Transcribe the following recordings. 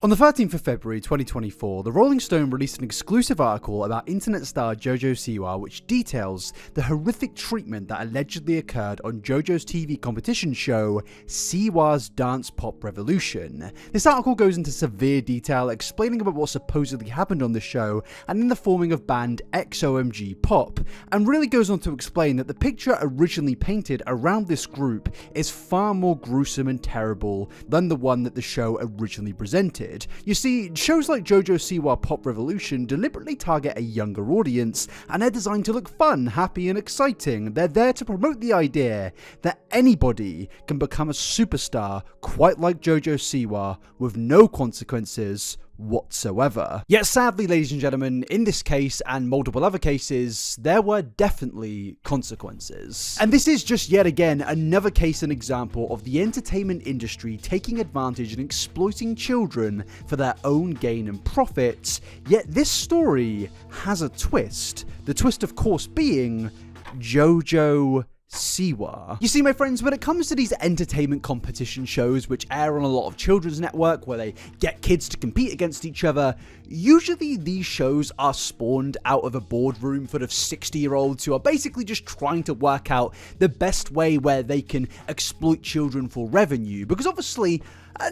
On the 13th of February 2024, the Rolling Stone released an exclusive article about internet star Jojo Siwa, which details the horrific treatment that allegedly occurred on Jojo's TV competition show, Siwa's Dance Pop Revolution. This article goes into severe detail explaining about what supposedly happened on the show and in the forming of band XOMG Pop, and really goes on to explain that the picture originally painted around this group is far more gruesome and terrible than the one that the show originally presented. You see, shows like Jojo Siwa Pop Revolution deliberately target a younger audience, and they're designed to look fun, happy and exciting. They're there to promote the idea that anybody can become a superstar quite like Jojo Siwa with no consequences whatsoever. Yet sadly, ladies and gentlemen, in this case and multiple other cases, there were definitely consequences. And this is just yet again another case and example of the entertainment industry taking advantage and exploiting children for their own gain and profit. Yet this story has a twist. The twist, of course, being Jojo Siwa. You see, my friends, when it comes to these entertainment competition shows which air on a lot of children's network where they get kids to compete against each other, usually these shows are spawned out of a boardroom full of 60-year-olds who are basically just trying to work out the best way where they can exploit children for revenue, because obviously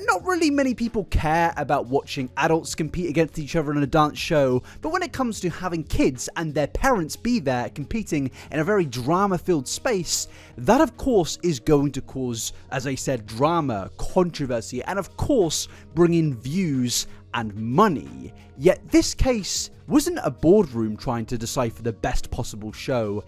not really many people care about watching adults compete against each other in a dance show, but when it comes to having kids and their parents be there competing in a very drama-filled space, that of course is going to cause, as I said, drama, controversy, and of course bring in views and money. Yet this case wasn't a boardroom trying to decipher the best possible show.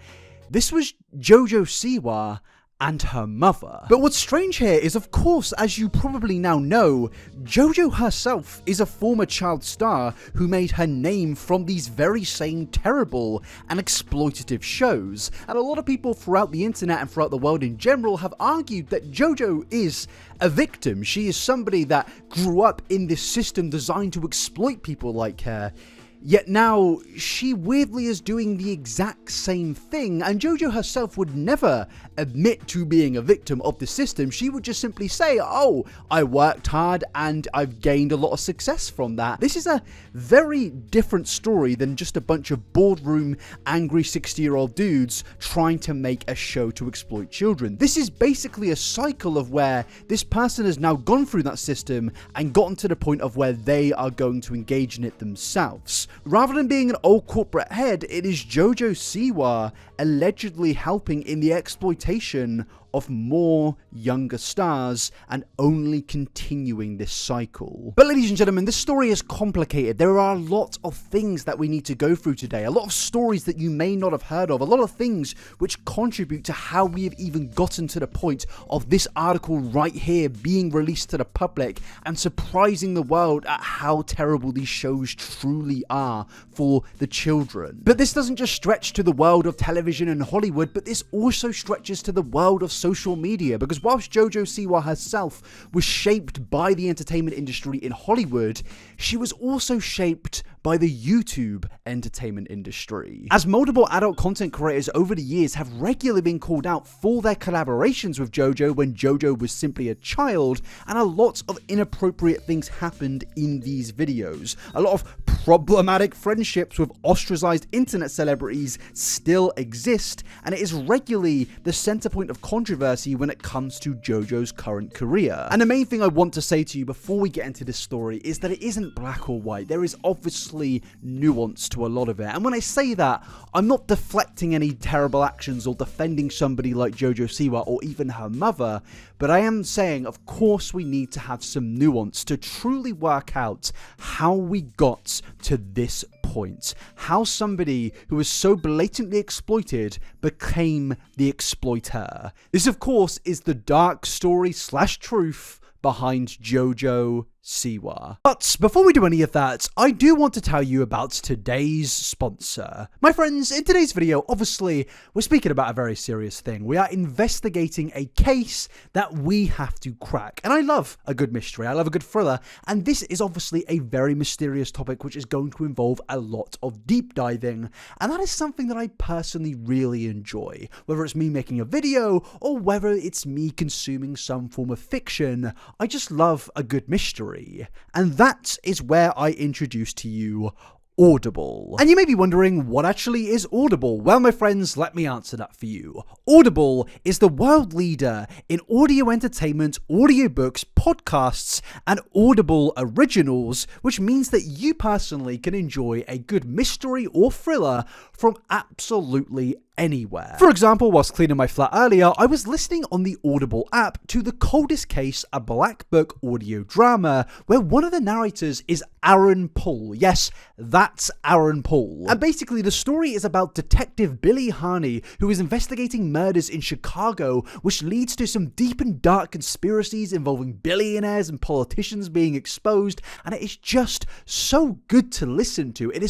This was Jojo Siwa and her mother. But what's strange here is, of course, as you probably now know, Jojo herself is a former child star who made her name from these very same terrible and exploitative shows. And a lot of people throughout the internet and throughout the world in general have argued that Jojo is a victim. She is somebody that grew up in this system designed to exploit people like her. Yet now, she weirdly is doing the exact same thing, and Jojo herself would never admit to being a victim of the system. She would just simply say, oh, I worked hard and I've gained a lot of success from that. This is a very different story than just a bunch of boardroom angry 60-year-old dudes trying to make a show to exploit children. This is basically a cycle of where this person has now gone through that system and gotten to the point of where they are going to engage in it themselves. Rather than being an old corporate head, it is Jojo Siwa allegedly helping in the exploitation of more younger stars and only continuing this cycle. But ladies and gentlemen, this story is complicated. There are a lot of things that we need to go through today, a lot of stories that you may not have heard of, a lot of things which contribute to how we have even gotten to the point of this article right here being released to the public and surprising the world at how terrible these shows truly are for the children. But this doesn't just stretch to the world of television and Hollywood, but this also stretches to the world of social media, because whilst Jojo Siwa herself was shaped by the entertainment industry in Hollywood, she was also shaped by the YouTube entertainment industry. As multiple adult content creators over the years have regularly been called out for their collaborations with Jojo when Jojo was simply a child, and a lot of inappropriate things happened in these videos. A lot of problematic friendships with ostracized internet celebrities still exist, and it is regularly the center point of controversy when it comes to Jojo's current career. And the main thing I want to say to you before we get into this story is that it isn't black or white. There is obviously nuance to a lot of it, and when I say that, I'm not deflecting any terrible actions or defending somebody like Jojo Siwa or even her mother, but I am saying, of course, we need to have some nuance to truly work out how we got to this point, how somebody who was so blatantly exploited became the exploiter. This, of course, is the dark story / truth behind Jojo Siwa. But before we do any of that, I do want to tell you about today's sponsor. My friends, in today's video, obviously, we're speaking about a very serious thing. We are investigating a case that we have to crack. And I love a good mystery. I love a good thriller. And this is obviously a very mysterious topic, which is going to involve a lot of deep diving. And that is something that I personally really enjoy. Whether it's me making a video or whether it's me consuming some form of fiction, I just love a good mystery. mystery. And that is where I introduce to you Audible. And you may be wondering, what actually is Audible? Well, my friends, let me answer that for you. Audible is the world leader in audio entertainment, audiobooks, podcasts, and Audible originals, which means that you personally can enjoy a good mystery or thriller from absolutely anywhere. For example, whilst cleaning my flat earlier, I was listening on the Audible app to The Coldest Case, a Black Book audio drama, where one of the narrators is Aaron Paul. Yes, that's Aaron Paul. And basically, the story is about Detective Billy Harney, who is investigating murders in Chicago, which leads to some deep and dark conspiracies involving billionaires and politicians being exposed, and it is just so good to listen to. It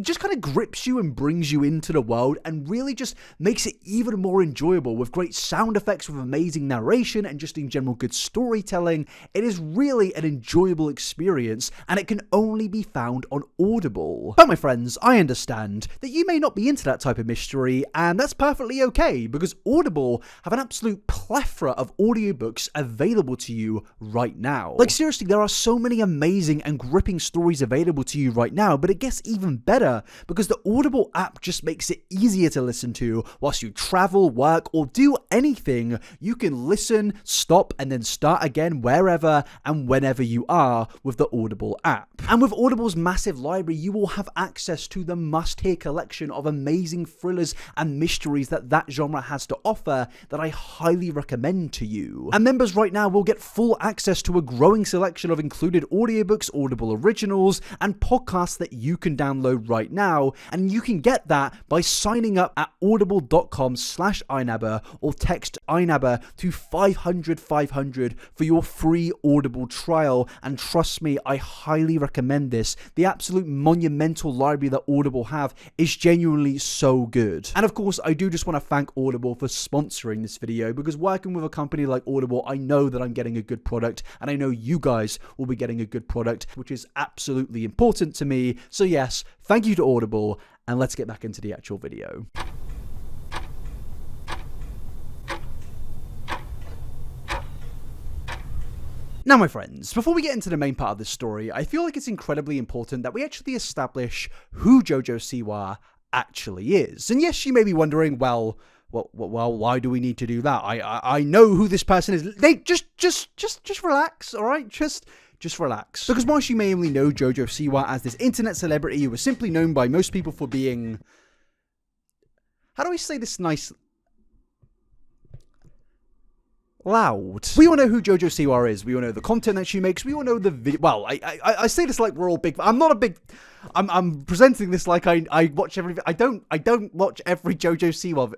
just kind of grips you and brings you into the world, and really just makes it even more enjoyable with great sound effects, with amazing narration, and just in general good storytelling. It is really an enjoyable experience, and it can only be found on Audible. But my friends, I understand that you may not be into that type of mystery, and that's perfectly okay, because Audible have an absolute plethora of audiobooks available to you right now. Like seriously, there are so many amazing and gripping stories available to you right now, but it gets even better because the Audible app just makes it easier to listen to whilst you travel, work, or do anything. You can listen, stop, and then start again wherever and whenever you are with the Audible app. And with Audible's massive library, you will have access to the must-hear collection of amazing thrillers and mysteries that genre has to offer that I highly recommend to you. And members right now will get full access to a growing selection of included audiobooks, Audible originals, and podcasts that you can download right now. And you can get that by signing up at audible.com/inabber or text inabber to 500 for your free Audible trial. And trust me, I highly recommend this. The absolute monumental library that Audible have is genuinely so good. And of course, I do just want to thank Audible for sponsoring this video, because working with a company like Audible, I know that I'm getting a good product, and I know you guys will be getting a good product, which is absolutely important to me. So yes, thank you to Audible, and let's get back into the actual video. Now, my friends, before we get into the main part of this story, I feel like it's incredibly important that we actually establish who Jojo Siwa actually is. And yes, you may be wondering, well, why do we need to do that? I know who this person is. Just relax, all right? Just relax. Because whilst you may only know Jojo Siwa as this internet celebrity who was simply known by most people for being... How do I say this nice... loud. We all know who Jojo Siwa is. We all know the content that she makes. We all know the video. Well, I say this like we're all big. I'm not a big. I'm presenting this like I watch every. I don't watch every Jojo Siwa.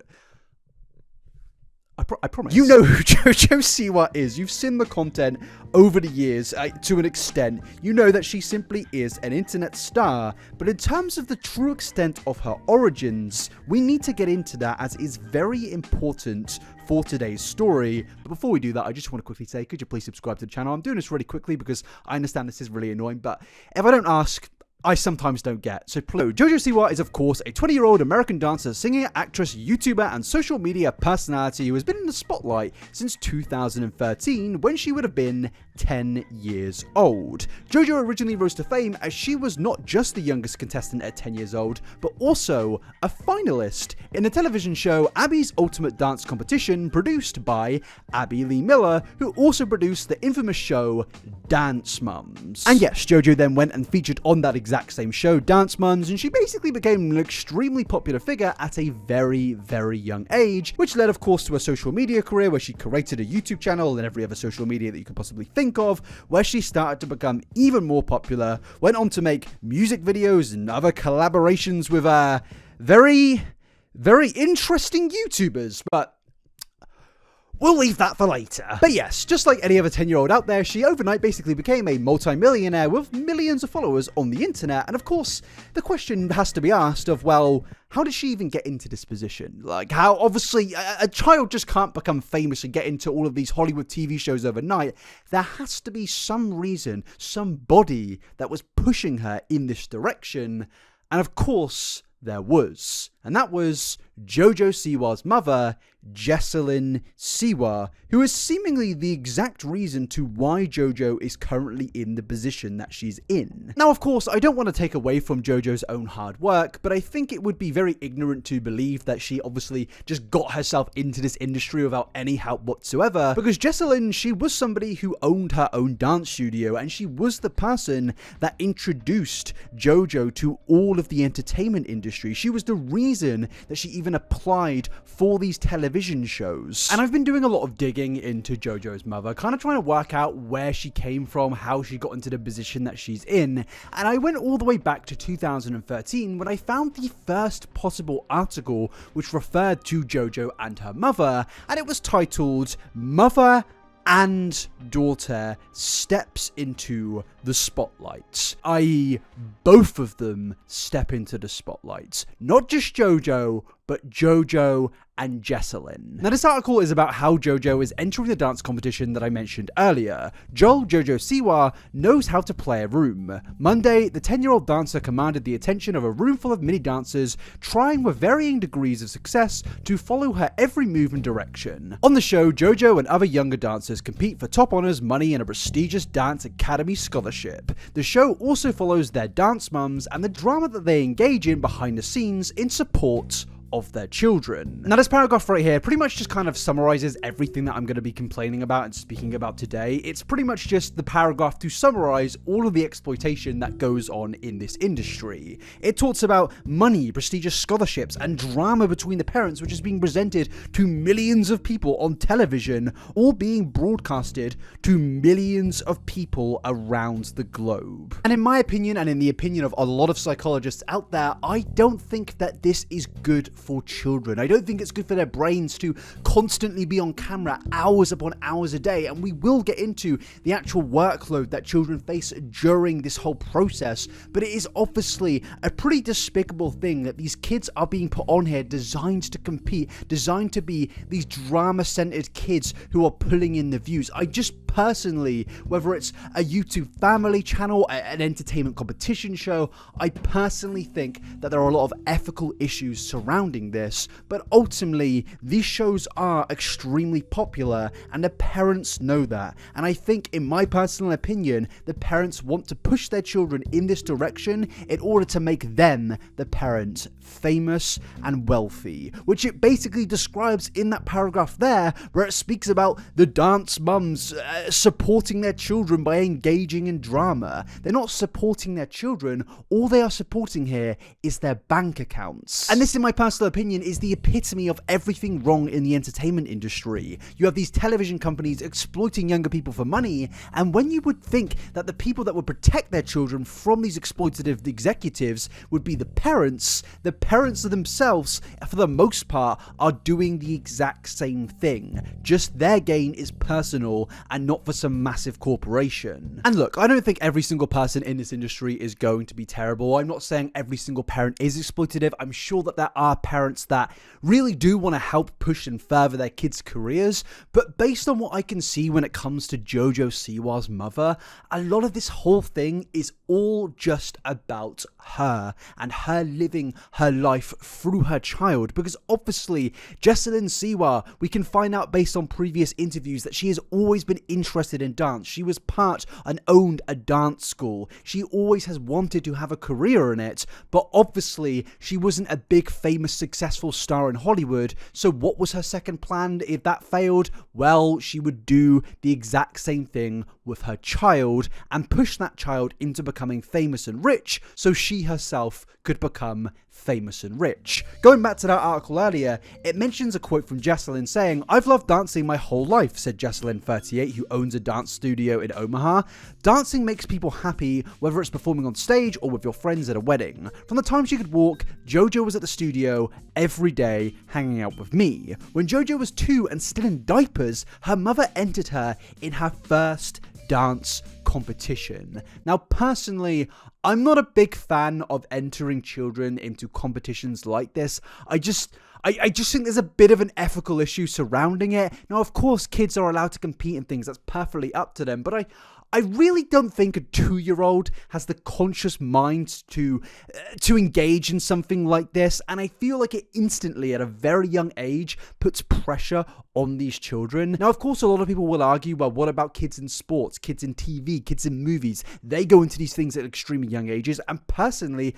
I promise. You know who Jojo Siwa is. You've seen the content over the years to an extent. You know that she simply is an internet star. But in terms of the true extent of her origins, we need to get into that, as is very important for today's story. But before we do that, I just want to quickly say, could you please subscribe to the channel? I'm doing this really quickly because I understand this is really annoying, but if I don't ask, I sometimes don't get. So please. Jojo Siwa is of course a 20-year-old American dancer, singer, actress, YouTuber, and social media personality who has been in the spotlight since 2013, when she would have been 10 years old. Jojo originally rose to fame as she was not just the youngest contestant at 10 years old, but also a finalist in the television show Abby's Ultimate Dance Competition, produced by Abby Lee Miller, who also produced the infamous show Dance Mums. And yes, Jojo then went and featured on that exact same show, Dance Mums, and she basically became an extremely popular figure at a very, very young age, which led of course to a social media career where she created a YouTube channel and every other social media that you could possibly think of, where she started to become even more popular, went on to make music videos and other collaborations with very, very interesting YouTubers, but we'll leave that for later. But yes, just like any other 10-year-old out there, she overnight basically became a multi-millionaire with millions of followers on the internet. And of course, the question has to be asked of, well, how did she even get into this position? Like, how obviously a child just can't become famous and get into all of these Hollywood TV shows overnight. There has to be some reason, somebody that was pushing her in this direction. And of course, there was. and that was Jojo Siwa's mother, Jessalyn Siwa, who is seemingly the exact reason to why Jojo is currently in the position that she's in. Now, of course, I don't want to take away from Jojo's own hard work, but I think it would be very ignorant to believe that she obviously just got herself into this industry without any help whatsoever, because Jessalyn, she was somebody who owned her own dance studio, and she was the person that introduced Jojo to all of the entertainment industry. She was the reason that she even applied for these television shows. And I've been doing a lot of digging into Jojo's mother, kind of trying to work out where she came from, how she got into the position that she's in, and I went all the way back to 2013 when I found the first possible article which referred to Jojo and her mother, and it was titled "Mother and Daughter Steps into the Spotlight," i.e. both of them step into the spotlight. Not just Jojo, but Jojo and Jessalyn. Now, this article is about how Jojo is entering the dance competition that I mentioned earlier. Jojo Siwa knows how to play a room. Monday, the 10-year-old dancer commanded the attention of a room full of mini dancers, trying with varying degrees of success to follow her every move and direction. On the show, Jojo and other younger dancers compete for top honors, money, and a prestigious dance academy scholarship. The show also follows their dance mums and the drama that they engage in behind the scenes in support of their children. Now, this paragraph right here pretty much just kind of summarizes everything that I'm going to be complaining about and speaking about today. It's pretty much just the paragraph to summarize all of the exploitation that goes on in this industry. It talks about money, prestigious scholarships, and drama between the parents, which is being presented to millions of people on television, all being broadcasted to millions of people around the globe. And in my opinion, and in the opinion of a lot of psychologists out there, I don't think that this is good for children. I don't think it's good for their brains to constantly be on camera hours upon hours a day, and we will get into the actual workload that children face during this whole process, but it is obviously a pretty despicable thing that these kids are being put on here designed to compete, designed to be these drama-centered kids who are pulling in the views. I just personally, whether it's a YouTube family channel, an entertainment competition show, I personally think that there are a lot of ethical issues surrounding this, but ultimately these shows are extremely popular and the parents know that, and I think, in my personal opinion, the parents want to push their children in this direction in order to make them, the parents, famous and wealthy, which it basically describes in that paragraph there, where it speaks about the dance mums supporting their children by engaging in drama. They're not supporting their children, all they are supporting here is their bank accounts. And this, in my personal opinion, is the epitome of everything wrong in the entertainment industry. You have these television companies exploiting younger people for money, and when you would think that the people that would protect their children from these exploitative executives would be the parents themselves, for the most part, are doing the exact same thing. Just their gain is personal and not for some massive corporation. And look, I don't think every single person in this industry is going to be terrible. I'm not saying every single parent is exploitative. I'm sure that there are parents that really do want to help push and further their kids' careers, but based on what I can see when it comes to Jojo Siwa's mother, a lot of this whole thing is all just about her and her living her life through her child, because obviously Jessalyn Siwa, we can find out based on previous interviews that she has always been interested in dance. She was part and owned a dance school. She always has wanted to have a career in it, but obviously she wasn't a big, famous, successful star in Hollywood, so what was her second plan if that failed? Well, she would do the exact same thing with her child and push that child into becoming famous and rich so she herself could become famous and rich. Going back to that article earlier, it mentions a quote from Jessalyn saying, "I've loved dancing my whole life," said Jessalyn, 38, who owns a dance studio in Omaha. "Dancing makes people happy, whether it's performing on stage or with your friends at a wedding. From the time she could walk, Jojo was at the studio every day hanging out with me. When Jojo was 2 and still in diapers, her mother entered her in her first dance competition." Now, personally, I'm not a big fan of entering children into competitions like this. I just think there's a bit of an ethical issue surrounding it. Now, of course, kids are allowed to compete in things. That's perfectly up to them. But I really don't think a 2-year-old has the conscious mind to engage in something like this, and I feel like it instantly, at a very young age, puts pressure on these children. Now, of course, a lot of people will argue, well, what about kids in sports, kids in TV, kids in movies? They go into these things at extremely young ages, and personally,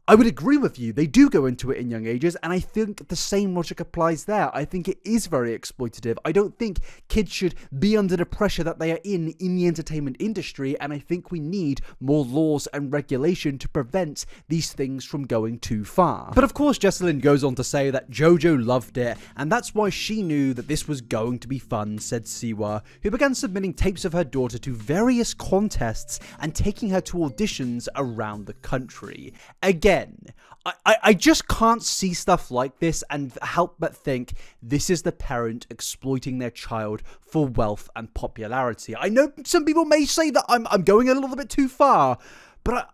I would agree with you. They do go into it in young ages, and I think the same logic applies there. I think it is very exploitative. I don't think kids should be under the pressure that they are in the entertainment industry, and I think we need more laws and regulation to prevent these things from going too far. But of course, Jessalyn goes on to say that Jojo loved it, and that's why she knew that this was going to be fun, said Siwa, who began submitting tapes of her daughter to various contests and taking her to auditions around the country. Again, I just can't see stuff like this and help but think this is the parent exploiting their child for wealth and popularity. I know some people may say that I'm going a little bit too far, but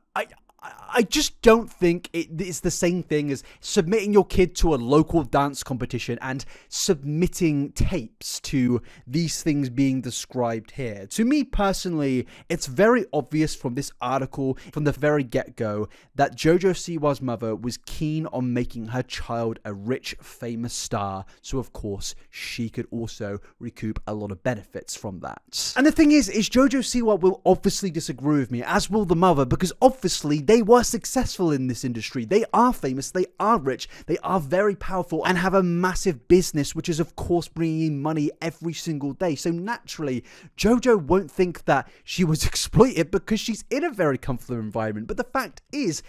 I just don't think it's the same thing as submitting your kid to a local dance competition and submitting tapes to these things being described here. To me personally, it's very obvious from this article, from the very get-go, that Jojo Siwa's mother was keen on making her child a rich, famous star, so of course she could also recoup a lot of benefits from that. And the thing is Jojo Siwa will obviously disagree with me, as will the mother, because obviously they were successful in this industry. They are famous, they are rich, they are very powerful, and have a massive business, which is of course bringing in money every single day. So naturally, Jojo won't think that she was exploited because she's in a very comfortable environment. But the fact is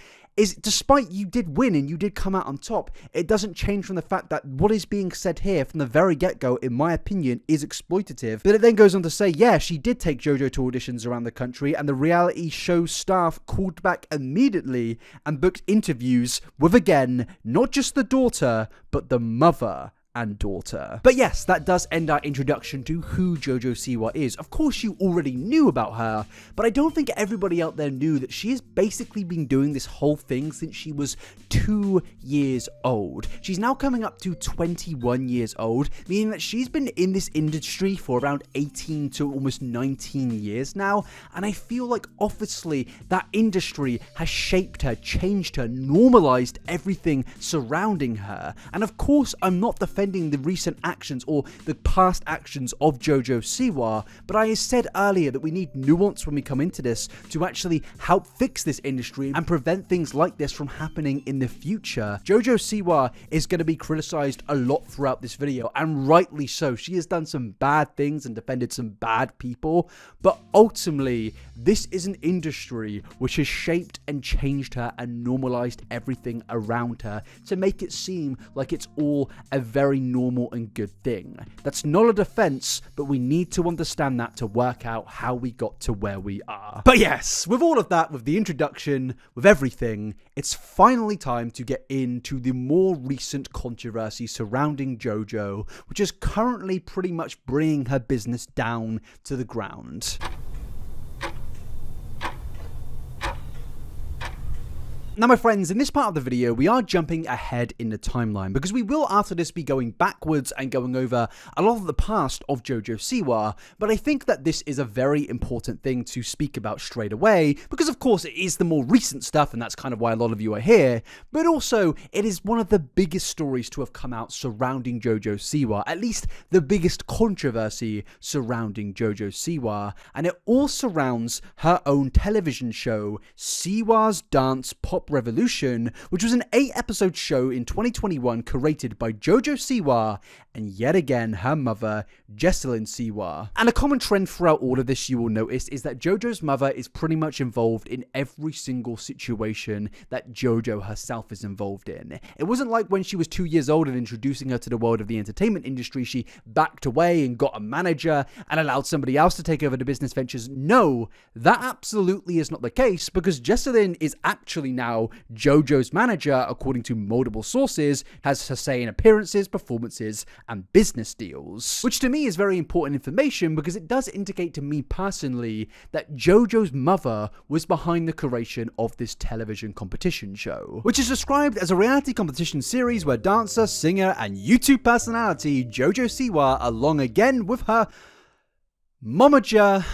despite you did win and you did come out on top, it doesn't change from the fact that what is being said here from the very get-go, in my opinion, is exploitative. But it then goes on to say, yeah, she did take Jojo to auditions around the country, and the reality show staff called back immediately and booked interviews with, again, not just the daughter, but the mother and daughter. But yes, that does end our introduction to who Jojo Siwa is. Of course, you already knew about her, but I don't think everybody out there knew that she has basically been doing this whole thing since she was 2 years old. She's now coming up to 21 years old, meaning that she's been in this industry for around 18 to almost 19 years now, and I feel like obviously that industry has shaped her, changed her, normalized everything surrounding her. And of course, I'm not defending the recent actions or the past actions of Jojo Siwa, but I said earlier that we need nuance when we come into this to actually help fix this industry and prevent things like this from happening in the future. Jojo Siwa is going to be criticized a lot throughout this video, and rightly so. She has done some bad things and defended some bad people, but ultimately this is an industry which has shaped and changed her and normalized everything around her to make it seem like it's all a very normal and good thing. That's not a defense, but we need to understand that to work out how we got to where we are. But yes, with all of that, with the introduction, with everything, it's finally time to get into the more recent controversy surrounding Jojo, which is currently pretty much bringing her business down to the ground. Now, my friends, in this part of the video, we are jumping ahead in the timeline because we will after this be going backwards and going over a lot of the past of Jojo Siwa, but I think that this is a very important thing to speak about straight away because, of course, it is the more recent stuff and that's kind of why a lot of you are here, but also it is one of the biggest stories to have come out surrounding Jojo Siwa, at least the biggest controversy surrounding Jojo Siwa, and it all surrounds her own television show, Siwa's Dance Pop Revolution, which was an 8-episode show in 2021 curated by Jojo Siwa and yet again her mother, Jessalyn Siwa. And a common trend throughout all of this you will notice is that Jojo's mother is pretty much involved in every single situation that Jojo herself is involved in. It wasn't like when she was 2 years old and introducing her to the world of the entertainment industry, she backed away and got a manager and allowed somebody else to take over the business ventures. No, that absolutely is not the case because Jessalyn is actually now Jojo's manager, according to multiple sources, has her say in appearances, performances, and business deals. Which to me is very important information because it does indicate to me personally that Jojo's mother was behind the creation of this television competition show, which is described as a reality competition series where dancer, singer, and YouTube personality Jojo Siwa, along again with her momager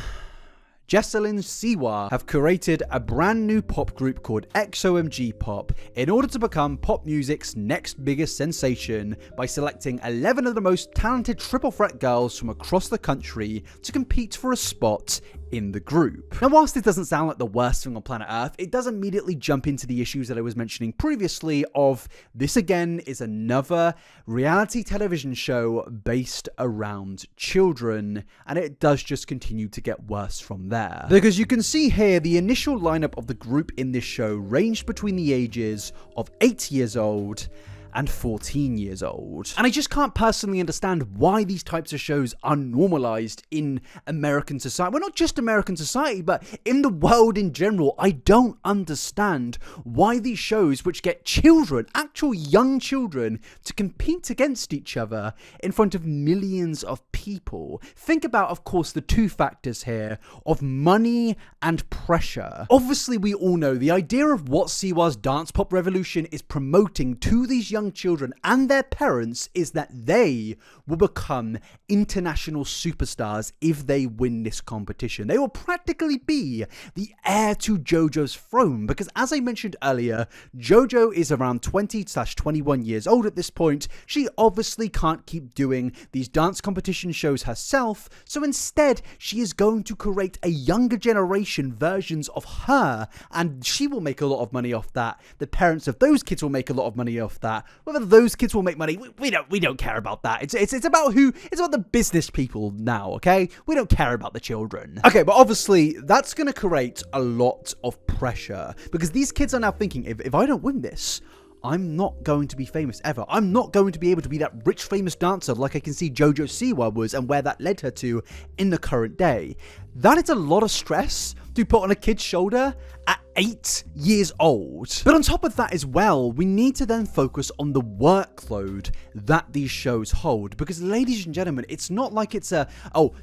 Jessalyn Siwa have curated a brand new pop group called XOMG Pop in order to become pop music's next biggest sensation by selecting 11 of the most talented triple threat girls from across the country to compete for a spot in the group. Now, whilst this doesn't sound like the worst thing on planet Earth, it does immediately jump into the issues that I was mentioning previously of this again is another reality television show based around children, and it does just continue to get worse from there. Because you can see here, the initial lineup of the group in this show ranged between the ages of 8 years old and 14 years old. And I just can't personally understand why these types of shows are normalized in American society. Well, not just American society, but in the world in general. I don't understand why these shows, which get children, actual young children, to compete against each other in front of millions of people. Think about, of course, the two factors here of money and pressure. Obviously, we all know the idea of what Siwa's dance pop revolution is promoting to these young children and their parents is that they will become international superstars if they win this competition. They will practically be the heir to Jojo's throne, because as I mentioned earlier, Jojo is around 20/21 years old at this point. She obviously can't keep doing these dance competition shows herself, so instead she is going to create a younger generation versions of her, and she will make a lot of money off that. The parents of those kids will make a lot of money off that. Whether those kids will make money, we don't care about that. It's about the business people now, okay? We don't care about the children. Okay, but obviously that's going to create a lot of pressure, because these kids are now thinking, if I don't win this, I'm not going to be famous ever. I'm not going to be able to be that rich, famous dancer like I can see Jojo Siwa was and where that led her to in the current day. That is a lot of stress to put on a kid's shoulder at 8 years old. But on top of that as well, we need to then focus on the workload that these shows hold. Because ladies and gentlemen, it's not like it's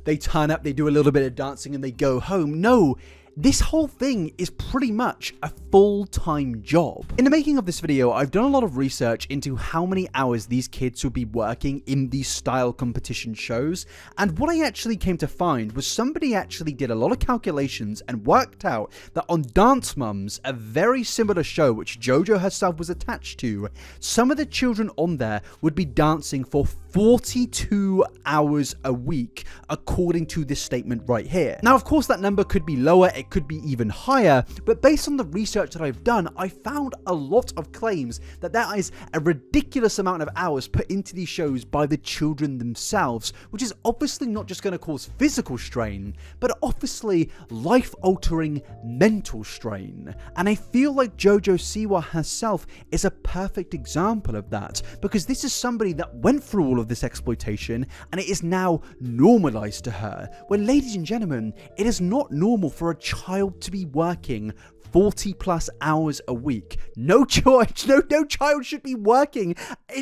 they turn up, they do a little bit of dancing and they go home. No. This whole thing is pretty much a full-time job. In the making of this video, I've done a lot of research into how many hours these kids will be working in these style competition shows, and what I actually came to find was somebody actually did a lot of calculations and worked out that on Dance Mums, a very similar show which Jojo herself was attached to, some of the children on there would be dancing for 42 hours a week, according to this statement right here. Now, of course, that number could be lower, it could be even higher, but based on the research that I've done, I found a lot of claims that there is a ridiculous amount of hours put into these shows by the children themselves, which is obviously not just going to cause physical strain, but obviously life-altering mental strain. And I feel like Jojo Siwa herself is a perfect example of that, because this is somebody that went through all of this exploitation and it is now normalized to her. When, ladies and gentlemen, it is not normal for a child to be working 40 plus hours a week. No child should be working,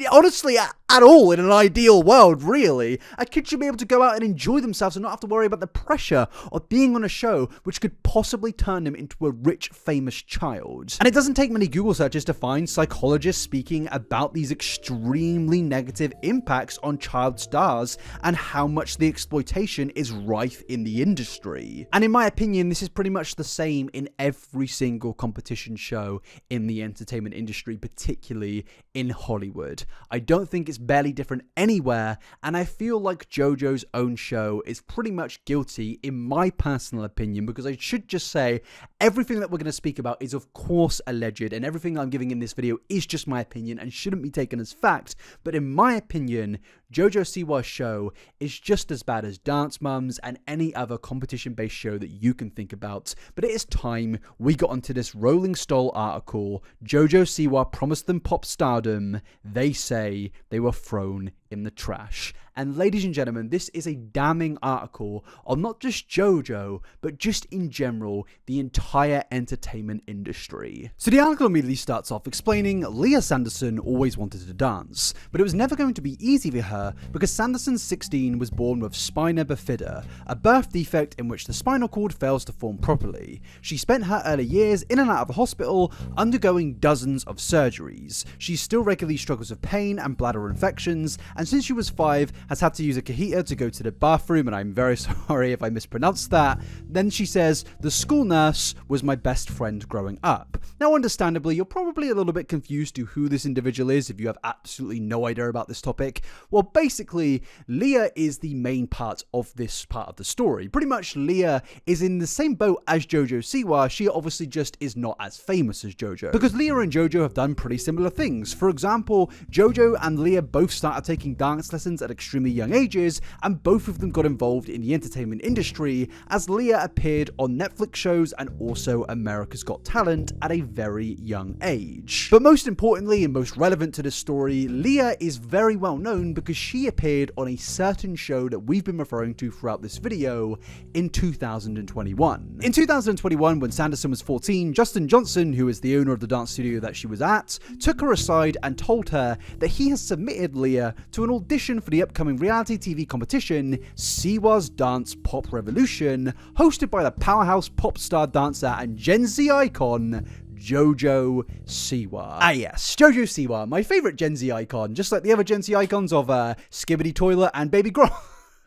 honestly, at all in an ideal world, really. A kid should be able to go out and enjoy themselves and not have to worry about the pressure of being on a show which could possibly turn them into a rich, famous child. And it doesn't take many Google searches to find psychologists speaking about these extremely negative impacts on child stars and how much the exploitation is rife in the industry. And in my opinion, this is pretty much the same in every single competition show in the entertainment industry, particularly in Hollywood. I don't think it's barely different anywhere, and I feel like Jojo's own show is pretty much guilty in my personal opinion, because I should just say everything that we're going to speak about is of course alleged, and everything I'm giving in this video is just my opinion and shouldn't be taken as fact. But in my opinion, Jojo Siwa's show is just as bad as Dance Mums and any other competition-based show that you can think about. But it is time we got onto this Rolling Stone article. Jojo Siwa promised them pop stardom. They say they were thrown in the trash. And ladies and gentlemen, this is a damning article on not just Jojo, but just in general, the entire entertainment industry. So the article immediately starts off explaining Leah Sanderson always wanted to dance, but it was never going to be easy for her because Sanderson, 16, was born with spina bifida, a birth defect in which the spinal cord fails to form properly. She spent her early years in and out of the hospital, undergoing dozens of surgeries. She still regularly struggles with pain and bladder infections, and since she was 5, has had to use a cajita to go to the bathroom, and I'm very sorry if I mispronounced that. Then she says, the school nurse was my best friend growing up. Now, understandably, you're probably a little bit confused to who this individual is if you have absolutely no idea about this topic. Well, basically, Leah is the main part of this part of the story. Pretty much, Leah is in the same boat as Jojo Siwa. She obviously just is not as famous as Jojo, because Leah and Jojo have done pretty similar things. For example, Jojo and Leah both started taking dance lessons at extremely young ages, and both of them got involved in the entertainment industry, as Leah appeared on Netflix shows and also America's Got Talent at a very young age. But most importantly and most relevant to this story, Leah is very well known because she appeared on a certain show that we've been referring to throughout this video in 2021. In 2021, when Sanderson was 14, Justin Johnson, who is the owner of the dance studio that she was at, took her aside and told her that he has submitted Leah to an audition for the upcoming reality TV competition, Siwa's Dance Pop Revolution, hosted by the powerhouse pop star dancer and Gen Z icon, Jojo Siwa. Ah yes, Jojo Siwa, my favourite Gen Z icon, just like the other Gen Z icons of Skibbity Toilet and Baby Grohl.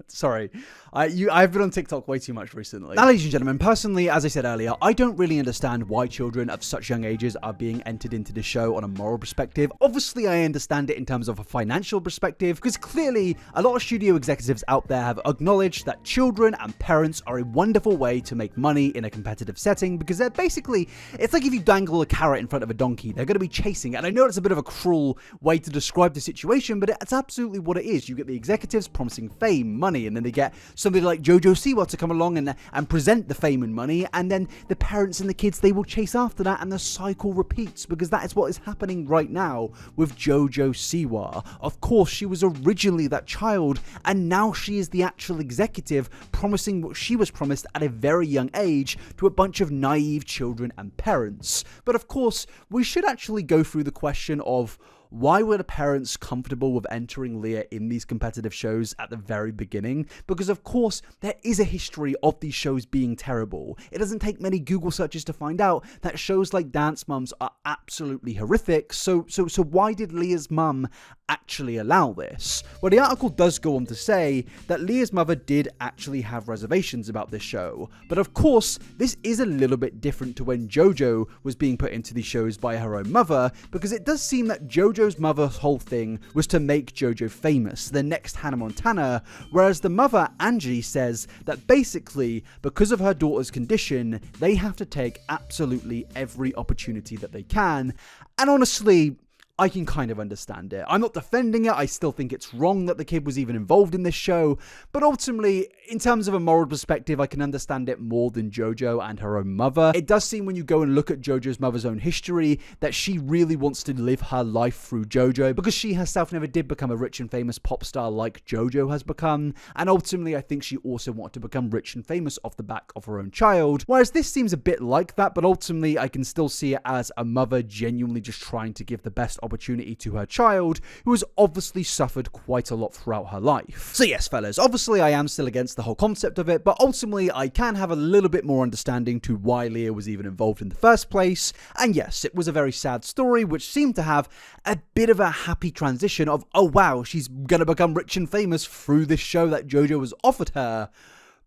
Sorry, I've been on TikTok way too much recently. Now, ladies and gentlemen, personally, as I said earlier, I don't really understand why children of such young ages are being entered into this show on a moral perspective. Obviously, I understand it in terms of a financial perspective, because clearly a lot of studio executives out there have acknowledged that children and parents are a wonderful way to make money in a competitive setting, because they're basically, it's like if you dangle a carrot in front of a donkey, they're going to be chasing it. And I know it's a bit of a cruel way to describe the situation, but it's absolutely what it is. You get the executives promising fame, money, and then they get somebody like Jojo Siwa to come along and present the fame and money, and then the parents and the kids, they will chase after that, and the cycle repeats, because that is what is happening right now with Jojo Siwa. Of course, she was originally that child, and now she is the actual executive promising what she was promised at a very young age to a bunch of naive children and parents. But of course, we should actually go through the question of, why were the parents comfortable with entering Leah in these competitive shows at the very beginning? Because of course, there is a history of these shows being terrible. It doesn't take many Google searches to find out that shows like Dance Moms are absolutely horrific. So why did Leah's mum actually allow this? Well, the article does go on to say that Leah's mother did actually have reservations about this show. But of course, this is a little bit different to when Jojo was being put into these shows by her own mother, because it does seem that Jojo's mother's whole thing was to make Jojo famous, the next Hannah Montana, whereas the mother, Angie, says that basically, because of her daughter's condition, they have to take absolutely every opportunity that they can. And honestly, I can kind of understand it. I'm not defending it. I still think it's wrong that the kid was even involved in this show. But ultimately, in terms of a moral perspective, I can understand it more than Jojo and her own mother. It does seem when you go and look at Jojo's mother's own history that she really wants to live her life through Jojo, because she herself never did become a rich and famous pop star like Jojo has become. And ultimately, I think she also wanted to become rich and famous off the back of her own child. Whereas this seems a bit like that, but ultimately, I can still see it as a mother genuinely just trying to give the best opportunity to her child, who has obviously suffered quite a lot throughout her life. So yes, fellas, obviously I am still against the whole concept of it, but ultimately I can have a little bit more understanding to why Leah was even involved in the first place. And yes, it was a very sad story, which seemed to have a bit of a happy transition of, oh wow, she's gonna become rich and famous through this show that Jojo has offered her.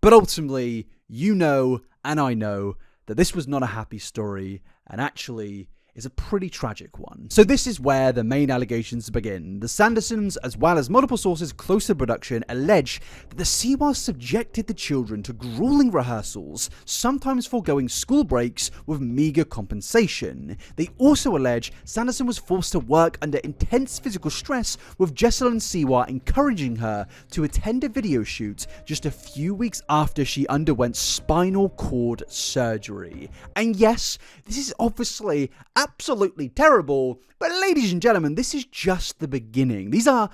But ultimately, you know, and I know, that this was not a happy story, and actually is a pretty tragic one. So this is where the main allegations begin. The Sandersons, as well as multiple sources close to production, allege that the Siwas subjected the children to grueling rehearsals, sometimes foregoing school breaks with meager compensation. They also allege Sanderson was forced to work under intense physical stress, with Jessalyn Siwa encouraging her to attend a video shoot just a few weeks after she underwent spinal cord surgery. And yes, this is obviously absolutely terrible, but ladies and gentlemen, this is just the beginning. These are,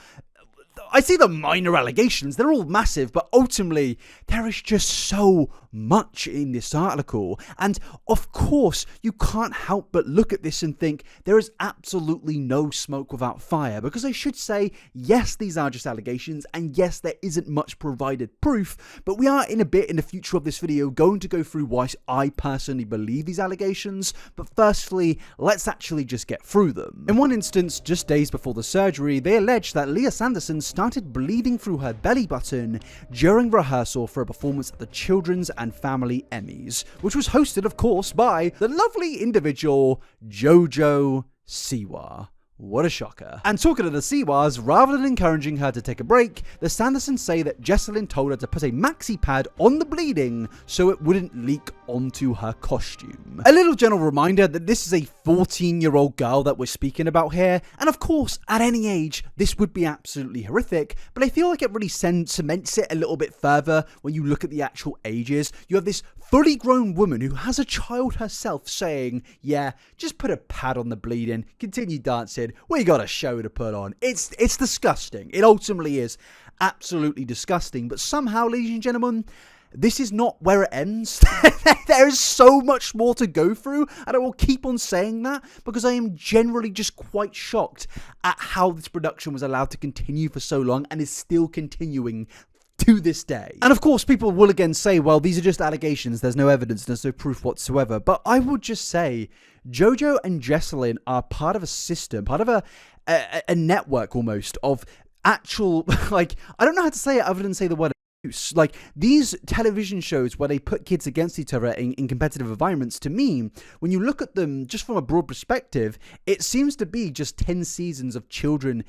I see the minor allegations, they're all massive, but ultimately there is just so much in this article. And of course, you can't help but look at this and think there is absolutely no smoke without fire, because I should say, yes, these are just allegations, and yes, there isn't much provided proof, but we are in a bit in the future of this video going to go through why I personally believe these allegations. But firstly, let's actually just get through them. In one instance, just days before the surgery, they allege that Leah Sanderson started bleeding through her belly button during rehearsal for a performance at the Children's and Family Emmys, which was hosted, of course, by the lovely individual Jojo Siwa. What a shocker. And talking to the Siwas, rather than encouraging her to take a break, the Sandersons say that Jessalyn told her to put a maxi pad on the bleeding so it wouldn't leak onto her costume. A little general reminder that this is a 14-year-old girl that we're speaking about here, and of course, at any age, this would be absolutely horrific, but I feel like it really cements it a little bit further when you look at the actual ages. You have this fully grown woman who has a child herself saying, yeah, just put a pad on the bleeding, continue dancing, we got a show to put on. It's disgusting. It ultimately is absolutely disgusting, but somehow, ladies and gentlemen, this is not where it ends. There is so much more to go through, and I will keep on saying that because I am generally just quite shocked at how this production was allowed to continue for so long and is still continuing to this day. And of course, people will again say, well, these are just allegations, there's no evidence, there's no proof whatsoever. But I would just say, Jojo and Jessalyn are part of a system, part of a network almost of actual, like, I don't know how to say it other than say the word abuse. Like, these television shows where they put kids against each other in competitive environments, to me, when you look at them just from a broad perspective, it seems to be just 10 seasons of children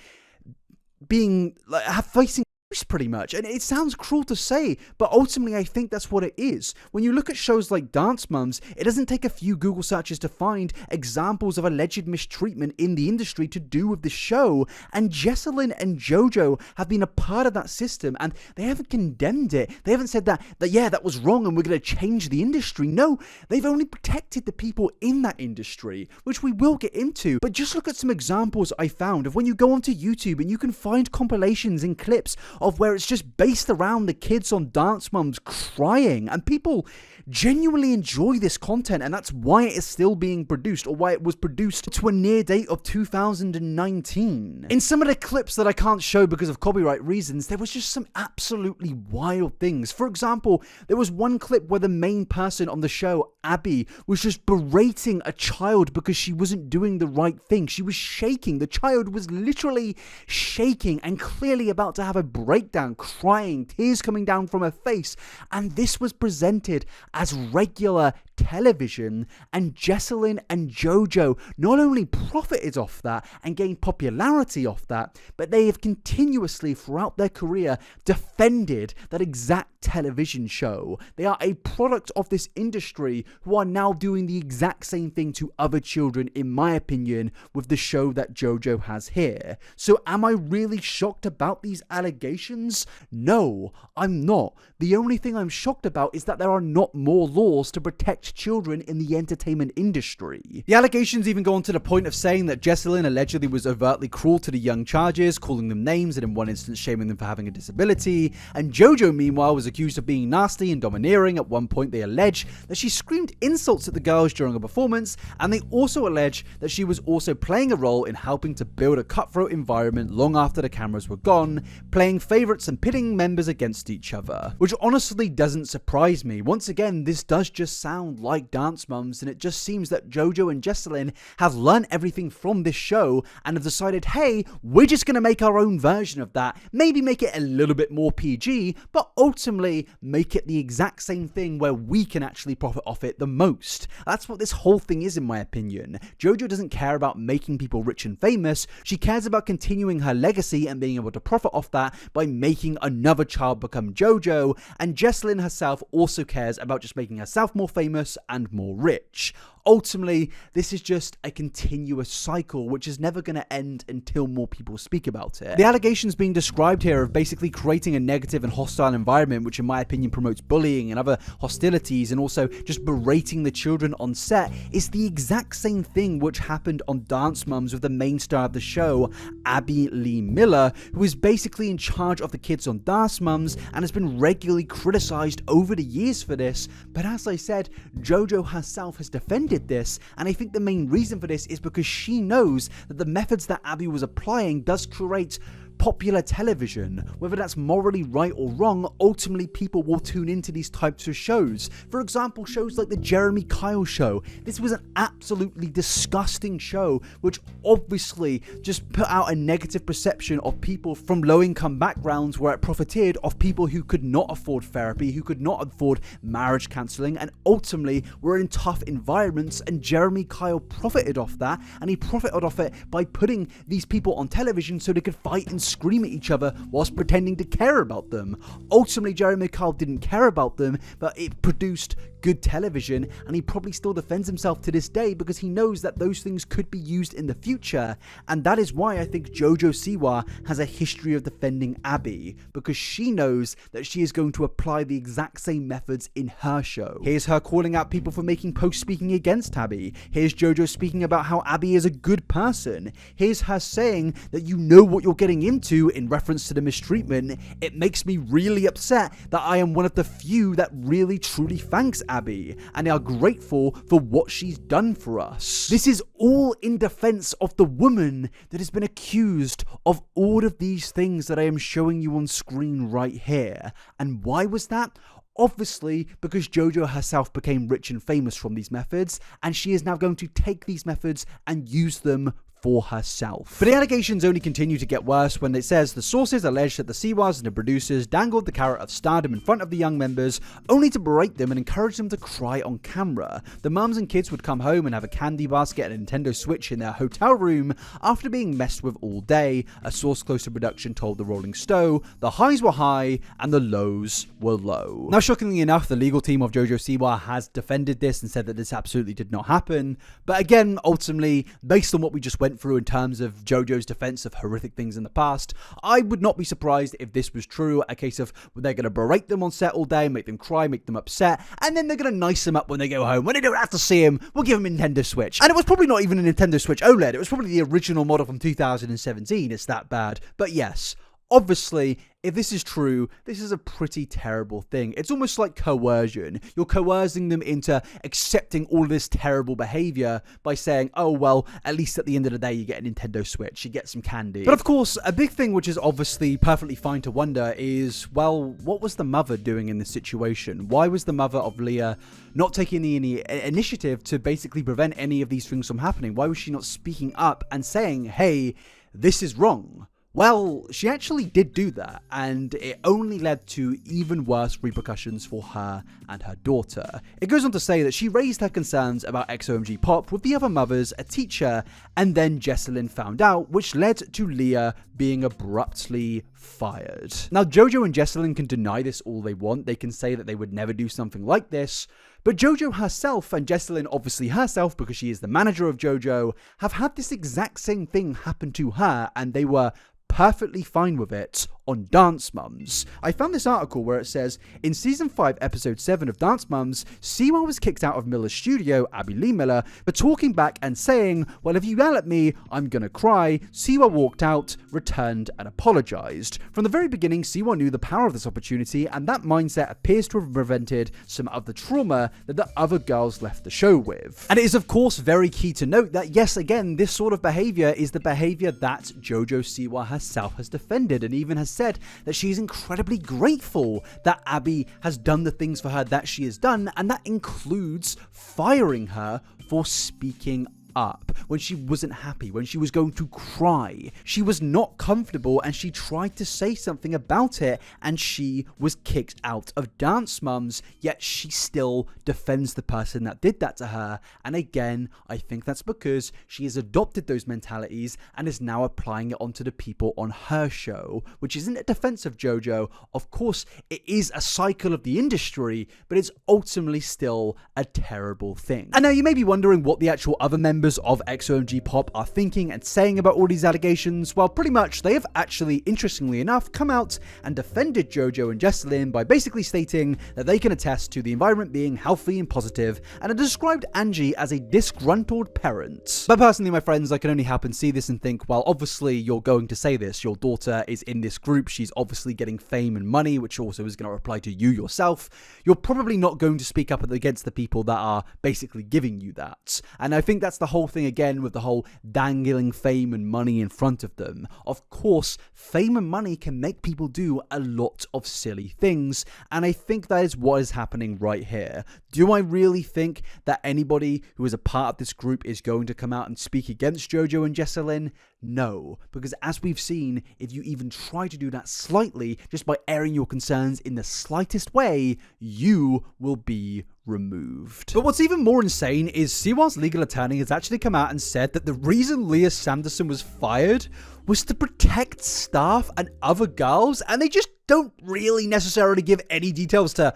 being, like, facing pretty much. And it sounds cruel to say, but ultimately I think that's what it is. When you look at shows like Dance Moms, it doesn't take a few Google searches to find examples of alleged mistreatment in the industry to do with the show, and Jessalyn and Jojo have been a part of that system, and they haven't condemned it. They haven't said that yeah, that was wrong and we're going to change the industry. No, they've only protected the people in that industry, which we will get into. But just look at some examples I found of when you go onto YouTube and you can find compilations and clips of where it's just based around the kids on Dance Moms crying, and people genuinely enjoy this content, and that's why it is still being produced, or why it was produced to a near date of 2019. In some of the clips that I can't show because of copyright reasons, there was just some absolutely wild things. For example, there was one clip where the main person on the show, Abby, was just berating a child because she wasn't doing the right thing. She was shaking. The child was literally shaking and clearly about to have a breakdown, crying, tears coming down from her face, and this was presented as regular television, and Jessalyn and Jojo not only profited off that and gained popularity off that, but they have continuously throughout their career defended that exact television show. They are a product of this industry who are now doing the exact same thing to other children, in my opinion, with the show that Jojo has here. So am I really shocked about these allegations? No, I'm not. The only thing I'm shocked about is that there are not more laws to protect children in the entertainment industry. The allegations even go on to the point of saying that Jessalyn allegedly was overtly cruel to the young charges, calling them names and in one instance shaming them for having a disability, and Jojo meanwhile was accused of being nasty and domineering. At one point they allege that she screamed insults at the girls during a performance, and they also allege that she was also playing a role in helping to build a cutthroat environment long after the cameras were gone, playing favourites and pitting members against each other, which honestly doesn't surprise me. Once again, this does just sound like Dance Moms, and it just seems that Jojo and Jessalyn have learned everything from this show and have decided, hey, we're just going to make our own version of that, maybe make it a little bit more PG, but ultimately make it the exact same thing where we can actually profit off it the most. That's what this whole thing is, in my opinion. Jojo doesn't care about making people rich and famous. She cares about continuing her legacy and being able to profit off that by making another child become Jojo, and Jessalyn herself also cares about just making herself more famous and more rich. Ultimately, this is just a continuous cycle which is never going to end until more people speak about it. The allegations being described here of basically creating a negative and hostile environment, which in my opinion promotes bullying and other hostilities, and also just berating the children on set, is the exact same thing which happened on Dance Moms with the main star of the show, Abby Lee Miller, who is basically in charge of the kids on Dance Moms and has been regularly criticized over the years for this. But as I said, Jojo herself has defended this, and I think the main reason for this is because she knows that the methods that Abby was applying does create popular television. Whether that's morally right or wrong, ultimately people will tune into these types of shows. For example, shows like the Jeremy Kyle show. This was an absolutely disgusting show, which obviously just put out a negative perception of people from low-income backgrounds, where it profited of people who could not afford therapy, who could not afford marriage counseling, and ultimately were in tough environments, and Jeremy Kyle profited off that, and he profited off it by putting these people on television so they could fight and scream at each other whilst pretending to care about them. Ultimately, Jeremy Kyle didn't care about them, but it produced good television, and he probably still defends himself to this day because he knows that those things could be used in the future. And that is why I think Jojo Siwa has a history of defending Abby, because she knows that she is going to apply the exact same methods in her show. Here's her calling out people for making posts speaking against Abby. Here's Jojo speaking about how Abby is a good person. Here's her saying that you know what you're getting into in reference to the mistreatment. It makes me really upset that I am one of the few that really truly thanks Abby and are grateful for what she's done for us. This is all in defense of the woman that has been accused of all of these things that I am showing you on screen right here. And why was that? Obviously, because Jojo herself became rich and famous from these methods, and she is now going to take these methods and use them for herself. But the allegations only continue to get worse when it says the sources allege that the Siwas and the producers dangled the carrot of stardom in front of the young members, only to berate them and encourage them to cry on camera. The mums and kids would come home and have a candy basket and a Nintendo Switch in their hotel room after being messed with all day. A source close to production told the Rolling Stone the highs were high and the lows were low. Now, shockingly enough, the legal team of Jojo Siwa has defended this and said that this absolutely did not happen. But again, ultimately, based on what we just went through in terms of Jojo's defense of horrific things in the past, I would not be surprised if this was true. A case of they're going to berate them on set all day, make them cry, make them upset, and then they're going to nice them up when they go home. When they don't have to see him, we'll give them a Nintendo Switch. And it was probably not even a Nintendo Switch OLED. It was probably the original model from 2017. It's that bad. But yes, obviously, if this is true, this is a pretty terrible thing. It's almost like coercion. You're coercing them into accepting all of this terrible behavior by saying, oh, well, at least at the end of the day, you get a Nintendo Switch, you get some candy. But of course, a big thing which is obviously perfectly fine to wonder is, well, what was the mother doing in this situation? Why was the mother of Leah not taking any initiative to basically prevent any of these things from happening? Why was she not speaking up and saying, hey, this is wrong? Well, she actually did do that, and it only led to even worse repercussions for her and her daughter. It goes on to say that she raised her concerns about XOMG Pop with the other mothers, a teacher, and then Jessalyn found out, which led to Leah being abruptly fired. Now, Jojo and Jessalyn can deny this all they want. They can say that they would never do something like this, but Jojo herself, and Jessalyn obviously herself, because she is the manager of Jojo, have had this exact same thing happen to her, and they were perfectly fine with it on Dance Mums. I found this article where it says, in season 5 episode 7 of Dance Mums, Siwa was kicked out of Miller's studio, Abby Lee Miller, for talking back and saying, well, if you yell at me, I'm gonna cry. Siwa walked out, returned, and apologized. From the very beginning, Siwa knew the power of this opportunity, and that mindset appears to have prevented some of the trauma that the other girls left the show with. And it is of course very key to note that yes, again, this sort of behavior is the behavior that Jojo Siwa herself has defended, and even has said that she is incredibly grateful that Abby has done the things for her that she has done, and that includes firing her for speaking up when she wasn't happy, when she was going to cry. She was not comfortable and she tried to say something about it, and she was kicked out of Dance Mums, yet she still defends the person that did that to her. And again, I think that's because she has adopted those mentalities and is now applying it onto the people on her show, which isn't a defense of Jojo. Of course, it is a cycle of the industry, but it's ultimately still a terrible thing. And now you may be wondering what the actual other members of XOMG Pop are thinking and saying about all these allegations. Well, pretty much they have actually, interestingly enough, come out and defended Jojo and Jessalyn by basically stating that they can attest to the environment being healthy and positive, and have described Angie as a disgruntled parent. But personally, my friends, I can only help and see this and think, well, obviously you're going to say this. Your daughter is in this group. She's obviously getting fame and money, which also is going to apply to you yourself. You're probably not going to speak up against the people that are basically giving you that. And I think that's the whole thing again with the whole dangling fame and money in front of them. Of course, fame and money can make people do a lot of silly things, and I think that is what is happening right here. Do I really think that anybody who is a part of this group is going to come out and speak against Jojo and Jessalyn? No, because as we've seen, if you even try to do that slightly, just by airing your concerns in the slightest way, you will be removed. But what's even more insane is Siwa's legal attorney has actually come out and said that the reason Leah Sanderson was fired was to protect staff and other girls, and they just don't really necessarily give any details to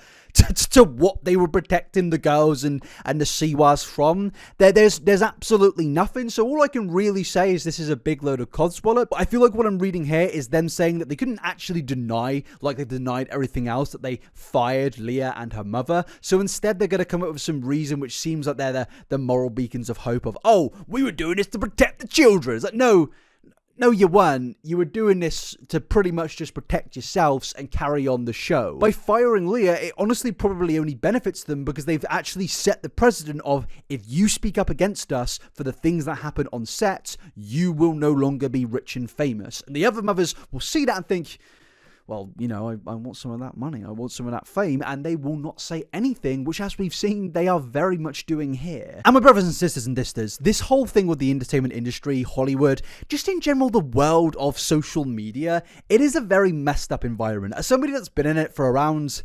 what they were protecting the girls and the Siwas from. There's absolutely nothing, so all I can really say is this is a big load of codswallop. But I feel like what I'm reading here is them saying that they couldn't actually deny, like they denied everything else, that they fired Leah and her mother. So instead they're going to come up with some reason which seems like they're the moral beacons of hope of, oh, we were doing this to protect the children. It's like, no, you weren't. You were doing this to pretty much just protect yourselves and carry on the show. By firing Leah, it honestly probably only benefits them because they've actually set the precedent of, if you speak up against us for the things that happen on set, you will no longer be rich and famous. And the other mothers will see that and think, well, you know, I want some of that money, I want some of that fame, and they will not say anything, which, as we've seen, they are very much doing here. And my brothers and sisters and sisters, this whole thing with the entertainment industry, Hollywood, just in general the world of social media, it is a very messed up environment. As somebody that's been in it for around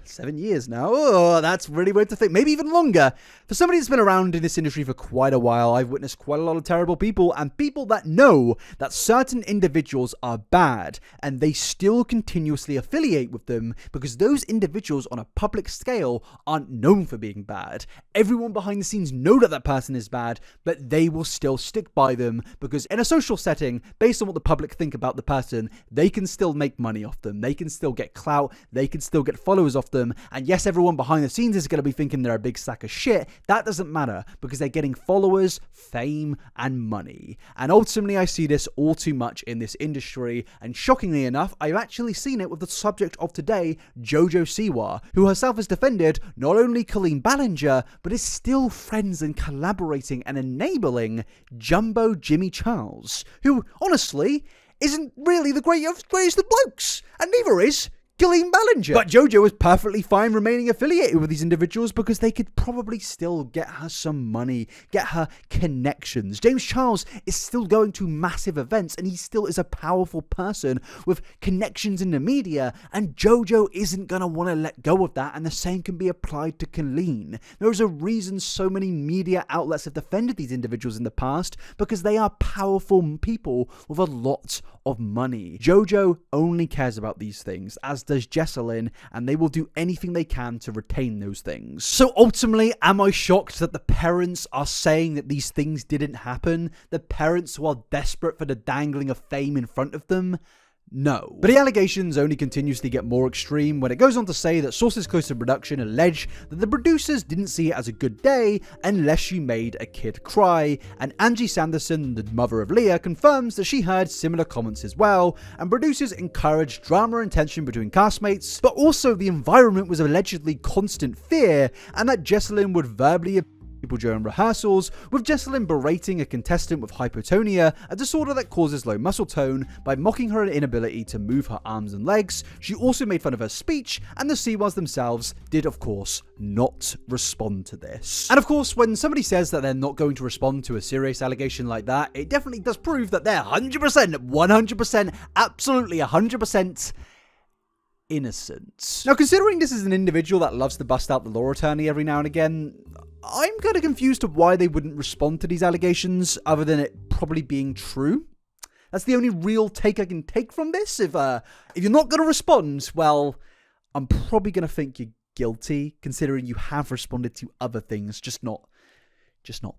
7 years now. Oh, that's really weird to think. Maybe even longer. For somebody that's been around in this industry for quite a while, I've witnessed quite a lot of terrible people, and people that know that certain individuals are bad, and they still continuously affiliate with them because those individuals on a public scale aren't known for being bad. Everyone behind the scenes know that that person is bad, but they will still stick by them because in a social setting, based on what the public think about the person, they can still make money off them. They can still get clout. They can still get followers off them. And yes, everyone behind the scenes is going to be thinking they're a big sack of shit. That doesn't matter because they're getting followers, fame, and money. And ultimately, I see this all too much in this industry. And shockingly enough, I've actually seen it with the subject of today, Jojo Siwa, who herself has defended not only Colleen Ballinger, but is still friends and collaborating and enabling Jumbo Jimmy Charles, who honestly isn't really the greatest of blokes, and neither is Colleen Ballinger. But Jojo is perfectly fine remaining affiliated with these individuals because they could probably still get her some money, get her connections. James Charles is still going to massive events and he still is a powerful person with connections in the media, and Jojo isn't going to want to let go of that, and the same can be applied to Colleen. There's a reason so many media outlets have defended these individuals in the past, because they are powerful people with a lot of money. Jojo only cares about these things, as does Jessalyn, and they will do anything they can to retain those things. So ultimately, am I shocked that the parents are saying that these things didn't happen? The parents who are desperate for the dangling of fame in front of them? No. But the allegations only continuously get more extreme when it goes on to say that sources close to production allege that the producers didn't see it as a good day unless you made a kid cry, and Angie Sanderson, the mother of Leah, confirms that she heard similar comments as well, and producers encouraged drama and tension between castmates, but also the environment was allegedly constant fear, and that Jessalyn would verbally people during rehearsals, with Jessalyn berating a contestant with hypotonia, a disorder that causes low muscle tone, by mocking her inability to move her arms and legs. She also made fun of her speech, and the Siwas themselves did, of course, not respond to this. And of course, when somebody says that they're not going to respond to a serious allegation like that, it definitely does prove that they're 100%, absolutely 100% innocent. Now, considering this is an individual that loves to bust out the law attorney every now and again, I'm kind of confused of why they wouldn't respond to these allegations, other than it probably being true. That's the only real take I can take from this. If you're not going to respond, well, I'm probably going to think you're guilty, considering you have responded to other things, just not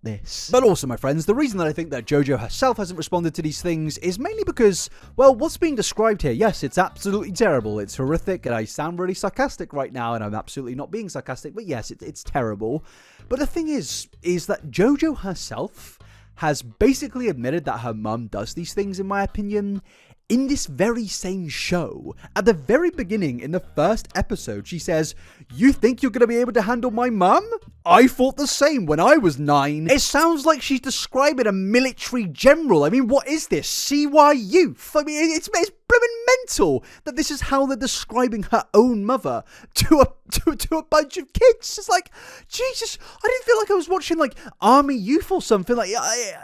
this. But also, my friends, the reason that I think that Jojo herself hasn't responded to these things is mainly because, well, what's being described here, yes, it's absolutely terrible, it's horrific, and I sound really sarcastic right now, and I'm absolutely not being sarcastic, but yes, it's terrible. But the thing is that Jojo herself has basically admitted that her mum does these things, in my opinion, In this very same show, at the very beginning in the first episode, she says, "You think you're going to be able to handle my mum? I thought the same when I was 9. It sounds like she's describing a military general. I mean, what is this? CY youth? I mean, it's blooming mental that this is how they're describing her own mother to a bunch of kids. It's like, Jesus, I didn't feel like I was watching like Army Youth or something. Like,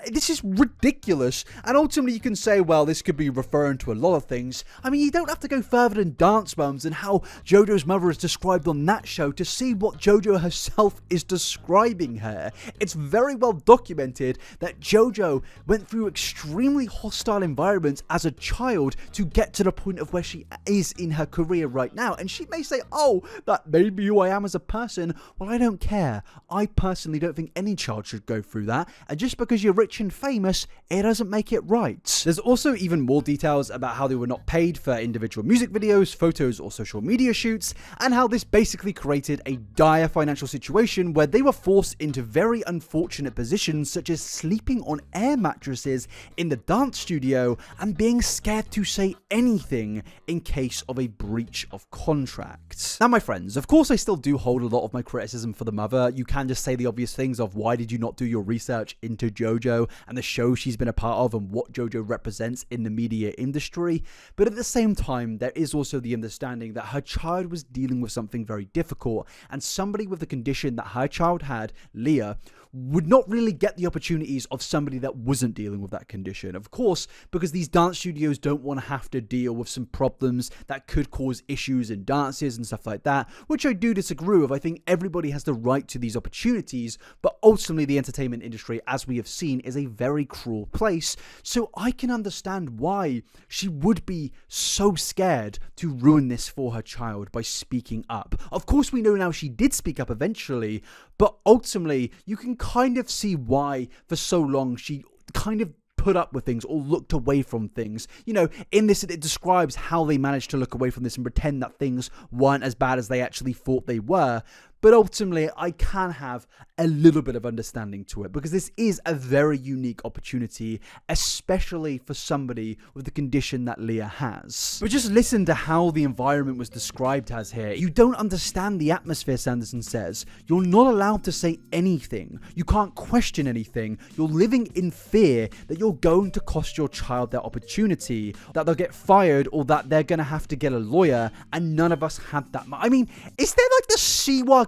this is ridiculous. And ultimately, you can say, well, this could be referring to a lot of things. I mean, you don't have to go further than Dance Moms and how Jojo's mother is described on that show to see what Jojo herself is describing her. It's very well documented that Jojo went through extremely hostile environments as a child to get to the point of where she is in her career right now. And she may say, oh, that may be who I am as a person. Well, I don't care. I personally don't think any child should go through that. And just because you're rich and famous, it doesn't make it right. There's also even more details about how they were not paid for individual music videos, photos, or social media shoots, and how this basically created a dire financial situation where they were forced into very unfortunate positions, such as sleeping on air mattresses in the dance studio and being scared to say anything in case of a breach of contract. Now, my friends, of course I still do hold a lot of my criticism for the mother. You can just say the obvious things of why did you not do your research into Jojo and the show she's been a part of and what Jojo represents in the media industry, but at the same time there is also the understanding that her child was dealing with something very difficult, and somebody with the condition that her child had, Leah, would not really get the opportunities of somebody that wasn't dealing with that condition. Of course, because these dance studios don't want to have to deal with some problems that could cause issues in dances and stuff like that, which I do disagree with. I think everybody has the right to these opportunities, but ultimately the entertainment industry, as we have seen, is a very cruel place, so I can understand why she would be so scared to ruin this for her child by speaking up. Of course, we know now she did speak up eventually, but ultimately, you can kind of see why for so long she kind of put up with things or looked away from things. You know, in this, it describes how they managed to look away from this and pretend that things weren't as bad as they actually thought they were. But ultimately, I can have a little bit of understanding to it because this is a very unique opportunity, especially for somebody with the condition that Leah has. But just listen to how the environment was described as here. You don't understand the atmosphere, Sanderson says. You're not allowed to say anything. You can't question anything. You're living in fear that you're going to cost your child their opportunity, that they'll get fired or that they're going to have to get a lawyer, and none of us had that. I mean, is there like the Siwa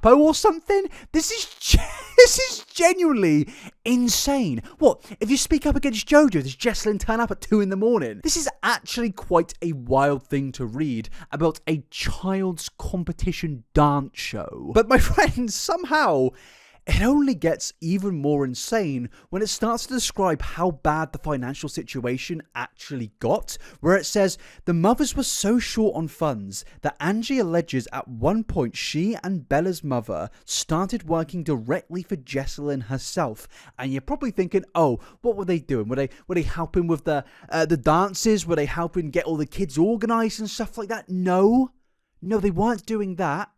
or something? This is genuinely insane. What, if you speak up against Jojo, does Jessalyn turn up at 2 in the morning? This is actually quite a wild thing to read about a child's competition dance show. But my friends, somehow it only gets even more insane when it starts to describe how bad the financial situation actually got, where it says the mothers were so short on funds that Angie alleges at one point she and Bella's mother started working directly for Jessalyn herself. And you're probably thinking, oh, what were they doing? Were they helping with the dances? Were they helping get all the kids organized and stuff like that? No, they weren't doing that.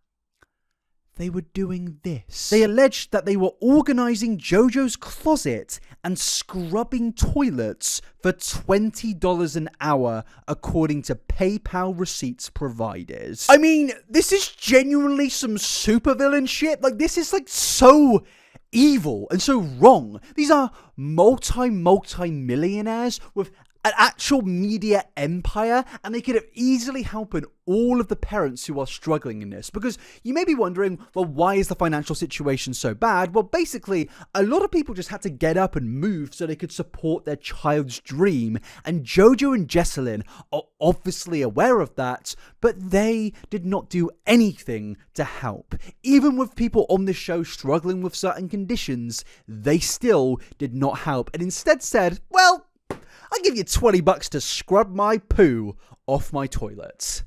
They were doing this. They alleged that they were organising Jojo's closet and scrubbing toilets for $20 an hour, according to PayPal receipts provided. I mean, this is genuinely some supervillain shit. Like, this is like so evil and so wrong. These are multi-millionaires with an actual media empire, and they could have easily helped all of the parents who are struggling in this. Because you may be wondering, well, why is the financial situation so bad? Well, basically, a lot of people just had to get up and move so they could support their child's dream, and Jojo and Jessalyn are obviously aware of that, but they did not do anything to help. Even with people on this show struggling with certain conditions, they still did not help, and instead said, well, I'll give you $20 to scrub my poo off my toilet.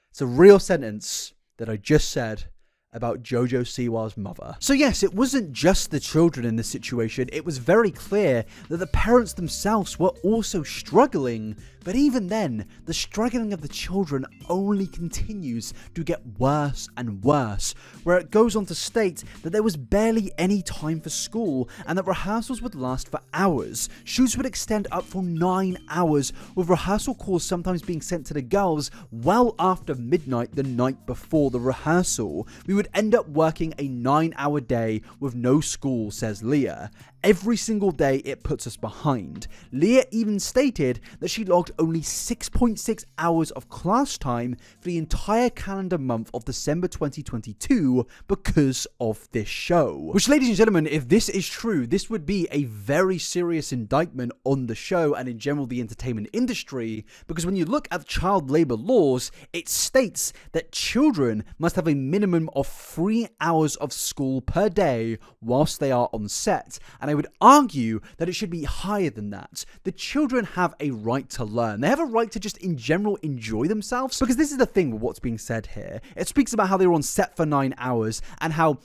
It's a real sentence that I just said about Jojo Siwa's mother. So yes, it wasn't just the children in this situation. It was very clear that the parents themselves were also struggling But even then, the struggling of the children only continues to get worse and worse, where it goes on to state that there was barely any time for school and that rehearsals would last for hours. Shoots would extend up for 9 hours, with rehearsal calls sometimes being sent to the girls well after midnight the night before the rehearsal. We would end up working a 9-hour day with no school, says Leah. Every single day it puts us behind. Leah even stated that she logged only 6.6 hours of class time for the entire calendar month of December 2022 because of this show. Which, ladies and gentlemen, if this is true, this would be a very serious indictment on the show and in general the entertainment industry, because when you look at child labor laws, it states that children must have a minimum of 3 hours of school per day whilst they are on set. And I would argue that it should be higher than that. The children have a right to learn. They have a right to just in general enjoy themselves, because this is the thing with what's being said here. It speaks about how they were on set for 9 hours and how,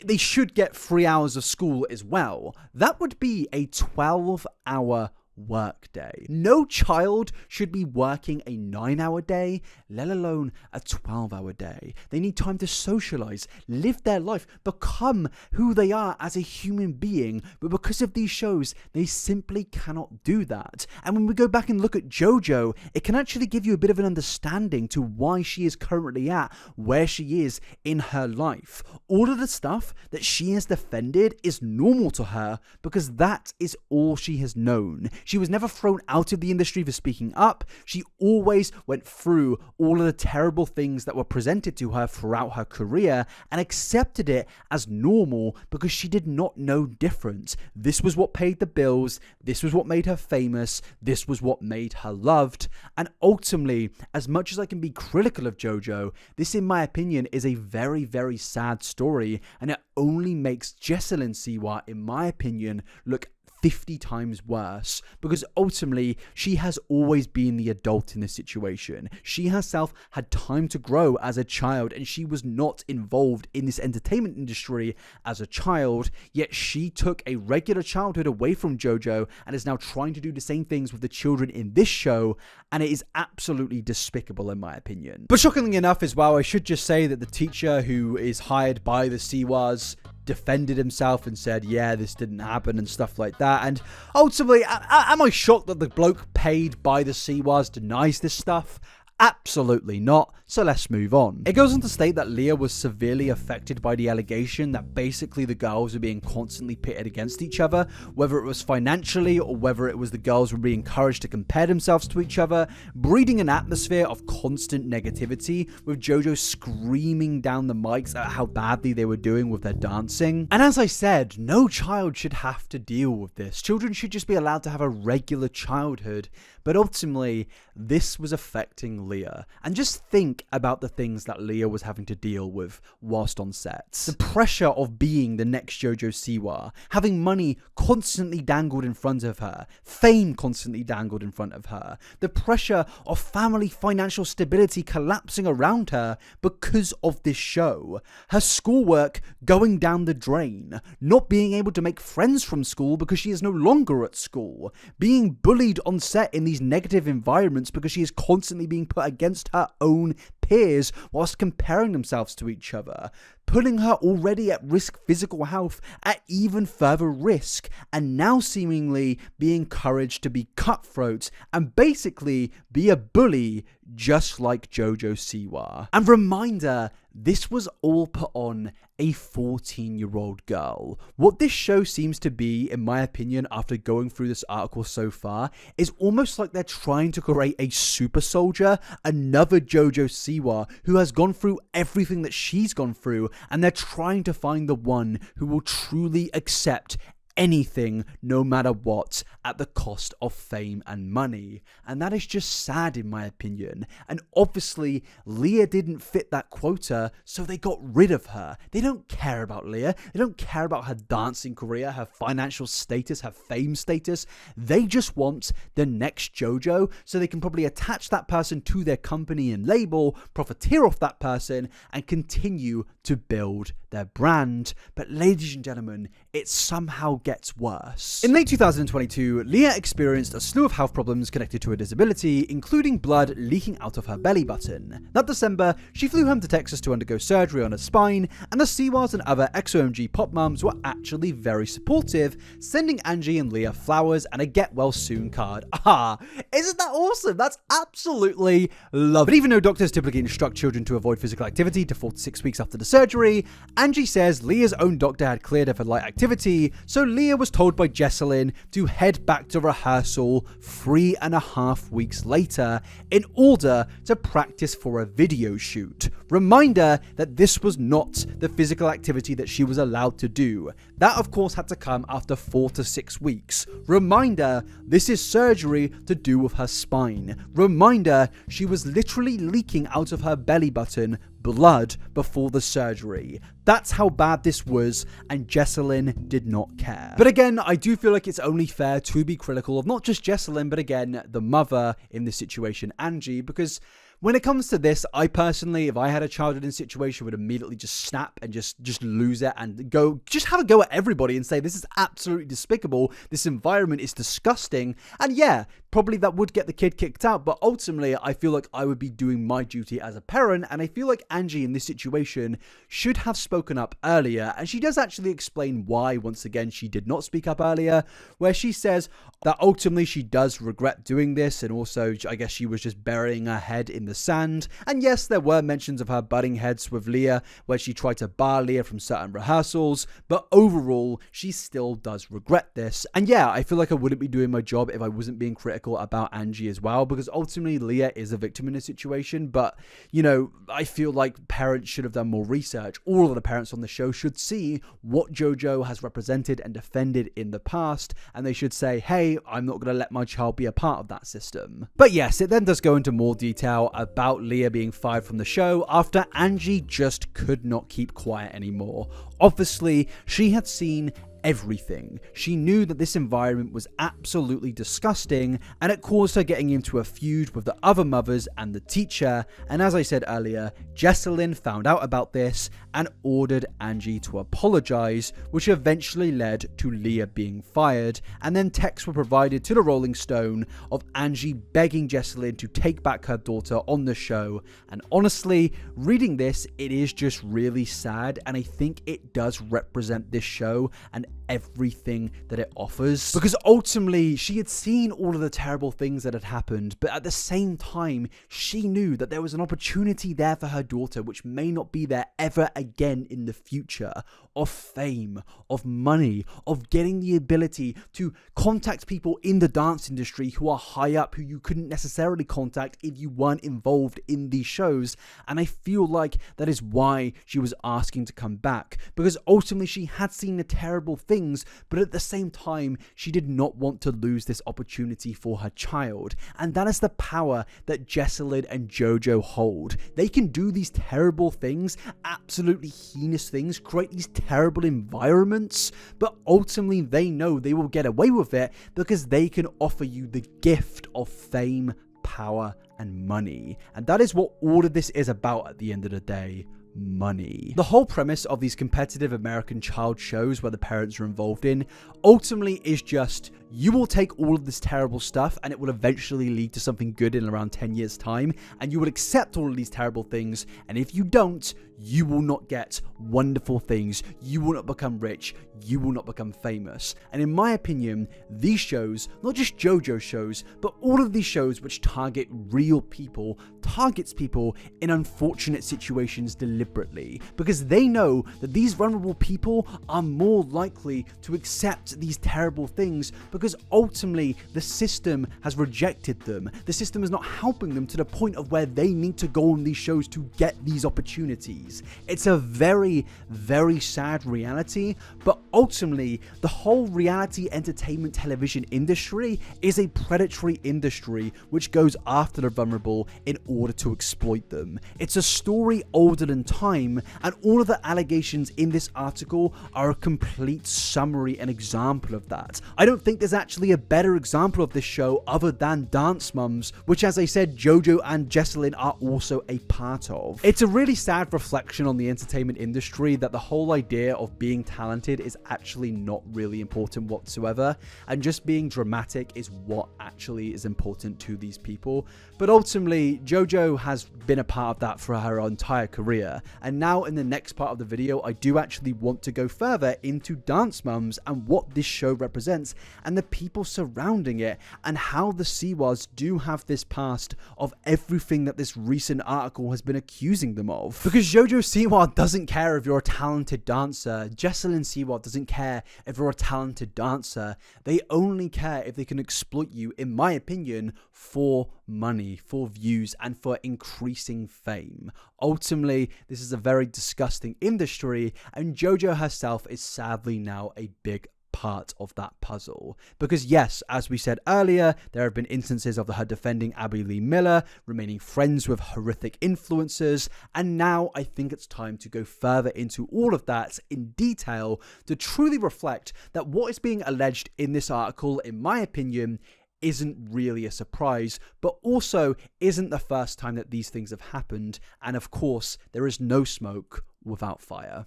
they should get 3 hours of school as well. That would be a 12-hour work day. No child should be working a 9-hour day, let alone a 12-hour day. They need time to socialize, live their life, become who they are as a human being. But because of these shows, they simply cannot do that. And when we go back and look at Jojo, it can actually give you a bit of an understanding to why she is currently at where she is in her life. All of the stuff that she has defended is normal to her because that is all she has known. She was never thrown out of the industry for speaking up. She always went through all of the terrible things that were presented to her throughout her career and accepted it as normal because she did not know different. This was what paid the bills. This was what made her famous. This was what made her loved. And ultimately, as much as I can be critical of Jojo, this, in my opinion, is a very, very sad story, and it only makes Jessalyn Siwa, in my opinion, look 50 times worse, because ultimately she has always been the adult in this situation. She herself had time to grow as a child, and she was not involved in this entertainment industry as a child, yet she took a regular childhood away from Jojo and is now trying to do the same things with the children in this show, and it is absolutely despicable in my opinion. But shockingly enough as well, I should just say that the teacher who is hired by the Siwas defended himself and said, yeah, this didn't happen and stuff like that. And ultimately, am I shocked that the bloke paid by the Siwas denies this stuff? Absolutely not. So let's move on. It goes on to state that Leah was severely affected by the allegation that basically the girls were being constantly pitted against each other, whether it was financially or whether it was the girls were being encouraged to compare themselves to each other, breeding an atmosphere of constant negativity, with Jojo screaming down the mics at how badly they were doing with their dancing. And as I said, no child should have to deal with this. Children should just be allowed to have a regular childhood. But ultimately, this was affecting Leah. And just think about the things that Leah was having to deal with whilst on sets. The pressure of being the next Jojo Siwa, having money constantly dangled in front of her, fame constantly dangled in front of her, the pressure of family financial stability collapsing around her because of this show, her schoolwork going down the drain, not being able to make friends from school because she is no longer at school, being bullied on set in these negative environments because she is constantly being put against her own peers whilst comparing themselves to each other, putting her already at risk physical health at even further risk, and now seemingly being encouraged to be cutthroat and basically be a bully just like Jojo Siwa. And reminder, this was all put on a 14-year-old girl. What this show seems to be, in my opinion, after going through this article so far, is almost like they're trying to create a super soldier, another Jojo Siwa, who has gone through everything that she's gone through, and they're trying to find the one who will truly accept anything, no matter what, at the cost of fame and money. And that is just sad in my opinion. And obviously, Leah didn't fit that quota, so they got rid of her. They don't care about Leah. They don't care about her dancing career, her financial status, her fame status. They just want the next Jojo, so they can probably attach that person to their company and label, profiteer off that person, and continue to build their brand. But ladies and gentlemen, it somehow gets worse. In late 2022, 2022, Leah experienced a slew of health problems connected to her disability, including blood leaking out of her belly button. That December, she flew home to Texas to undergo surgery on her spine, and the Siwas and other XOMG Pop mums were actually very supportive, sending Angie and Leah flowers and a get well soon card. Ah, isn't that awesome? That's absolutely lovely. But even though doctors typically instruct children to avoid physical activity to 4 to 6 weeks after the surgery, Angie says Leah's own doctor had cleared her for light activity, so Leah was told by Jessalyn to head back to rehearsal 3.5 weeks later in order to practice for a video shoot. Reminder that this was not the physical activity that she was allowed to do. That of course had to come after 4 to 6 weeks. Reminder, this is surgery to do with her spine. Reminder, she was literally leaking out of her belly button blood before the surgery. That's how bad this was, and Jessalyn did not care. But again, I do feel like it's only fair to be critical of not just Jessalyn, but again, the mother in this situation, Angie, because when it comes to this, I personally, if I had a child in this situation, would immediately just snap and just lose it and go, just have a go at everybody and say, this is absolutely despicable. This environment is disgusting. And yeah, probably that would get the kid kicked out. But ultimately, I feel like I would be doing my duty as a parent. And I feel like Angie in this situation should have spoken up earlier. And she does actually explain why, once again, she did not speak up earlier, where she says that ultimately she does regret doing this. And also, I guess she was just burying her head in the sand. And yes, there were mentions of her butting heads with Leah, where she tried to bar Leah from certain rehearsals, but overall, she still does regret this. And yeah, I feel like I wouldn't be doing my job if I wasn't being critical about Angie as well, because ultimately Leah is a victim in this situation. But, you know, I feel like parents should have done more research. All of the parents on the show should see what Jojo has represented and defended in the past, and they should say, hey, I'm not going to let my child be a part of that system. But yes, it then does go into more detail about Leah being fired from the show after Angie just could not keep quiet anymore. Obviously, she had seen everything. She knew that this environment was absolutely disgusting, and it caused her getting into a feud with the other mothers and the teacher. And as I said earlier, Jessalyn found out about this and ordered Angie to apologize, which eventually led to Leah being fired. And then texts were provided to the Rolling Stone of Angie begging Jessalyn to take back her daughter on the show. And honestly, reading this, it is just really sad, and I think it does represent this show and everything that it offers, because ultimately she had seen all of the terrible things that had happened, but at the same time she knew that there was an opportunity there for her daughter which may not be there ever again in the future, of fame, of money, of getting the ability to contact people in the dance industry who are high up, who you couldn't necessarily contact if you weren't involved in these shows. And I feel like that is why she was asking to come back, because ultimately she had seen the terrible things, but at the same time she did not want to lose this opportunity for her child. And that is the power that Jessalyn and Jojo hold. They can do these terrible things, absolutely heinous things, create these terrible environments, but ultimately they know they will get away with it because they can offer you the gift of fame, power, and money. And that is what all of this is about at the end of the day. Money. The whole premise of these competitive American child shows where the parents are involved in ultimately is just, you will take all of this terrible stuff and it will eventually lead to something good in around 10 years time, and you will accept all of these terrible things, and if you don't, you will not get wonderful things, you will not become rich, you will not become famous. And in my opinion, these shows, not just JoJo shows, but all of these shows which target real people, targets people in unfortunate situations deliberately, because they know that these vulnerable people are more likely to accept these terrible things because ultimately the system has rejected them. The system is not helping them to the point of where they need to go on these shows to get these opportunities. It's a very, very sad reality, but ultimately the whole reality entertainment television industry is a predatory industry which goes after the vulnerable in order to exploit them. It's a story older than time, and all of the allegations in this article are a complete summary and example of that. I don't think there's actually a better example of this show other than Dance Moms, which, as I said, Jojo and Jessalyn are also a part of. It's a really sad reflection on the entertainment industry that the whole idea of being talented is actually not really important whatsoever, and just being dramatic is what actually is important to these people. But ultimately, Jojo has been a part of that for her entire career, and now in the next part of the video, I do actually want to go further into Dance Moms and what this show represents and the people surrounding it, and how the Siwas do have this past of everything that this recent article has been accusing them of. Because Jojo Siwa doesn't care if you're a talented dancer, Jessalyn Siwa doesn't care if you're a talented dancer, they only care if they can exploit you, in my opinion, for money, for views, and for increasing fame. Ultimately, this is a very disgusting industry, and Jojo herself is sadly now a big part of that puzzle. Because yes, as we said earlier, there have been instances of her defending Abby Lee Miller, remaining friends with horrific influencers, and now I think it's time to go further into all of that in detail to truly reflect that what is being alleged in this article, in my opinion, isn't really a surprise, but also isn't the first time that these things have happened, and of course, there is no smoke without fire.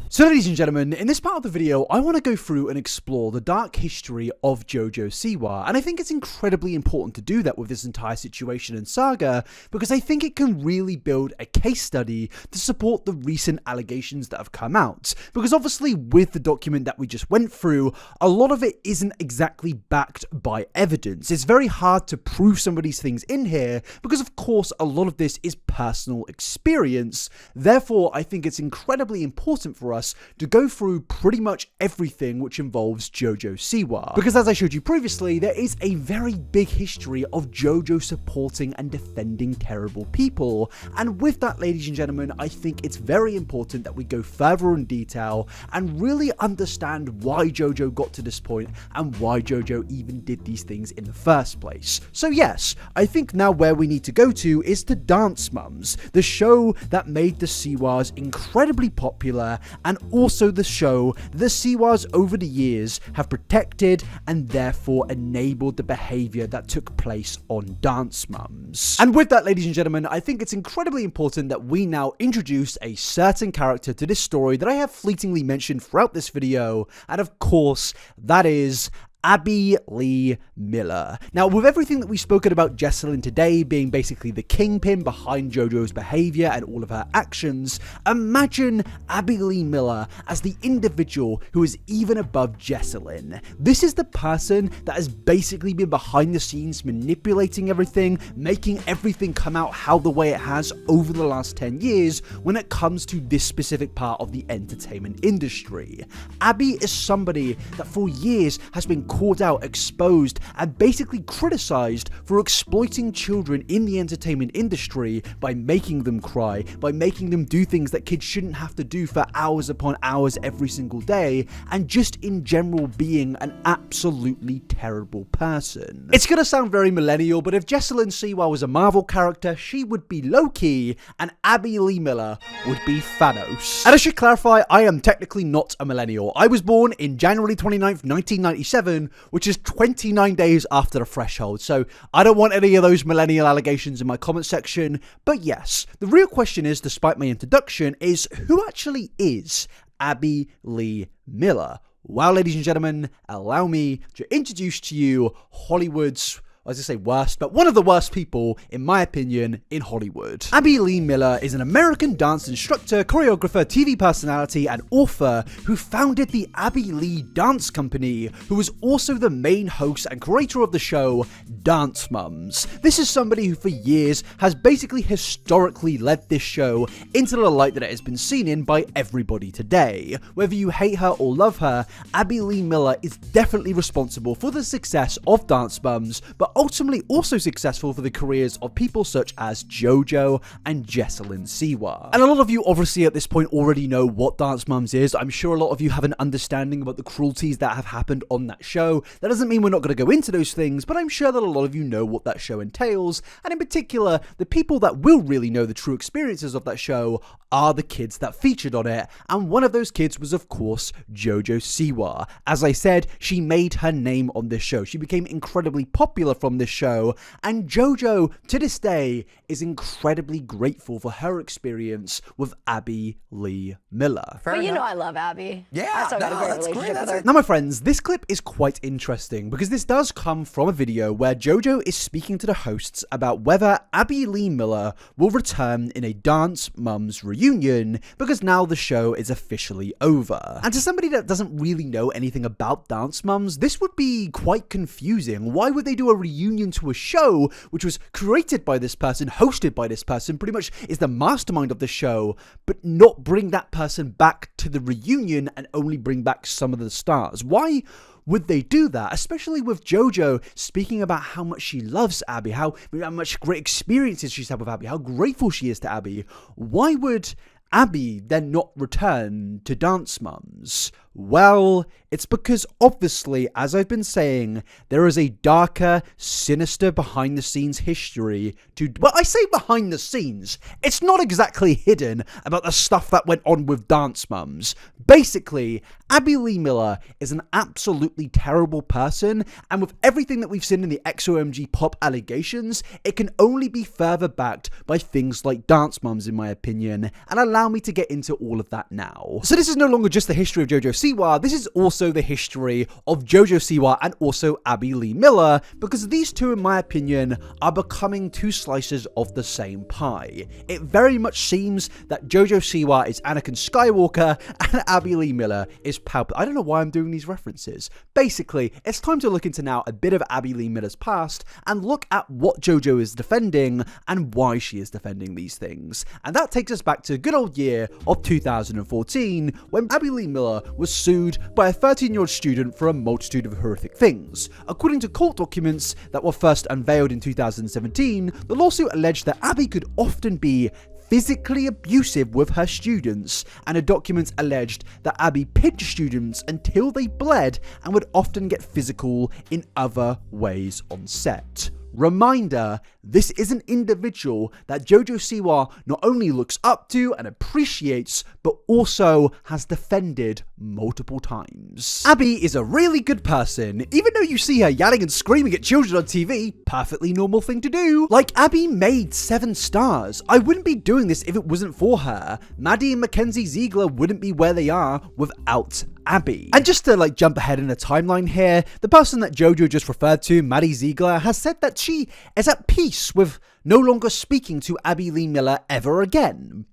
So ladies and gentlemen, in this part of the video, I want to go through and explore the dark history of Jojo Siwa, and I think it's incredibly important to do that with this entire situation and saga, because I think it can really build a case study to support the recent allegations that have come out. Because obviously with the document that we just went through, a lot of it isn't exactly backed by evidence. It's very hard to prove some of these things in here, because of course a lot of this is personal experience. Therefore, I think it's incredibly important for us to go through pretty much everything which involves Jojo Siwa. Because as I showed you previously, there is a very big history of Jojo supporting and defending terrible people. And with that, ladies and gentlemen, I think it's very important that we go further in detail and really understand why Jojo got to this point and why Jojo even did these things in the first place. So yes, I think now where we need to go to is to Dance Moms, the show that made the Siwas incredibly popular, and also the show the Siwas over the years have protected and therefore enabled the behavior that took place on Dance Moms. And with that, ladies and gentlemen, I think it's incredibly important that we now introduce a certain character to this story that I have fleetingly mentioned throughout this video, and of course, that is Abby Lee Miller. Now, with everything that we've spoken about Jessalyn today being basically the kingpin behind Jojo's behavior and all of her actions, imagine Abby Lee Miller as the individual who is even above Jessalyn. This is the person that has basically been behind the scenes manipulating everything, making everything come out how the way it has over the last 10 years when it comes to this specific part of the entertainment industry. Abby is somebody that for years has been called out, exposed, and basically criticized for exploiting children in the entertainment industry by making them cry, by making them do things that kids shouldn't have to do for hours upon hours every single day, and just in general being an absolutely terrible person. It's gonna sound very millennial, but if Jessalyn Siwa was a Marvel character, she would be Loki, and Abby Lee Miller would be Thanos. And I should clarify, I am technically not a millennial. I was born in January 29th, 1997, which is 29 days after the threshold, so I don't want any of those millennial allegations in my comment section. But yes, the real question is, despite my introduction, is who actually is Abby Lee Miller? Well, ladies and gentlemen, allow me to introduce to you Hollywood's, I was going to say worst, but one of the worst people, in my opinion, in Hollywood. Abby Lee Miller is an American dance instructor, choreographer, TV personality, and author who founded the Abby Lee Dance Company, who was also the main host and creator of the show Dance Moms. This is somebody who for years has basically historically led this show into the light that it has been seen in by everybody today. Whether you hate her or love her, Abby Lee Miller is definitely responsible for the success of Dance Moms, but ultimately also successful for the careers of people such as Jojo and Jessalyn Siwa. And a lot of you obviously at this point already know what Dance Moms is. I'm sure a lot of you have an understanding about the cruelties that have happened on that show. That doesn't mean we're not going to go into those things, but I'm sure that a lot of you know what that show entails, and in particular, the people that will really know the true experiences of that show are the kids that featured on it, and one of those kids was of course Jojo Siwa. As I said, she made her name on this show. She became incredibly popular from this show, and Jojo to this day is incredibly grateful for her experience with Abby Lee Miller. But you know I love Abby. Yeah, I still got a great relationship with her. Now my friends, this clip is quite interesting because this does come from a video where Jojo is speaking to the hosts about whether Abby Lee Miller will return in a Dance Moms reunion, because now the show is officially over. And to somebody that doesn't really know anything about Dance Moms, this would be quite confusing. Why would they do a reunion to a show which was created by this person, hosted by this person, pretty much is the mastermind of the show, but not bring that person back to the reunion and only bring back some of the stars? Why would they do that? Especially with Jojo speaking about how much she loves Abby, how much great experiences she's had with Abby, how grateful she is to Abby. Why would Abby then not return to Dance Moms? Well, it's because obviously, as I've been saying, there is a darker, sinister behind-the-scenes history to... Well, I say behind the scenes. It's not exactly hidden about the stuff that went on with Dance Moms. Basically, Abby Lee Miller is an absolutely terrible person, and with everything that we've seen in the XOMG Pop allegations, it can only be further backed by things like Dance Moms, in my opinion, and allow me to get into all of that now. So this is no longer just the history of Jojo Siwa, this is also the history of Jojo Siwa and also Abby Lee Miller, because these two, in my opinion, are becoming two slices of the same pie. It very much seems that Jojo Siwa is Anakin Skywalker and Abby Lee Miller is Palpatine. I don't know why I'm doing these references. Basically, it's time to look into now a bit of Abby Lee Miller's past and look at what Jojo is defending and why she is defending these things. And that takes us back to the good old year of 2014, when Abby Lee Miller was sued by a 13-year-old student for a multitude of horrific things. According to court documents that were first unveiled in 2017, the lawsuit alleged that Abby could often be physically abusive with her students, and the documents alleged that Abby pinched students until they bled and would often get physical in other ways on set. Reminder, this is an individual that Jojo Siwa not only looks up to and appreciates, but also has defended multiple times. Abby is a really good person, even though you see her yelling and screaming at children on TV, perfectly normal thing to do. Like, Abby made 7 stars. I wouldn't be doing this if it wasn't for her. Maddie and Mackenzie Ziegler wouldn't be where they are without Abby. And just to jump ahead in the timeline here, the person that Jojo just referred to, Maddie Ziegler, has said that she is at peace with no longer speaking to Abby Lee Miller ever again.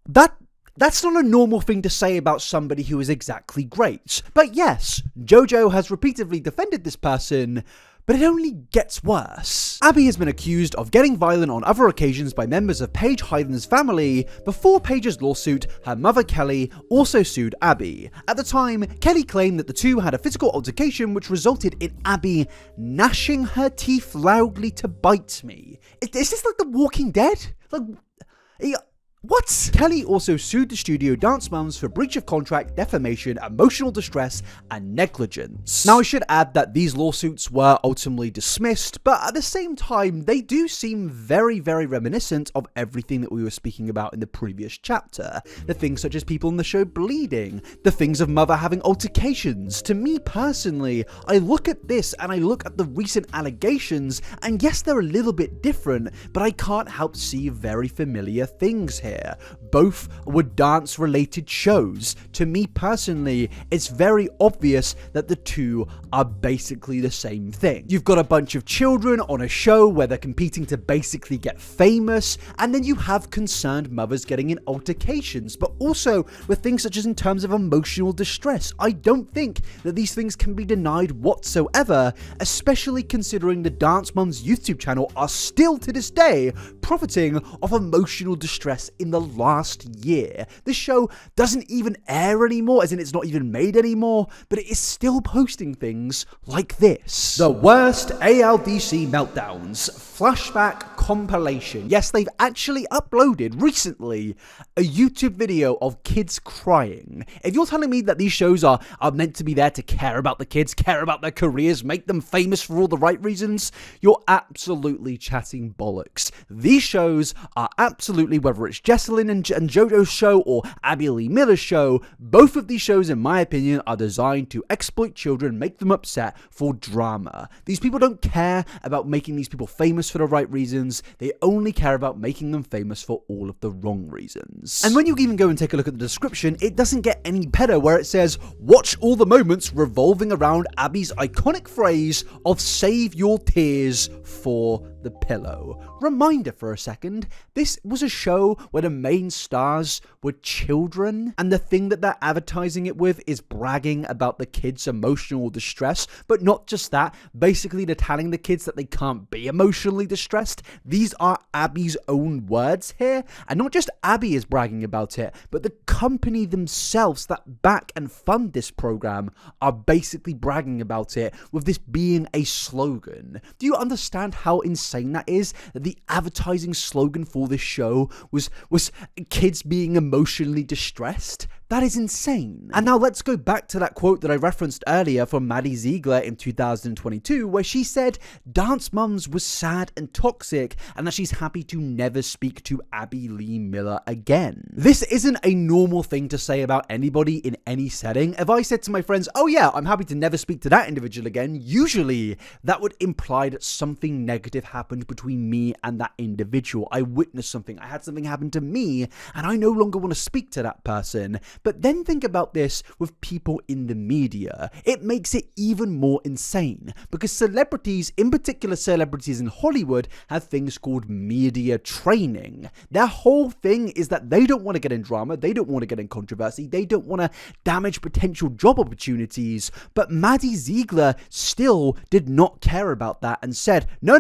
That's not a normal thing to say about somebody who is exactly great. But yes, Jojo has repeatedly defended this person, but it only gets worse. Abby has been accused of getting violent on other occasions by members of Paige Hyland's family. Before Paige's lawsuit, her mother Kelly also sued Abby. At the time, Kelly claimed that the two had a physical altercation which resulted in Abby gnashing her teeth loudly to bite me. Is this like The Walking Dead? What? Kelly also sued the studio Dance Moms for breach of contract, defamation, emotional distress, and negligence. Now, I should add that these lawsuits were ultimately dismissed, but at the same time, they do seem very, very reminiscent of everything that we were speaking about in the previous chapter. The things such as people in the show bleeding, the things of mother having altercations. To me personally, I look at this and I look at the recent allegations, and yes, they're a little bit different, but I can't help see very familiar things here. Both were dance-related shows. To me personally, it's very obvious that the two are basically the same thing. You've got a bunch of children on a show where they're competing to basically get famous, and then you have concerned mothers getting in altercations, but also with things such as in terms of emotional distress. I don't think that these things can be denied whatsoever, especially considering the Dance Moms YouTube channel are still to this day profiting off emotional distress in the last year. The show doesn't even air anymore, as in it's not even made anymore, but it is still posting things like this. The worst ALDC meltdowns flashback compilation. Yes, they've actually uploaded recently a YouTube video of kids crying. If you're telling me that these shows are meant to be there to care about the kids, care about their careers, make them famous for all the right reasons, you're absolutely chatting bollocks. These shows are absolutely, whether it's Jessalyn and Jojo's show or Abby Lee Miller's show, both of these shows, in my opinion, are designed to exploit children, make them upset for drama. These people don't care about making these people famous for the right reasons. They only care about making them famous for all of the wrong reasons. And when you even go and take a look at the description, it doesn't get any better, where it says, watch all the moments revolving around Abby's iconic phrase of save your tears for the pillow. Reminder for a second, this was a show where the main stars were children, and the thing that they're advertising it with is bragging about the kids' emotional distress, but not just that, basically they're telling the kids that they can't be emotionally distressed. These are Abby's own words here, and not just Abby is bragging about it, but the company themselves that back and fund this program are basically bragging about it, with this being a slogan. Do you understand how insane that is? That the advertising slogan for this show was kids being emotionally distressed? That is insane. And now let's go back to that quote that I referenced earlier from Maddie Ziegler in 2022, where she said Dance Moms was sad and toxic, and that she's happy to never speak to Abby Lee Miller again. This isn't a normal thing to say about anybody in any setting. If I said to my friends, oh yeah, I'm happy to never speak to that individual again, usually that would imply that something negative happened between me and that individual. I witnessed something, I had something happen to me, and I no longer want to speak to that person. But then think about this with people in the media. It makes it even more insane, because celebrities, in particular celebrities in Hollywood, have things called media training. Their whole thing is that they don't want to get in drama, they don't want to get in controversy, they don't want to damage potential job opportunities. But Maddie Ziegler still did not care about that and said, no,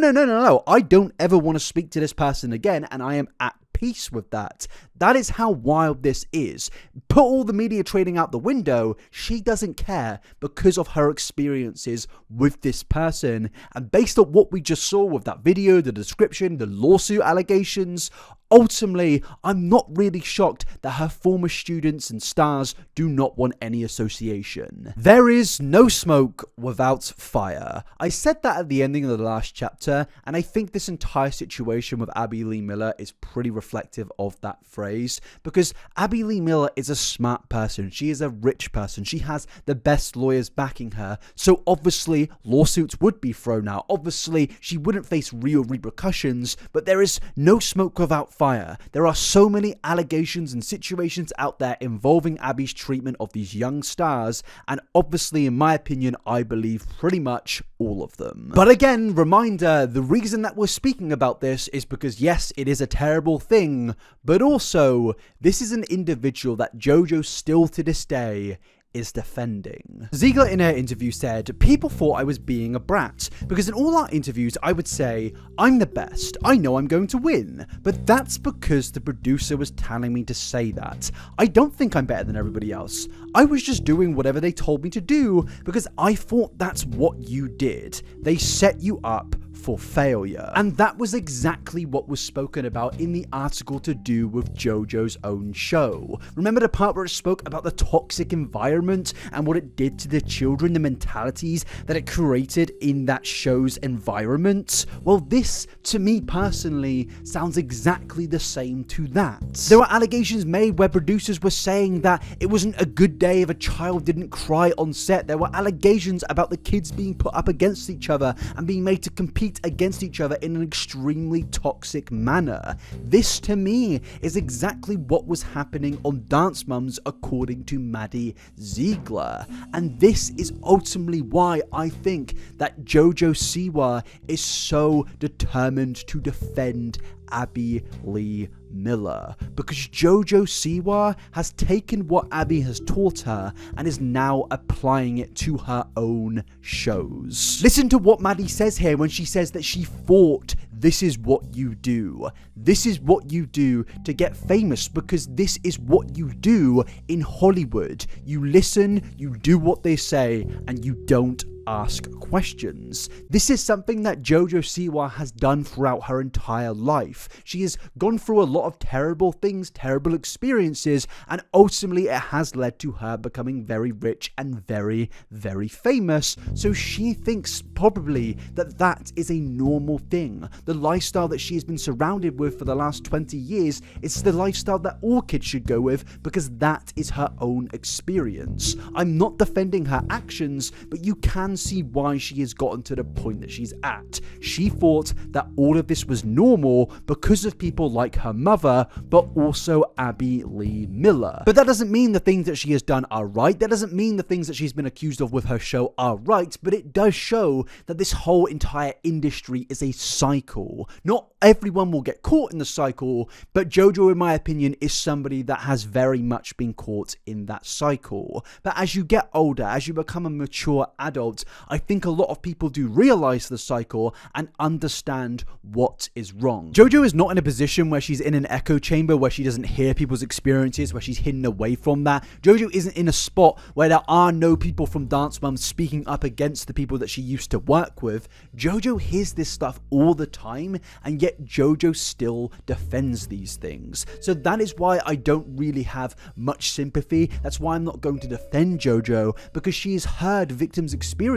I don't ever want to speak to this person again, and I am at peace with that. That is how wild this is. Put all the media training out the window, she doesn't care because of her experiences with this person. And based on what we just saw with that video, the description, the lawsuit allegations, ultimately, I'm not really shocked that her former students and stars do not want any association. There is no smoke without fire. I said that at the ending of the last chapter, and I think this entire situation with Abby Lee Miller is pretty reflective of that phrase, because Abby Lee Miller is a smart person. She is a rich person. She has the best lawyers backing her, so obviously lawsuits would be thrown out. Obviously, she wouldn't face real repercussions, but there is no smoke without fire. There are so many allegations and situations out there involving Abby's treatment of these young stars, and obviously, in my opinion, I believe pretty much all of them. But again, reminder, the reason that we're speaking about this is because yes, it is a terrible thing, but also, this is an individual that Jojo still to this day is defending. Ziegler in her interview said, people thought I was being a brat, because in all our interviews I would say, I'm the best, I know I'm going to win, but that's because the producer was telling me to say that. I don't think I'm better than everybody else. I was just doing whatever they told me to do, because I thought that's what you did. They set you up for failure. And that was exactly what was spoken about in the article to do with Jojo's own show. Remember the part where it spoke about the toxic environment and what it did to the children, the mentalities that it created in that show's environment? Well, this, to me personally, sounds exactly the same to that. There were allegations made where producers were saying that it wasn't a good day if a child didn't cry on set. There were allegations about the kids being put up against each other and being made to compete against each other in an extremely toxic manner. This, to me, is exactly what was happening on Dance Moms, according to Maddie Ziegler. And this is ultimately why I think that Jojo Siwa is so determined to defend Abby Lee Miller, because Jojo Siwa has taken what Abby has taught her and is now applying it to her own shows. Listen to what Maddie says here when she says that she fought this is what you do. This is what you do to get famous, because this is what you do in Hollywood. You listen, you do what they say, and you don't ask questions. This is something that Jojo Siwa has done throughout her entire life. She has gone through a lot of terrible things, terrible experiences, and ultimately it has led to her becoming very rich and very, very famous. So she thinks probably that that is a normal thing. The lifestyle that she has been surrounded with for the last 20 years is the lifestyle that all kids should go with, because that is her own experience. I'm not defending her actions, but you can see why she has gotten to the point that she's at. She thought that all of this was normal because of people like her mother, but also Abby Lee Miller. But that doesn't mean the things that she has done are right. That doesn't mean the things that she's been accused of with her show are right, but it does show that this whole entire industry is a cycle. Not everyone will get caught in the cycle, but Jojo, in my opinion, is somebody that has very much been caught in that cycle. But as you get older, as you become a mature adult, I think a lot of people do realize the cycle and understand what is wrong. Jojo is not in a position where she's in an echo chamber, where she doesn't hear people's experiences, where she's hidden away from that. Jojo isn't in a spot where there are no people from Dance Moms speaking up against the people that she used to work with. Jojo hears this stuff all the time, and yet Jojo still defends these things. So that is why I don't really have much sympathy. That's why I'm not going to defend Jojo, because she has heard victims' experiences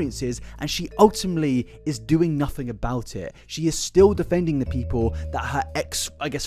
and she ultimately is doing nothing about it. She is still defending the people that her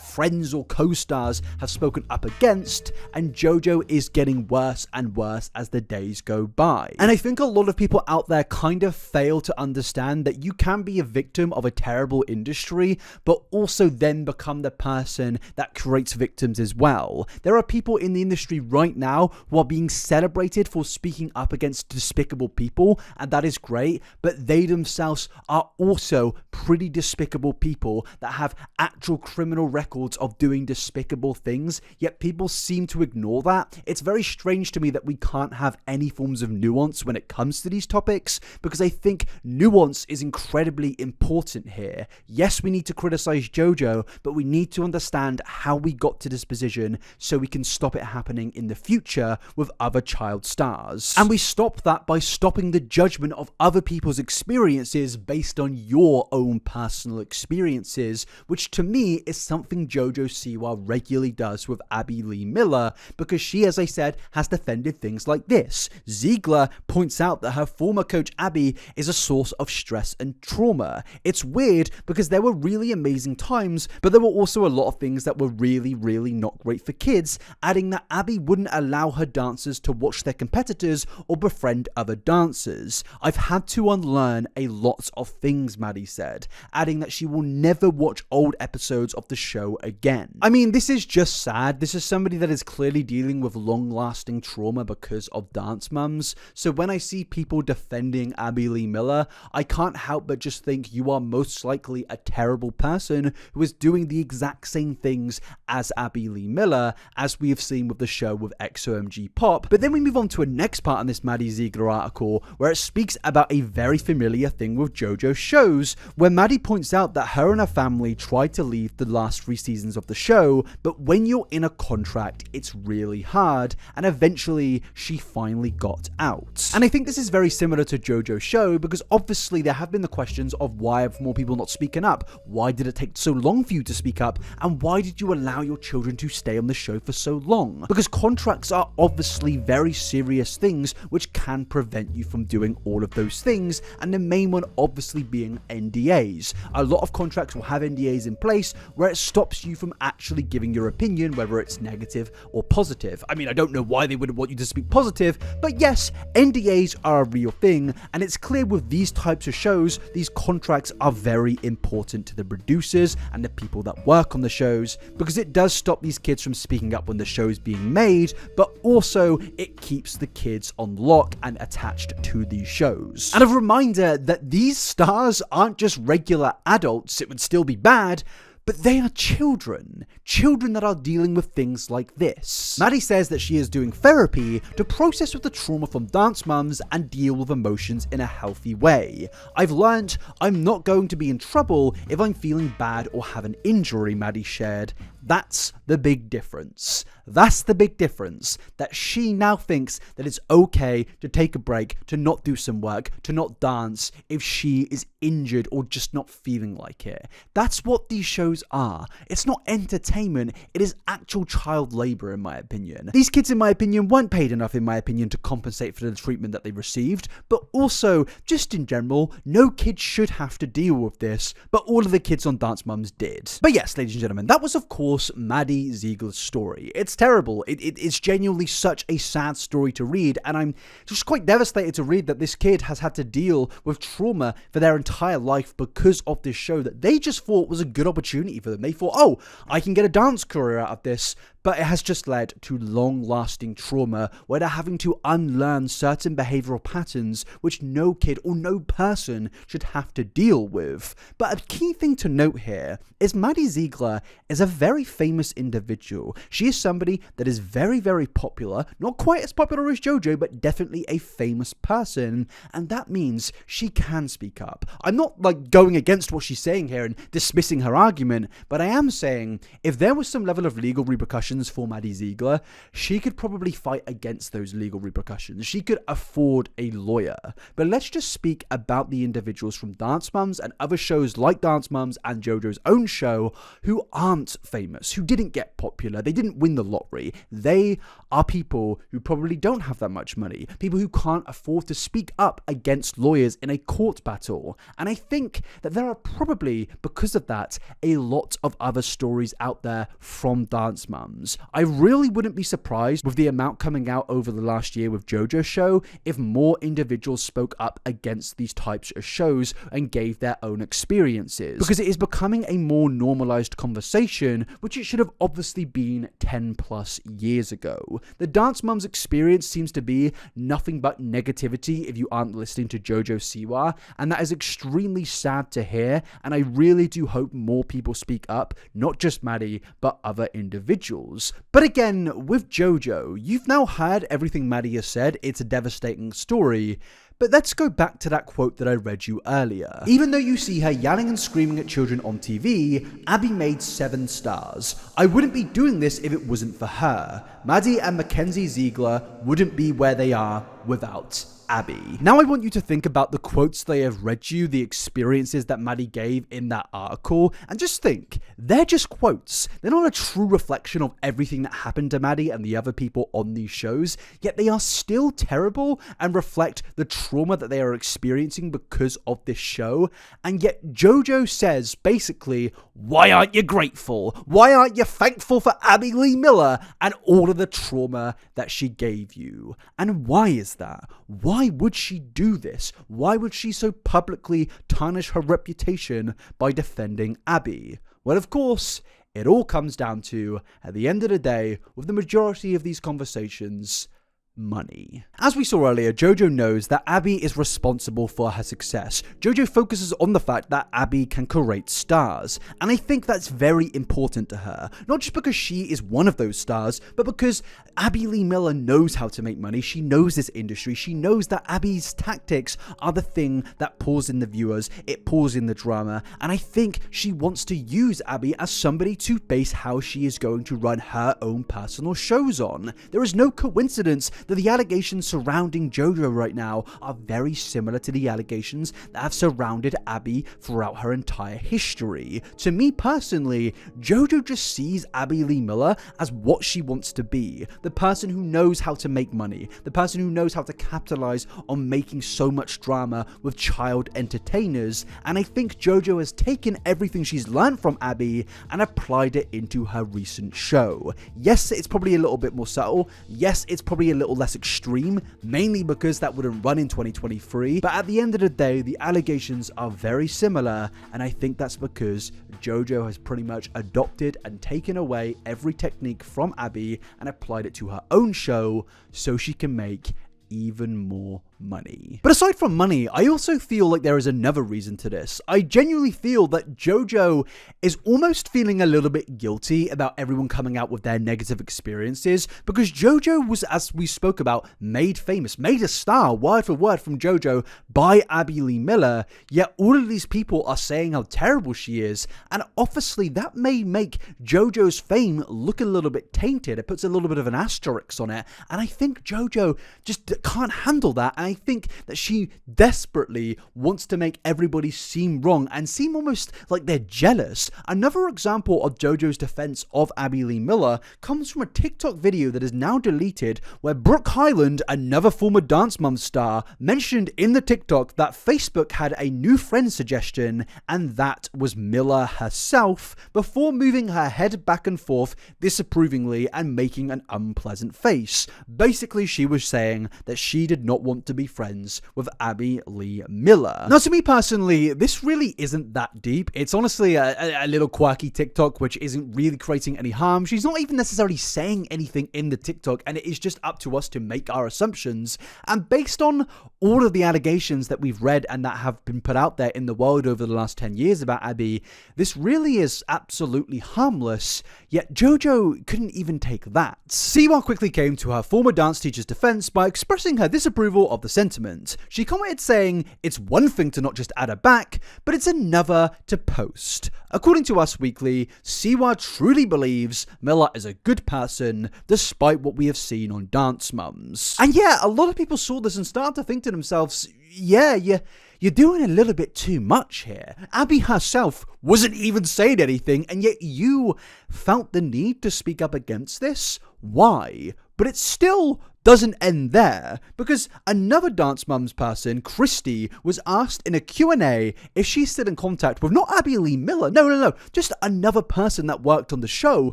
friends or co-stars have spoken up against, and Jojo is getting worse and worse as the days go by. And I think a lot of people out there kind of fail to understand that you can be a victim of a terrible industry, but also then become the person that creates victims as well. There are people in the industry right now who are being celebrated for speaking up against despicable people, and that is great, but they themselves are also pretty despicable people that have actual criminal records of doing despicable things, yet people seem to ignore that. It's very strange to me that we can't have any forms of nuance when it comes to these topics, because I think nuance is incredibly important here. Yes, we need to criticize Jojo, but we need to understand how we got to this position so we can stop it happening in the future with other child stars. And we stop that by stopping the judgment of other people's experiences based on your own personal experiences, which to me is something Jojo Siwa regularly does with Abby Lee Miller, because she, as I said, has defended things like this. Ziegler points out that her former coach Abby is a source of stress and trauma. It's weird because there were really amazing times, but there were also a lot of things that were really, really not great for kids, adding that Abby wouldn't allow her dancers to watch their competitors or befriend other dancers. I've had to unlearn a lot of things, Maddie said, adding that she will never watch old episodes of the show again. I mean, this is just sad. This is somebody that is clearly dealing with long-lasting trauma because of Dance Moms. So when I see people defending Abby Lee Miller, I can't help but just think you are most likely a terrible person who is doing the exact same things as Abby Lee Miller, as we have seen with the show with XOMG Pop. But then we move on to a next part in this Maddie Ziegler article where it speaks about a very familiar thing with JoJo's shows, where Maddie points out that her and her family tried to leave the last 3 seasons of the show, but when you're in a contract, it's really hard, and eventually she finally got out. And I think this is very similar to JoJo's show, because obviously there have been the questions of why have more people not speaking up? Why did it take so long for you to speak up? And why did you allow your children to stay on the show for so long? Because contracts are obviously very serious things which can prevent you from doing all of those things, and the main one obviously being NDAs. A lot of contracts will have NDAs in place where it stops you from actually giving your opinion, whether it's negative or positive. I mean, I don't know why they wouldn't want you to speak positive, but yes, NDAs are a real thing, and it's clear with these types of shows, these contracts are very important to the producers and the people that work on the shows, because it does stop these kids from speaking up when the show is being made, but also it keeps the kids on lock and attached to these shows. And a reminder that these stars aren't just regular adults, it would still be bad, But they are children that are dealing with things like this. Maddie says that she is doing therapy to process with the trauma from Dance Mums and deal with emotions in a healthy way. I've learned I'm not going to be in trouble if I'm feeling bad or have an injury, Maddie shared. That's the big difference. That's the big difference, that she now thinks that it's okay to take a break, to not do some work, to not dance if she is injured or just not feeling like it. That's what these shows are. It's not entertainment, it is actual child labor in my opinion. These kids in my opinion weren't paid enough in my opinion to compensate for the treatment that they received, but also, just in general, no kid should have to deal with this, but all of the kids on Dance Mums did. But yes, ladies and gentlemen, that was of course Maddie Ziegler's story. It's terrible. It's genuinely such a sad story to read, and I'm just quite devastated to read that this kid has had to deal with trauma for their entire life because of this show that they just thought was a good opportunity for them. They thought, oh, I can get a dance career out of this. But it has just led to long-lasting trauma where they're having to unlearn certain behavioral patterns which no kid or no person should have to deal with. But a key thing to note here is Maddie Ziegler is a very famous individual. She is somebody that is very, very popular, not quite as popular as Jojo, but definitely a famous person, and that means she can speak up. I'm not like going against what she's saying here and dismissing her argument, but I am saying if there was some level of legal repercussions for Maddie Ziegler, she could probably fight against those legal repercussions. She could afford a lawyer. But let's just speak about the individuals from Dance Mums and other shows like Dance Mums and Jojo's own show who aren't famous, who didn't get popular, they didn't win the lottery. They are people who probably don't have that much money, people who can't afford to speak up against lawyers in a court battle. And I think that there are probably, because of that, a lot of other stories out there from Dance Mums. I really wouldn't be surprised with the amount coming out over the last year with Jojo's show if more individuals spoke up against these types of shows and gave their own experiences, because it is becoming a more normalized conversation, which it should have obviously been 10 plus years ago. The Dance Mums experience seems to be nothing but negativity if you aren't listening to Jojo Siwa, and that is extremely sad to hear, and I really do hope more people speak up, not just Maddie, but other individuals. But again, with Jojo, you've now heard everything Maddie has said. It's a devastating story. But let's go back to that quote that I read you earlier. Even though you see her yelling and screaming at children on TV, Abby made 7 stars. I wouldn't be doing this if it wasn't for her. Maddie and Mackenzie Ziegler wouldn't be where they are without Abby. Now I want you to think about the quotes they have read you, the experiences that Maddie gave in that article, and just think, they're just quotes. They're not a true reflection of everything that happened to Maddie and the other people on these shows, yet they are still terrible and reflect the trauma that they are experiencing because of this show. And yet Jojo says basically, why aren't you grateful? Why aren't you thankful for Abby Lee Miller and all of the trauma that she gave you? And why is that? Why would she do this? Why would she so publicly tarnish her reputation by defending Abby? Well, of course, it all comes down to, at the end of the day, with the majority of these conversations, money. As we saw earlier, Jojo knows that Abby is responsible for her success. Jojo focuses on the fact that Abby can create stars, and I think that's very important to her. Not just because she is one of those stars, but because Abby Lee Miller knows how to make money. She knows this industry. She knows that Abby's tactics are the thing that pulls in the viewers, it pulls in the drama, and I think she wants to use Abby as somebody to base how she is going to run her own personal shows on. There is no coincidence that the allegations surrounding Jojo right now are very similar to the allegations that have surrounded Abby throughout her entire history. To me personally, Jojo just sees Abby Lee Miller as what she wants to be, the person who knows how to make money, the person who knows how to capitalize on making so much drama with child entertainers, and I think Jojo has taken everything she's learned from Abby and applied it into her recent show. Yes, it's probably a little bit more subtle. Yes, it's probably a little less extreme, mainly because that wouldn't run in 2023, but at the end of the day, the allegations are very similar, and I think that's because Jojo has pretty much adopted and taken away every technique from Abby and applied it to her own show so she can make even more money. But aside from money, I also feel like there is another reason to this. I genuinely feel that Jojo is almost feeling a little bit guilty about everyone coming out with their negative experiences, because Jojo was, as we spoke about, made famous, made a star, word for word from Jojo, by Abby Lee Miller, yet all of these people are saying how terrible she is, and obviously that may make Jojo's fame look a little bit tainted. It puts a little bit of an asterisk on it, and I think Jojo just can't handle that, and I think that she desperately wants to make everybody seem wrong and seem almost like they're jealous. Another example of Jojo's defense of Abby Lee Miller comes from a TikTok video that is now deleted, where Brooke Hyland, another former Dance Moms star, mentioned in the TikTok that Facebook had a new friend suggestion, and that was Miller herself, before moving her head back and forth disapprovingly and making an unpleasant face. Basically, she was saying that she did not want to be friends with Abby Lee Miller. Now, to me personally, this really isn't that deep. It's honestly a little quirky TikTok which isn't really creating any harm. She's not even necessarily saying anything in the TikTok, and it is just up to us to make our assumptions. And based on all of the allegations that we've read and that have been put out there in the world over the last 10 years about Abby, this really is absolutely harmless, yet Jojo couldn't even take that. Siwa quickly came to her former dance teacher's defense by expressing her disapproval of the sentiment. She commented saying, "It's one thing to not just add her back, but it's another to post." According to Us Weekly, Siwa truly believes Miller is a good person, despite what we have seen on Dance Moms. And yeah, a lot of people saw this and started to think to themselves, yeah, you're doing a little bit too much here. Abby herself wasn't even saying anything, and yet you felt the need to speak up against this? Why? But it still doesn't end there, because another Dance Moms person, Christy, was asked in a Q&A if she's still in contact with not Abby Lee Miller, no, just another person that worked on the show,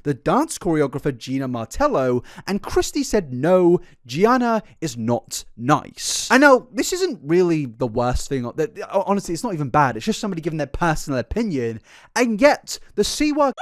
the dance choreographer Gina Martello, and Christy said no, Gianna is not nice. I know, this isn't really the worst thing, honestly, it's not even bad, it's just somebody giving their personal opinion, and yet, the Siwa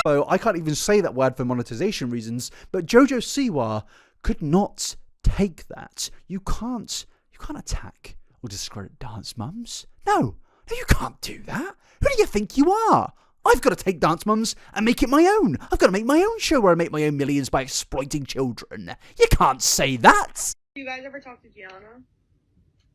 I can't even say that word for monetization reasons, but Jojo Siwa could not take that. You can't attack or discredit Dance Moms. No, you can't do that. Who do you think you are? I've got to take Dance Moms and make it my own. I've got to make my own show where I make my own millions by exploiting children. You can't say that. Do you guys ever talk to Gianna?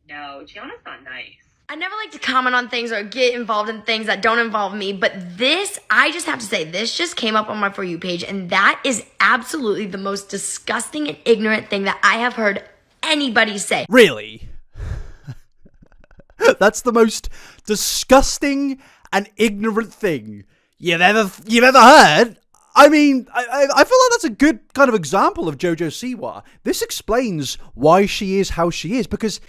No, Gianna's not nice. I never like to comment on things or get involved in things that don't involve me, but this, I just have to say, this just came up on my For You page, and that is absolutely the most disgusting and ignorant thing that I have heard anybody say. Really? That's the most disgusting and ignorant thing you've ever heard? I mean, I feel like that's a good kind of example of Jojo Siwa. This explains why she is how she is, because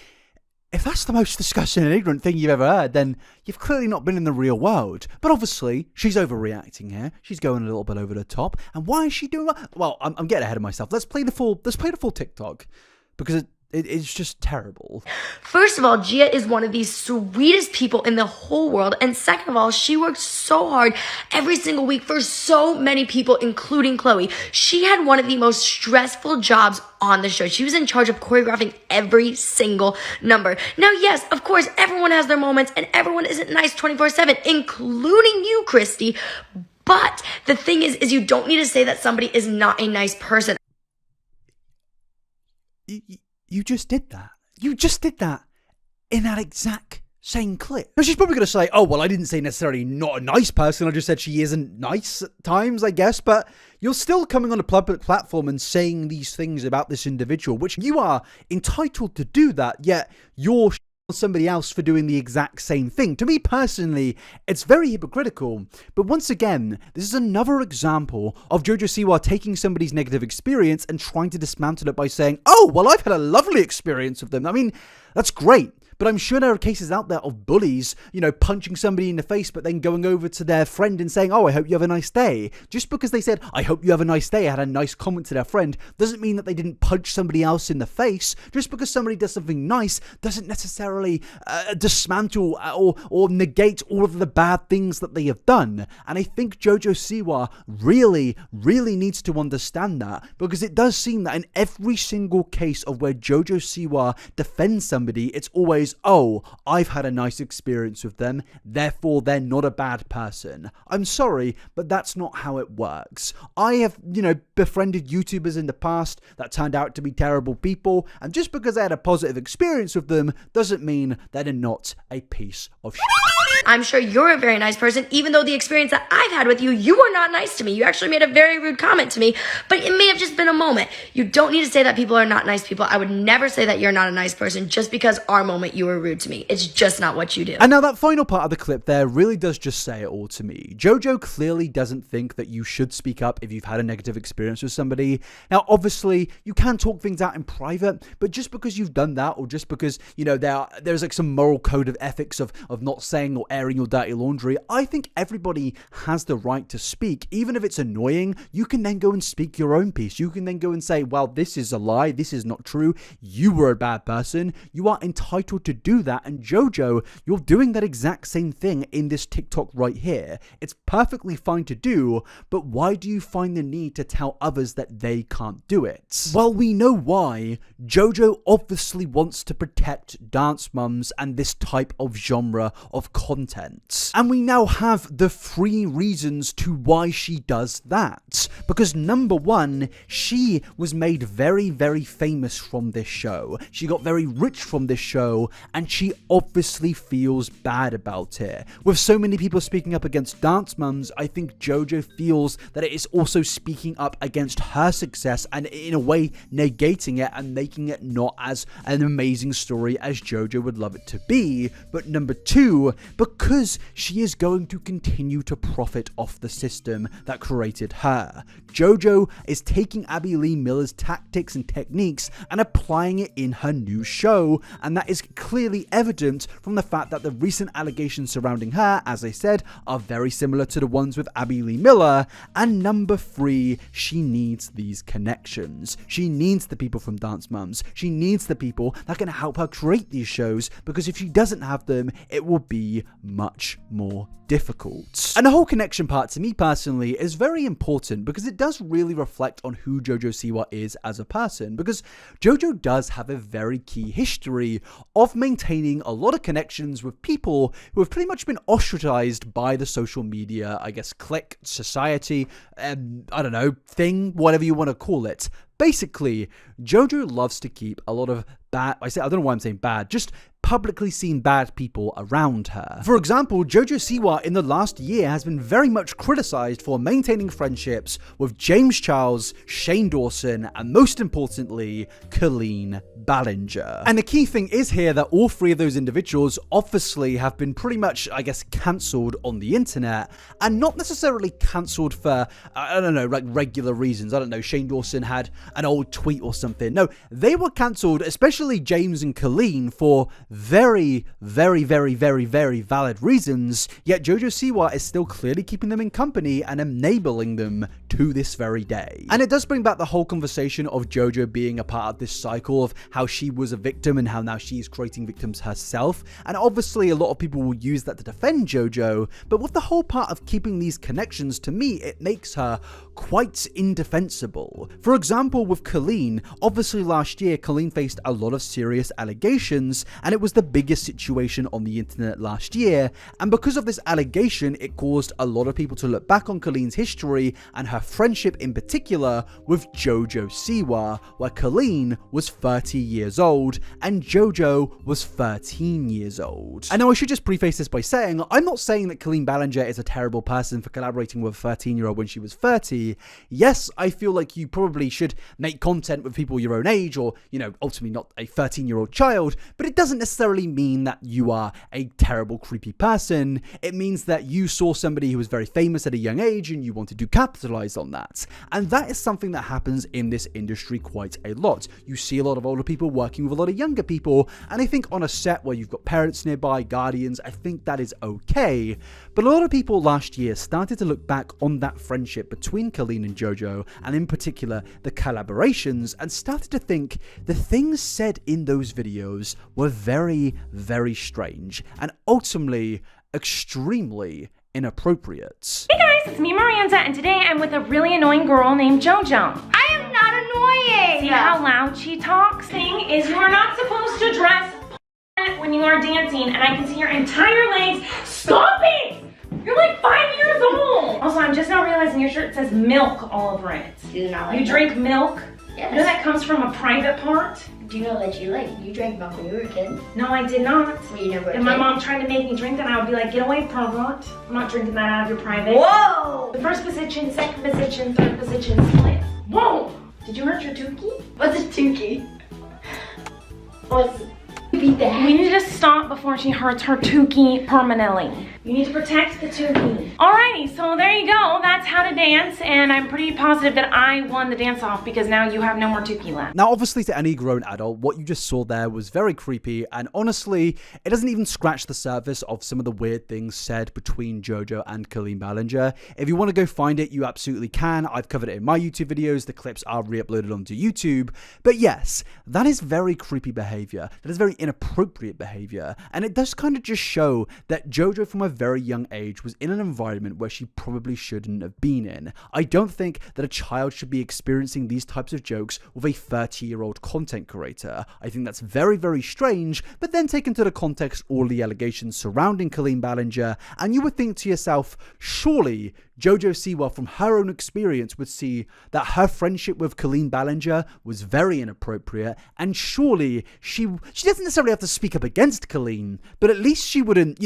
if that's the most disgusting and ignorant thing you've ever heard, then you've clearly not been in the real world. But obviously, she's overreacting here. She's going a little bit over the top. And why is she doing that? Well, I'm getting ahead of myself. Let's play the full TikTok, because it's just terrible. First of all, Gia is one of the sweetest people in the whole world. And second of all, she worked so hard every single week for so many people, including Chloe. She had one of the most stressful jobs on the show. She was in charge of choreographing every single number. Now, yes, of course, everyone has their moments and everyone isn't nice 24/7, including you, Christy. But the thing is you don't need to say that somebody is not a nice person. You just did that. You just did that in that exact same clip. Now, she's probably going to say, oh, well, I didn't say necessarily not a nice person. I just said she isn't nice at times, I guess. But you're still coming on a public platform and saying these things about this individual, which you are entitled to do that, yet you're somebody else for doing the exact same thing. To me personally, it's very hypocritical. But once again, this is another example of Jojo Siwa taking somebody's negative experience and trying to dismantle it by saying, oh, well, I've had a lovely experience with them. I mean, that's great. But I'm sure there are cases out there of bullies, punching somebody in the face, but then going over to their friend and saying, oh, I hope you have a nice day. Just because they said, I hope you have a nice day, had a nice comment to their friend, doesn't mean that they didn't punch somebody else in the face. Just because somebody does something nice doesn't necessarily dismantle or negate all of the bad things that they have done. And I think Jojo Siwa really, really needs to understand that, because it does seem that in every single case of where Jojo Siwa defends somebody, it's always, oh, I've had a nice experience with them, therefore they're not a bad person. I'm sorry, but that's not how it works. I have, befriended YouTubers in the past that turned out to be terrible people, and just because I had a positive experience with them doesn't mean that they're not a piece of shit. I'm sure you're a very nice person, even though the experience that I've had with you, you were not nice to me. You actually made a very rude comment to me, but it may have just been a moment. You don't need to say that people are not nice people. I would never say that you're not a nice person just because our moment you were rude to me. It's just not what you do. And now that final part of the clip there really does just say it all to me. Jojo clearly doesn't think that you should speak up if you've had a negative experience with somebody. Now, obviously, you can talk things out in private, but just because you've done that, or just because, there's like some moral code of ethics of not saying or airing your dirty laundry, I think everybody has the right to speak. Even if it's annoying, you can then go and speak your own piece. You can then go and say, well, this is a lie, this is not true, you were a bad person. You are entitled to do that, and Jojo, you're doing that exact same thing in this TikTok right here. It's perfectly fine to do, but why do you find the need to tell others that they can't do it? Well, we know why. Jojo obviously wants to protect dance mums and this type of genre of content. And we now have the 3 reasons to why she does that. Because number 1, she was made very, very famous from this show. She got very rich from this show, and she obviously feels bad about it. With so many people speaking up against dance mums, I think Jojo feels that it is also speaking up against her success, and in a way negating it and making it not as an amazing story as Jojo would love it to be. But number 2, because she is going to continue to profit off the system that created her. Jojo is taking Abby Lee Miller's tactics and techniques and applying it in her new show, and that is clearly evident from the fact that the recent allegations surrounding her, as I said, are very similar to the ones with Abby Lee Miller. And number 3, she needs these connections. She needs the people from Dance Mums. She needs the people that can help her create these shows, because if she doesn't have them, it will be much more difficult. And the whole connection part, to me personally, is very important because it does really reflect on who Jojo Siwa is as a person, because Jojo does have a very key history of maintaining a lot of connections with people who have pretty much been ostracized by the social media, I guess, clique, society, I don't know, thing, whatever you want to call it. Basically, Jojo loves to keep a lot of bad, I don't know why I'm saying bad, just publicly seen bad people around her. For example, Jojo Siwa in the last year has been very much criticized for maintaining friendships with James Charles, Shane Dawson, and most importantly, Colleen Ballinger. And the key thing is here that all 3 of those individuals obviously have been pretty much, I guess, cancelled on the internet, and not necessarily cancelled for, I don't know, like regular reasons. I don't know, Shane Dawson had an old tweet or something. No, they were cancelled, especially James and Colleen, for very, very, very, very, very valid reasons, yet Jojo Siwa is still clearly keeping them in company and enabling them to this very day. And it does bring back the whole conversation of Jojo being a part of this cycle of how she was a victim and how now she's creating victims herself. And obviously a lot of people will use that to defend Jojo, but with the whole part of keeping these connections, to me, it makes her quite indefensible. For example, with Colleen, obviously last year, Colleen faced a lot of serious allegations, and it was the biggest situation on the internet last year, and because of this allegation, it caused a lot of people to look back on Colleen's history and her friendship in particular with Jojo Siwa, where Colleen was 30 years old and Jojo was 13 years old. And now I should just preface this by saying, I'm not saying that Colleen Ballinger is a terrible person for collaborating with a 13-year-old when she was 30. Yes, I feel like you probably should make content with people your own age, or, ultimately not a 13-year-old child, but it doesn't necessarily necessarily mean that you are a terrible, creepy person. It means that you saw somebody who was very famous at a young age and you wanted to capitalize on that. And that is something that happens in this industry quite a lot. You see a lot of older people working with a lot of younger people, and I think on a set where you've got parents nearby, guardians, I think that is okay. But a lot of people last year started to look back on that friendship between Colleen and Jojo, and in particular the collaborations, and started to think the things said in those videos were very, very strange, and ultimately extremely inappropriate. Hey guys, it's me Miranda, and today I'm with a really annoying girl named Jojo. I am not annoying! See how loud she talks? Thing is, you are not supposed to dress when you are dancing, and I can see your entire legs. Stop it! You're like 5 years old! Also, I'm just now realizing your shirt says milk all over it. Do not like You drink milk? Yes. You know that comes from a private part? Do you know that you drank milk when you were a kid? No, I did not. Well, you never And my mom tried to make me drink that, and I would be like, get away, pervert. I'm not drinking that out of your private. Whoa! The first position, second position, third position, split. Whoa! Did you hurt your dookie? What's a tukey? What's beat that? We need to stop before she hurts her Tukey permanently. You need to protect the Tukey. Alrighty, so there you go. That's how to dance, and I'm pretty positive that I won the dance off because now you have no more Tukey left. Now, obviously, to any grown adult, what you just saw there was very creepy, and honestly, it doesn't even scratch the surface of some of the weird things said between Jojo and Colleen Ballinger. If you want to go find it, you absolutely can. I've covered it in my YouTube videos. The clips are re-uploaded onto YouTube. But yes, that is very creepy behavior. That is very inappropriate behavior, and it does kind of just show that Jojo from a very young age was in an environment where she probably shouldn't have been in. I don't think that a child should be experiencing these types of jokes with a 30-year-old content creator. I think that's very, very strange, but then take into the context all the allegations surrounding Colleen Ballinger, and you would think to yourself, surely Jojo Siwa from her own experience would see that her friendship with Colleen Ballinger was very inappropriate, and surely she doesn't necessarily have to speak up against Colleen, but at least she wouldn't,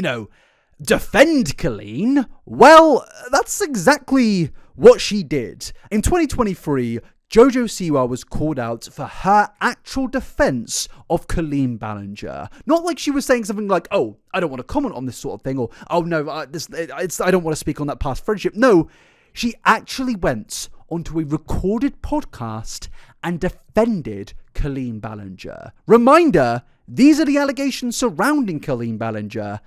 defend Colleen. Well, that's exactly what she did. In 2023, Jojo Siwa was called out for her actual defense of Colleen Ballinger. Not like she was saying something like, oh, I don't want to comment on this sort of thing, or, oh no, I don't want to speak on that past friendship. No, she actually went onto a recorded podcast and defended Colleen Ballinger. Reminder, these are the allegations surrounding Colleen Ballinger,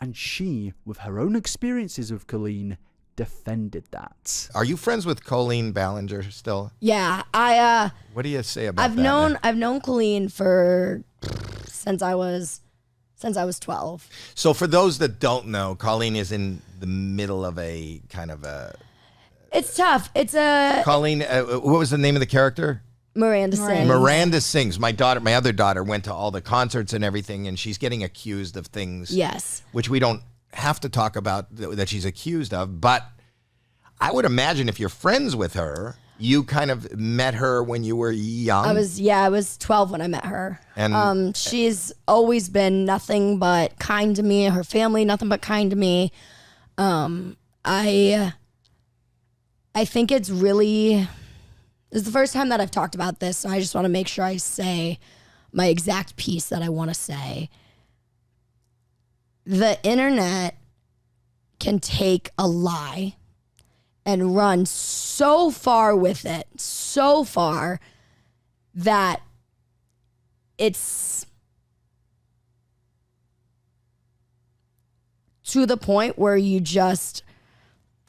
and she, with her own experiences with Colleen, defended that. Are you friends with Colleen Ballinger still? Yeah, What do you say about that? I've known Colleen since I was 12. So for those that don't know, Colleen is in the middle of a kind of a... It's tough. It's a... Colleen, what was the name of the character? Miranda Sings. Miranda Sings. My other daughter went to all the concerts and everything, and she's getting accused of things. Yes. Which we don't have to talk about that she's accused of, but I would imagine if you're friends with her, you kind of met her when you were young. I was 12 when I met her. And she's always been nothing but kind to me. Her family, nothing but kind to me. I think it's really... This is the first time that I've talked about this, so I just want to make sure I say my exact piece that I want to say. The internet can take a lie and run so far with it, so far that it's to the point where you just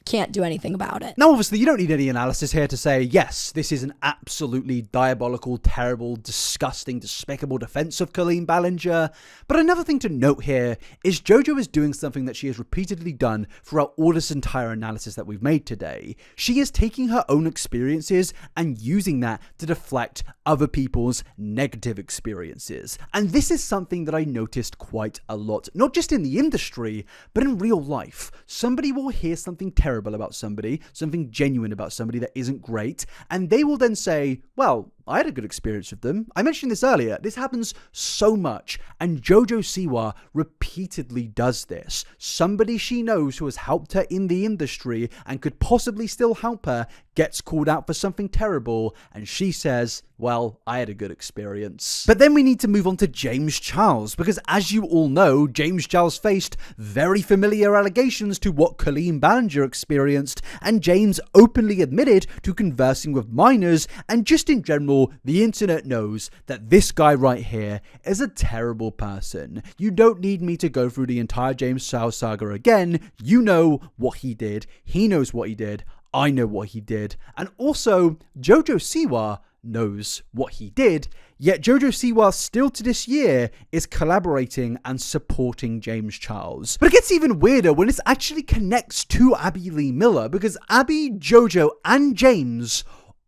can't do anything about it. Now, obviously, you don't need any analysis here to say, yes, this is an absolutely diabolical, terrible, disgusting, despicable defense of Colleen Ballinger. But another thing to note here is Jojo is doing something that she has repeatedly done throughout all this entire analysis that we've made today. She is taking her own experiences and using that to deflect other people's negative experiences. And this is something that I noticed quite a lot, not just in the industry, but in real life. Somebody will hear something terrible about somebody, something genuine about somebody that isn't great, and they will then say, well, I had a good experience with them. I mentioned this earlier. This happens so much, and Jojo Siwa repeatedly does this. Somebody she knows who has helped her in the industry and could possibly still help her gets called out for something terrible, and she says, well, I had a good experience. But then we need to move on to James Charles, because as you all know, James Charles faced very familiar allegations to what Colleen Ballinger experienced, and James openly admitted to conversing with minors, and just in general, the internet knows that this guy right here is a terrible person. You don't need me to go through the entire James Charles saga again. You know what he did. He knows what he did. I know what he did. And also, Jojo Siwa knows what he did, yet Jojo Siwa still to this year is collaborating and supporting James Charles. But it gets even weirder when it actually connects to Abby Lee Miller, because Abby, Jojo, and James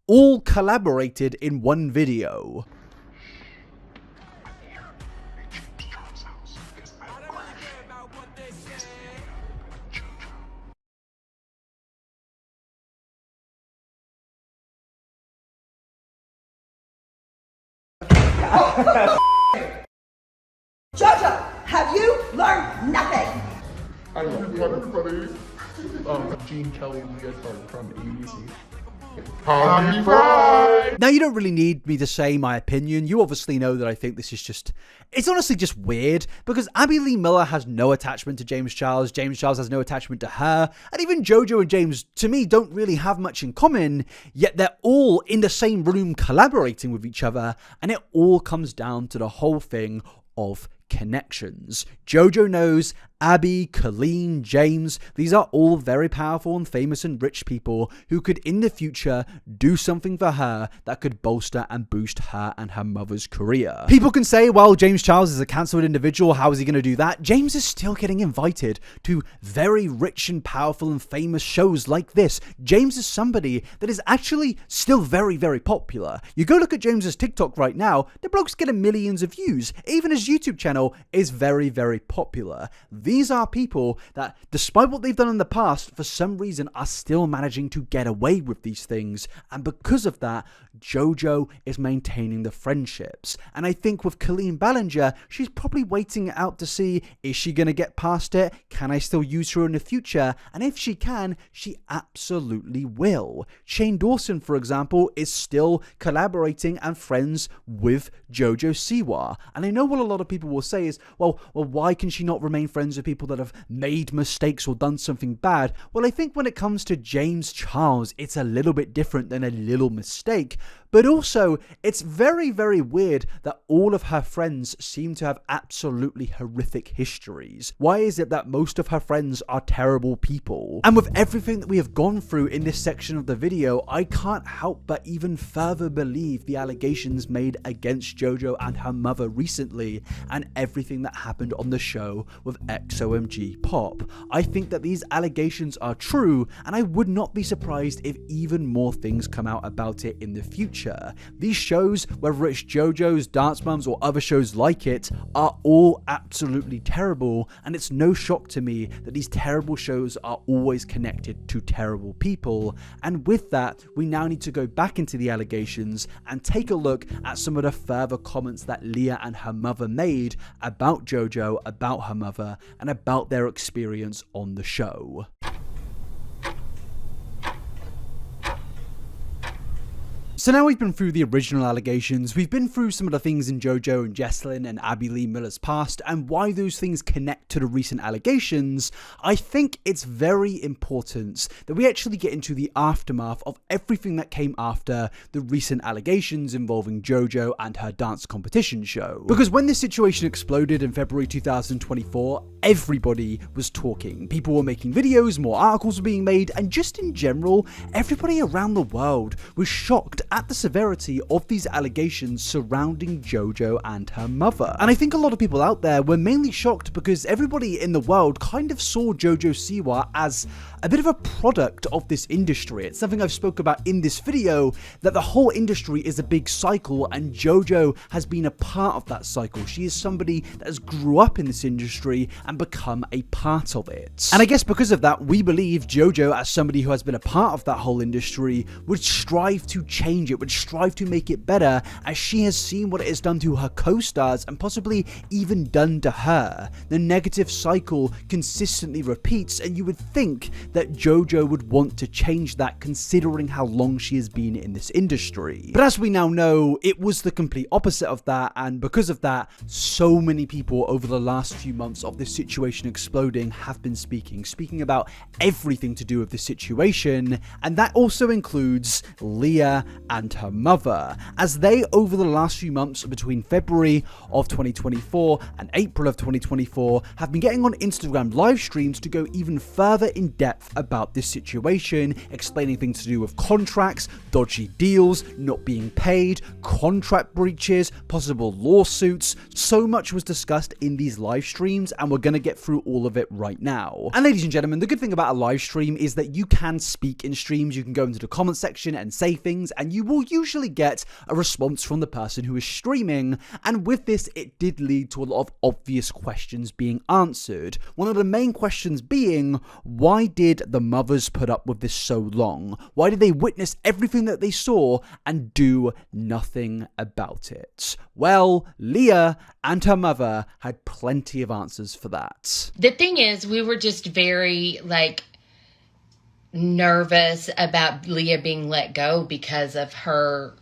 all collaborated in one video. Jojo, have you learned nothing? I love everybody. Gene Kelly Leotard from ABC. Happy Pride! Now, you don't really need me to say my opinion. You obviously know that I think this is just... It's honestly just weird, because Abby Lee Miller has no attachment to James Charles. James Charles has no attachment to her. And even Jojo and James, to me, don't really have much in common, yet they're all in the same room collaborating with each other, and it all comes down to the whole thing of connections. Jojo knows Abby, Colleen, James, these are all very powerful and famous and rich people who could in the future do something for her that could bolster and boost her and her mother's career. People can say, well, James Charles is a cancelled individual, how is he going to do that? James is still getting invited to very rich and powerful and famous shows like this. James is somebody that is actually still very, very popular. You go look at James's TikTok right now, the bloke's getting millions of views. Even his YouTube channel is very, very popular. These are people that, despite what they've done in the past, for some reason are still managing to get away with these things. And because of that, Jojo is maintaining the friendships. And I think with Colleen Ballinger, she's probably waiting it out to see, is she going to get past it? Can I still use her in the future? And if she can, she absolutely will. Shane Dawson, for example, is still collaborating and friends with Jojo Siwa. And I know what a lot of people will say is, well, why can she not remain friends with people that have made mistakes or done something bad? Well, I think when it comes to James Charles, it's a little bit different than a little mistake. But also, it's very, very weird that all of her friends seem to have absolutely horrific histories. Why is it that most of her friends are terrible people? And with everything that we have gone through in this section of the video, I can't help but even further believe the allegations made against Jojo and her mother recently, and everything that happened on the show with XOMG Pop. I think that these allegations are true, and I would not be surprised if even more things come out about it in the future. These shows, whether it's JoJo's, Dance Moms, or other shows like it, are all absolutely terrible, and it's no shock to me that these terrible shows are always connected to terrible people. And with that, we now need to go back into the allegations and take a look at some of the further comments that Leah and her mother made about JoJo, about her mother, and about their experience on the show. So now we've been through the original allegations, we've been through some of the things in Jojo and Jessalyn and Abby Lee Miller's past and why those things connect to the recent allegations. I think it's very important that we actually get into the aftermath of everything that came after the recent allegations involving Jojo and her dance competition show. Because when this situation exploded in February 2024, everybody was talking. People were making videos, more articles were being made, and just in general, everybody around the world was shocked at the severity of these allegations surrounding Jojo and her mother. And I think a lot of people out there were mainly shocked because everybody in the world kind of saw Jojo Siwa as a bit of a product of this industry. It's something I've spoke about in this video, that the whole industry is a big cycle and Jojo has been a part of that cycle. She is somebody that has grew up in this industry and become a part of it. And I guess because of that, we believe Jojo, as somebody who has been a part of that whole industry, would strive to change it, would strive to make it better, as she has seen what it has done to her co-stars and possibly even done to her. The negative cycle consistently repeats, and you would think that Jojo would want to change that, considering how long she has been in this industry. But as we now know, it was the complete opposite of that, and because of that, so many people over the last few months of this situation exploding have been speaking about everything to do with this situation, and that also includes Leah and her mother, as they, over the last few months between February of 2024 and April of 2024, have been getting on Instagram live streams to go even further in depth about this situation, explaining things to do with contracts, dodgy deals, not being paid, contract breaches, possible lawsuits. So much was discussed in these live streams, and we're going to get through all of it right now. And ladies and gentlemen, the good thing about a live stream is that you can speak in streams. You can go into the comment section and say things, and you will usually get a response from the person who is streaming. And with this, it did lead to a lot of obvious questions being answered. One of the main questions being, why did the mothers put up with this so long? Why did they witness everything that they saw and do nothing about it? Well, Leah and her mother had plenty of answers for that. The thing is, we were just very, nervous about Leah being let go because of her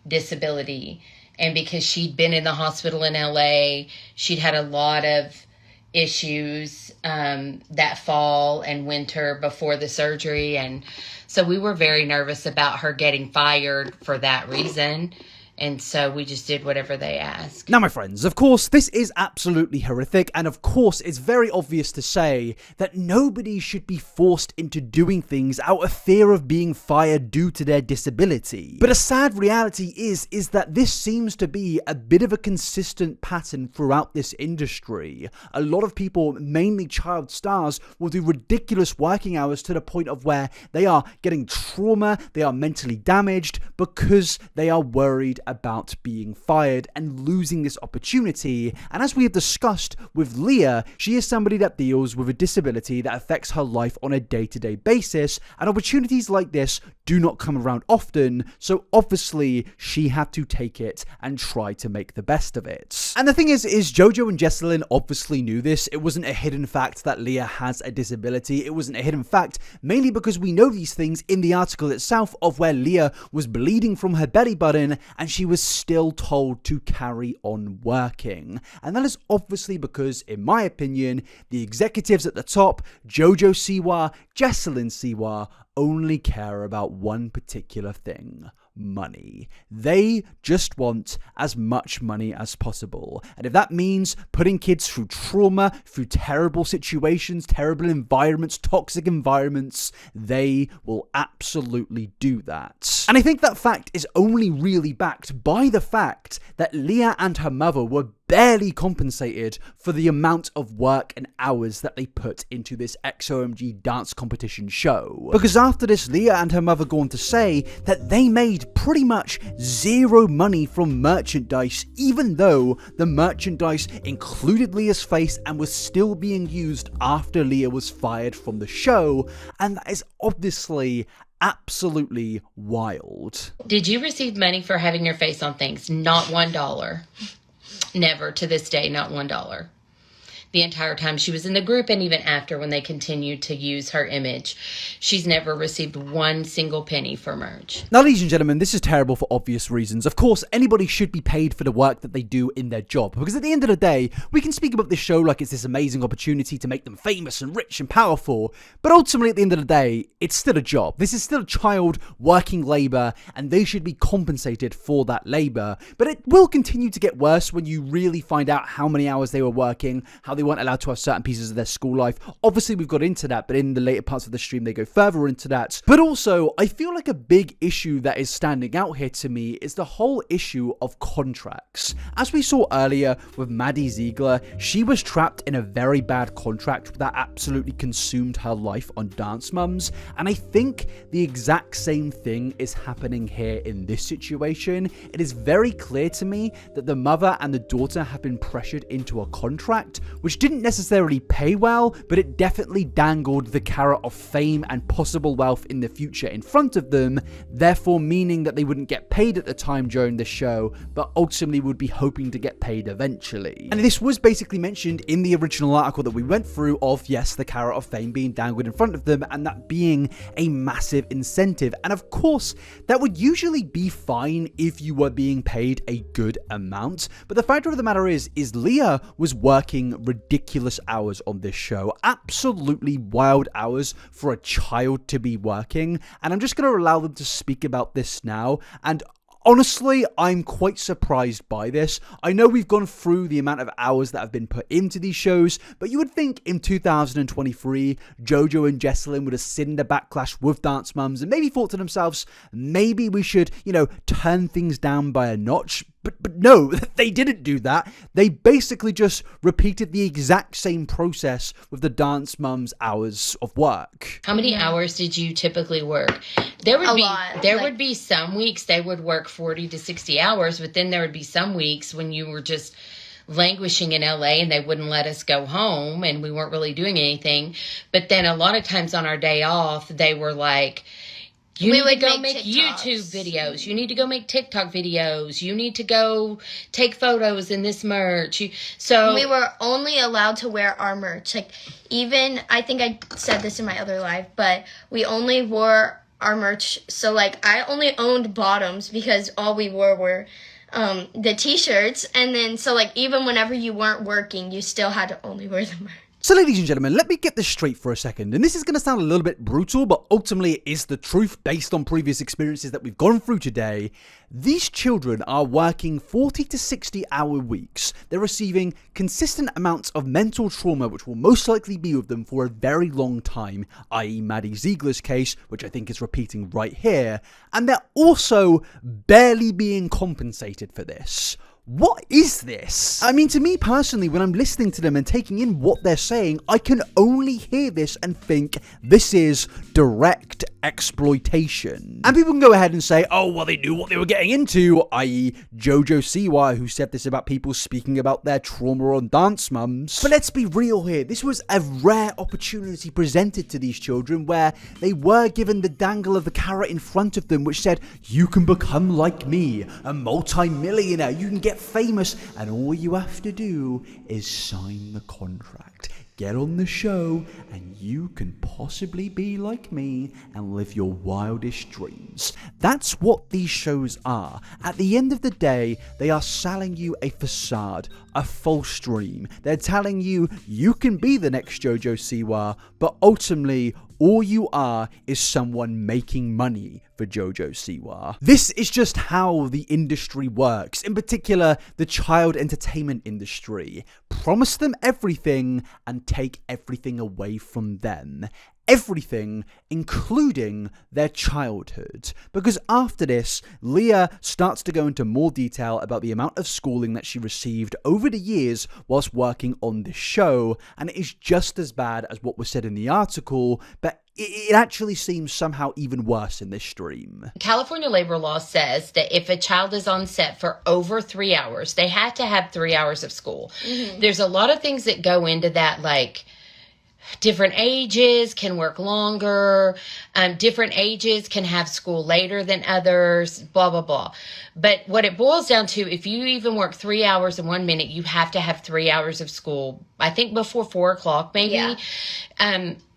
disability and because she'd been in the hospital in LA. She'd had a lot of issues that fall and winter before the surgery, and so we were very nervous about her getting fired for that reason. And so we just did whatever they asked. Now, my friends, of course, this is absolutely horrific. And of course, it's very obvious to say that nobody should be forced into doing things out of fear of being fired due to their disability. But a sad reality is that this seems to be a bit of a consistent pattern throughout this industry. A lot of people, mainly child stars, will do ridiculous working hours to the point of where they are getting trauma, they are mentally damaged because they are worried about being fired and losing this opportunity. And as we have discussed with Leah, she is somebody that deals with a disability that affects her life on a day-to-day basis, and opportunities like this do not come around often, so obviously she had to take it and try to make the best of it. And the thing is Jojo and Jessalyn obviously knew this. It wasn't a hidden fact that Leah has a disability. It wasn't a hidden fact, mainly because we know these things in the article itself of where Leah was bleeding from her belly button and she was still told to carry on working. And that is obviously because, in my opinion, the executives at the top, Jojo Siwa, Jessalyn Siwa, only care about one particular thing: money. They just want as much money as possible. And if that means putting kids through trauma, through terrible situations, terrible environments, toxic environments, they will absolutely do that. And I think that fact is only really backed by the fact that Leah and her mother were barely compensated for the amount of work and hours that they put into this XOMG dance competition show. Because after this, Leah and her mother go on to say that they made pretty much zero money from merchandise, even though the merchandise included Leah's face and was still being used after Leah was fired from the show, and that is obviously absolutely wild. Did you receive money for having your face on things? Not $1. Never, to this day, not $1. The entire time she was in the group, and even after, when they continued to use her image, she's never received one single penny for merch. Now, ladies and gentlemen, this is terrible for obvious reasons. Of course, anybody should be paid for the work that they do in their job, because at the end of the day, we can speak about this show like it's this amazing opportunity to make them famous and rich and powerful, but ultimately, at the end of the day, it's still a job. This is still a child working labor, and they should be compensated for that labor. But it will continue to get worse when you really find out how many hours they were working, how they weren't allowed to have certain pieces of their school life. Obviously, we've got into that, but in the later parts of the stream, they go further into that. But also, I feel like a big issue that is standing out here to me is the whole issue of contracts. As we saw earlier with Maddie Ziegler, she was trapped in a very bad contract that absolutely consumed her life on Dance Moms, and I think the exact same thing is happening here in this situation. It is very clear to me that the mother and the daughter have been pressured into a contract, which which didn't necessarily pay well, but it definitely dangled the carrot of fame and possible wealth in the future in front of them, therefore meaning that they wouldn't get paid at the time during the show, but ultimately would be hoping to get paid eventually. And this was basically mentioned in the original article that we went through of, yes, the carrot of fame being dangled in front of them, and that being a massive incentive. And of course, that would usually be fine if you were being paid a good amount, but the fact of the matter is Leah was working ridiculous hours on this show, absolutely wild hours for a child to be working, and I'm just going to allow them to speak about this now. And honestly, I'm quite surprised by this. I know we've gone through the amount of hours that have been put into these shows, but you would think in 2023, Jojo and Jessalyn would have seen the backlash with Dance Mums and maybe thought to themselves, maybe we should, turn things down by a notch. But no, they didn't do that. They basically just repeated the exact same process with the Dance Mums hours of work. How many hours did you typically work? There would be some weeks they would work 40 to 60 hours, but then there would be some weeks when you were just languishing in LA and they wouldn't let us go home and we weren't really doing anything. But then a lot of times on our day off, they were like, you need to go make YouTube videos. You need to go make TikTok videos. You need to go take photos in this merch. So we were only allowed to wear our merch. Like, even, I think I said this in my other live, but we only wore our merch. So, like, I only owned bottoms because all we wore were the t-shirts. And then, so, like, even whenever you weren't working, you still had to only wear the merch. So ladies and gentlemen, let me get this straight for a second, and this is going to sound a little bit brutal, but ultimately it is the truth based on previous experiences that we've gone through today. These children are working 40 to 60 hour weeks. They're receiving consistent amounts of mental trauma which will most likely be with them for a very long time, i.e. Maddie Ziegler's case, which I think is repeating right here, and they're also barely being compensated for this. What is this? I mean, to me personally, when I'm listening to them and taking in what they're saying, I can only hear this and think this is direct exploitation. And people can go ahead and say, oh, well, they knew what they were getting into, i.e. Jojo Siwa, who said this about people speaking about their trauma on Dance Mums. But let's be real here. This was a rare opportunity presented to these children where they were given the dangle of the carrot in front of them, which said, you can become like me, a multi-millionaire, you can get famous, and all you have to do is sign the contract. Get on the show and you can possibly be like me and live your wildest dreams. That's what these shows are. At the end of the day, they are selling you a facade, a false dream. They're telling you you can be the next Jojo Siwa, but ultimately all you are is someone making money for Jojo Siwa. This is just how the industry works, in particular the child entertainment industry. Promise them everything and take everything away from them. Everything, including their childhood. Because after this, Leah starts to go into more detail about the amount of schooling that she received over the years whilst working on this show, and it is just as bad as what was said in the article, but it actually seems somehow even worse in this stream. California labor law says that if a child is on set for over 3 hours, they have to have 3 hours of school. Mm-hmm. There's a lot of things that go into that, like different ages can work longer, different ages can have school later than others, blah, blah, blah. But what it boils down to, if you even work 3 hours in 1 minute, you have to have 3 hours of school, I think before 4 o'clock maybe. Yeah.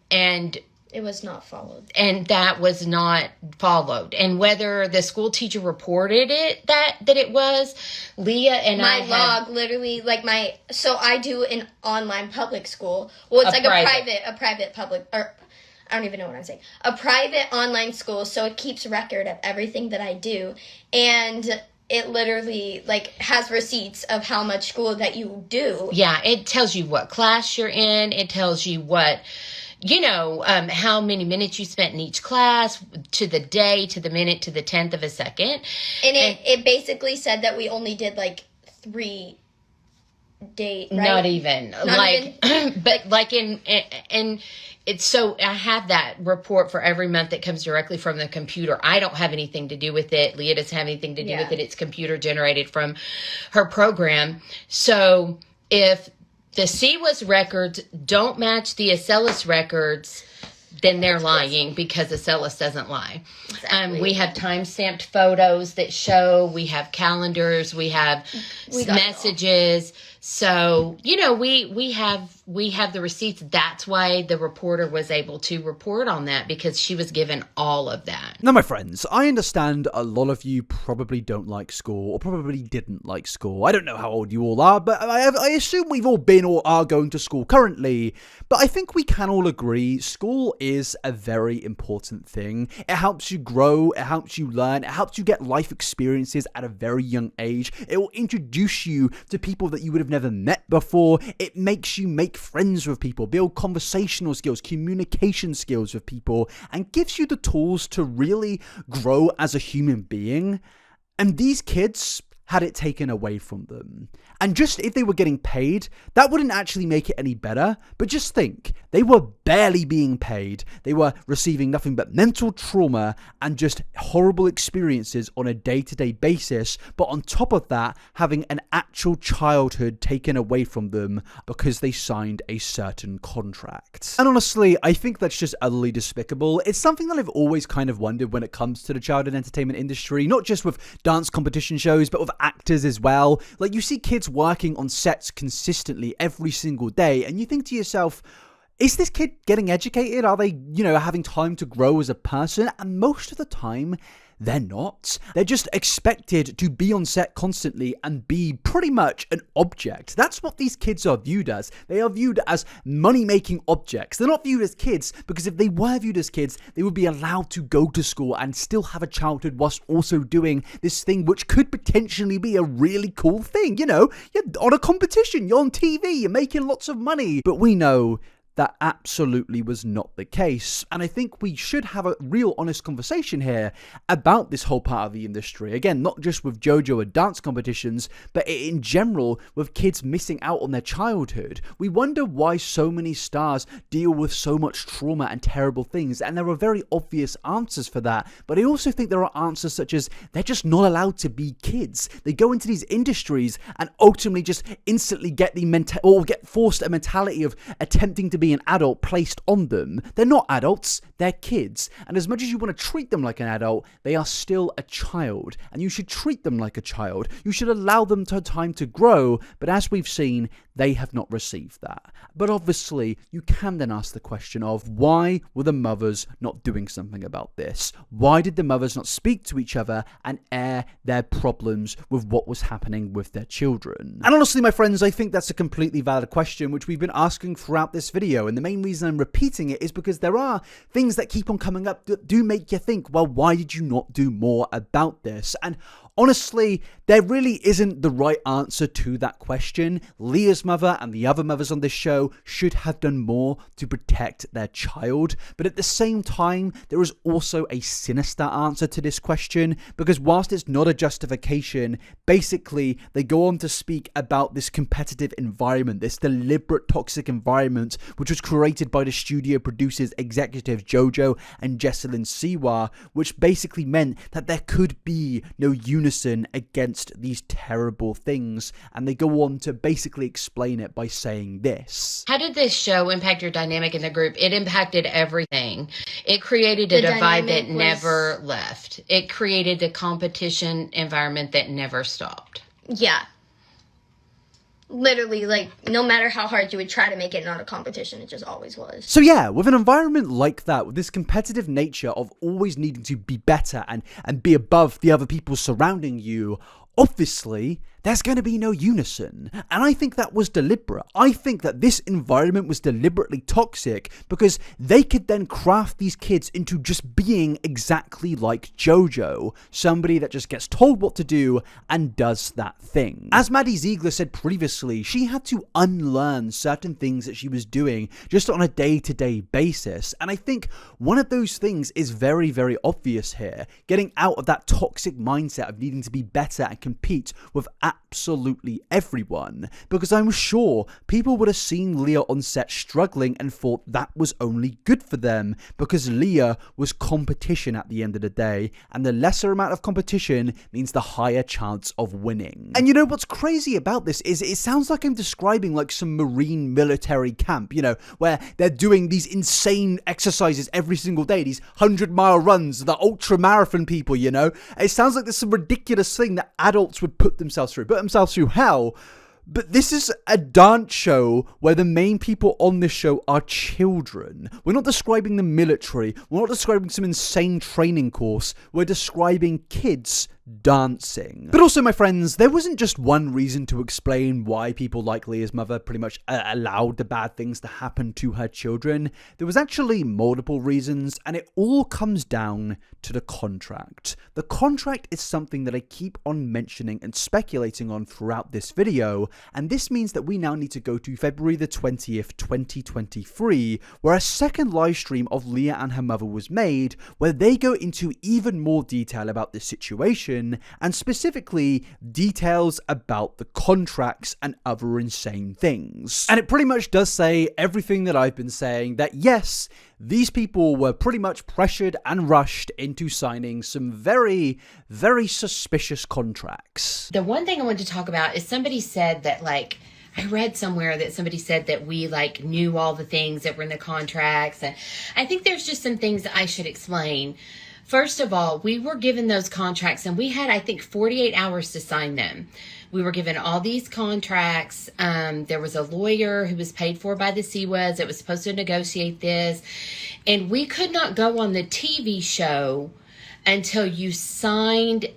And it was not followed. And that was not followed. And whether the school teacher reported it, that it was, Leah and my log literally, like so I do an online public school. Well, it's like a private public, or I don't even know what I'm saying. A private online school, so it keeps record of everything that I do. And it literally, like, has receipts of how much school that you do. Yeah, it tells you what class you're in. It tells you what, how many minutes you spent in each class, to the day, to the minute, to the 10th of a second. And it basically said that we only did, like, 3 days, right? Not even. But, like, in it's so I have that report for every month that comes directly from the computer. I don't have anything to do with it. Leah doesn't have anything to do with it. It's computer generated from her program. So if the Siwa's records don't match the Acellus records, then they're lying, because Acellus doesn't lie. Exactly. We have time-stamped photos that show, we have calendars, we have messages. So, you know, we have the receipts. That's why the reporter was able to report on that, because she was given all of that. Now, my friends, I understand a lot of you probably don't like school, or probably didn't like school. I don't know how old you all are, but I assume we've all been or are going to school currently. But I think we can all agree school is a very important thing. It helps you grow, it helps you learn, it helps you get life experiences at a very young age. It will introduce you to people that you would have never met before. It makes you make friends with people, build conversational skills, communication skills with people, and gives you the tools to really grow as a human being. And these kids had it taken away from them. And just if they were getting paid, that wouldn't actually make it any better. But just think, they were barely being paid. They were receiving nothing but mental trauma and just horrible experiences on a day-to-day basis. But on top of that, having an actual childhood taken away from them because they signed a certain contract. And honestly, I think that's just utterly despicable. It's something that I've always kind of wondered when it comes to the child and entertainment industry, not just with dance competition shows, but with actors as well. Like, you see kids working on sets consistently every single day, and you think to yourself, is this kid getting educated? Are they, having time to grow as a person? And most of the time, they're not. They're just expected to be on set constantly and be pretty much an object. That's what these kids are viewed as. They are viewed as money-making objects. They're not viewed as kids, because if they were viewed as kids, they would be allowed to go to school and still have a childhood whilst also doing this thing which could potentially be a really cool thing. You're on a competition, you're on TV, you're making lots of money. But we know that absolutely was not the case. And I think we should have a real honest conversation here about this whole part of the industry. Again, not just with JoJo and dance competitions, but in general with kids missing out on their childhood. We wonder why so many stars deal with so much trauma and terrible things, and there are very obvious answers for that. But I also think there are answers such as they're just not allowed to be kids. They go into these industries and ultimately just instantly get get forced a mentality of attempting to be an adult placed on them. They're not adults, they're kids. And as much as you want to treat them like an adult, they are still a child. And you should treat them like a child. You should allow them time to grow. But as we've seen, they have not received that. But obviously, you can then ask the question of, why were the mothers not doing something about this? Why did the mothers not speak to each other and air their problems with what was happening with their children? And honestly, my friends, I think that's a completely valid question, which we've been asking throughout this video. And the main reason I'm repeating it is because there are things that keep on coming up that do make you think, well, why did you not do more about this? And honestly, there really isn't the right answer to that question. Leah's mother and the other mothers on this show should have done more to protect their child. But at the same time, there is also a sinister answer to this question, because whilst it's not a justification, basically they go on to speak about this competitive environment, this deliberate toxic environment, which was created by the studio producers, executives Jojo and Jessalyn Siwa, which basically meant that there could be no unison against these terrible things. And they go on to basically explain it by saying this. How did this show impact your dynamic in the group? It impacted everything. It created a divide that never left. It created a competition environment that never stopped. Yeah. Literally, like, no matter how hard you would try to make it not a competition, it just always was. So yeah, with an environment like that, with this competitive nature of always needing to be better and be above the other people surrounding you, obviously, there's going to be no unison. And I think that was deliberate. I think that this environment was deliberately toxic because they could then craft these kids into just being exactly like JoJo, somebody that just gets told what to do and does that thing. As Maddie Ziegler said previously, she had to unlearn certain things that she was doing just on a day-to-day basis. And I think one of those things is very, very obvious here. Getting out of that toxic mindset of needing to be better and compete with absolutely everyone, because I'm sure people would have seen Leah on set struggling and thought that was only good for them, because Leah was competition at the end of the day, and the lesser amount of competition means the higher chance of winning. And you know what's crazy about this is it sounds like I'm describing like some Marine military camp, you know, where they're doing these insane exercises every single day, these 100-mile runs, the ultra marathon people, you know. It sounds like there's some ridiculous thing that adults would put themselves through hell. But this is a dance show where the main people on this show are children. We're not describing the military. We're not describing some insane training course. We're describing kids dancing. But also, my friends, there wasn't just one reason to explain why people like Leah's mother pretty much allowed the bad things to happen to her children. There was actually multiple reasons, and it all comes down to the contract. The contract is something that I keep on mentioning and speculating on throughout this video, and this means that we now need to go to February the 20th, 2023, where a second live stream of Leah and her mother was made, where they go into even more detail about this situation, and specifically details about the contracts and other insane things. And it pretty much does say everything that I've been saying, that yes, these people were pretty much pressured and rushed into signing some very, very suspicious contracts. The one thing I wanted to talk about is somebody said that, like, I read somewhere that somebody said that we like knew all the things that were in the contracts, and I think there's just some things that I should explain. First of all, we were given those contracts and we had, I think, 48 hours to sign them. We were given all these contracts. There was a lawyer who was paid for by the Siwas that was supposed to negotiate this. And we could not go on the TV show until you signed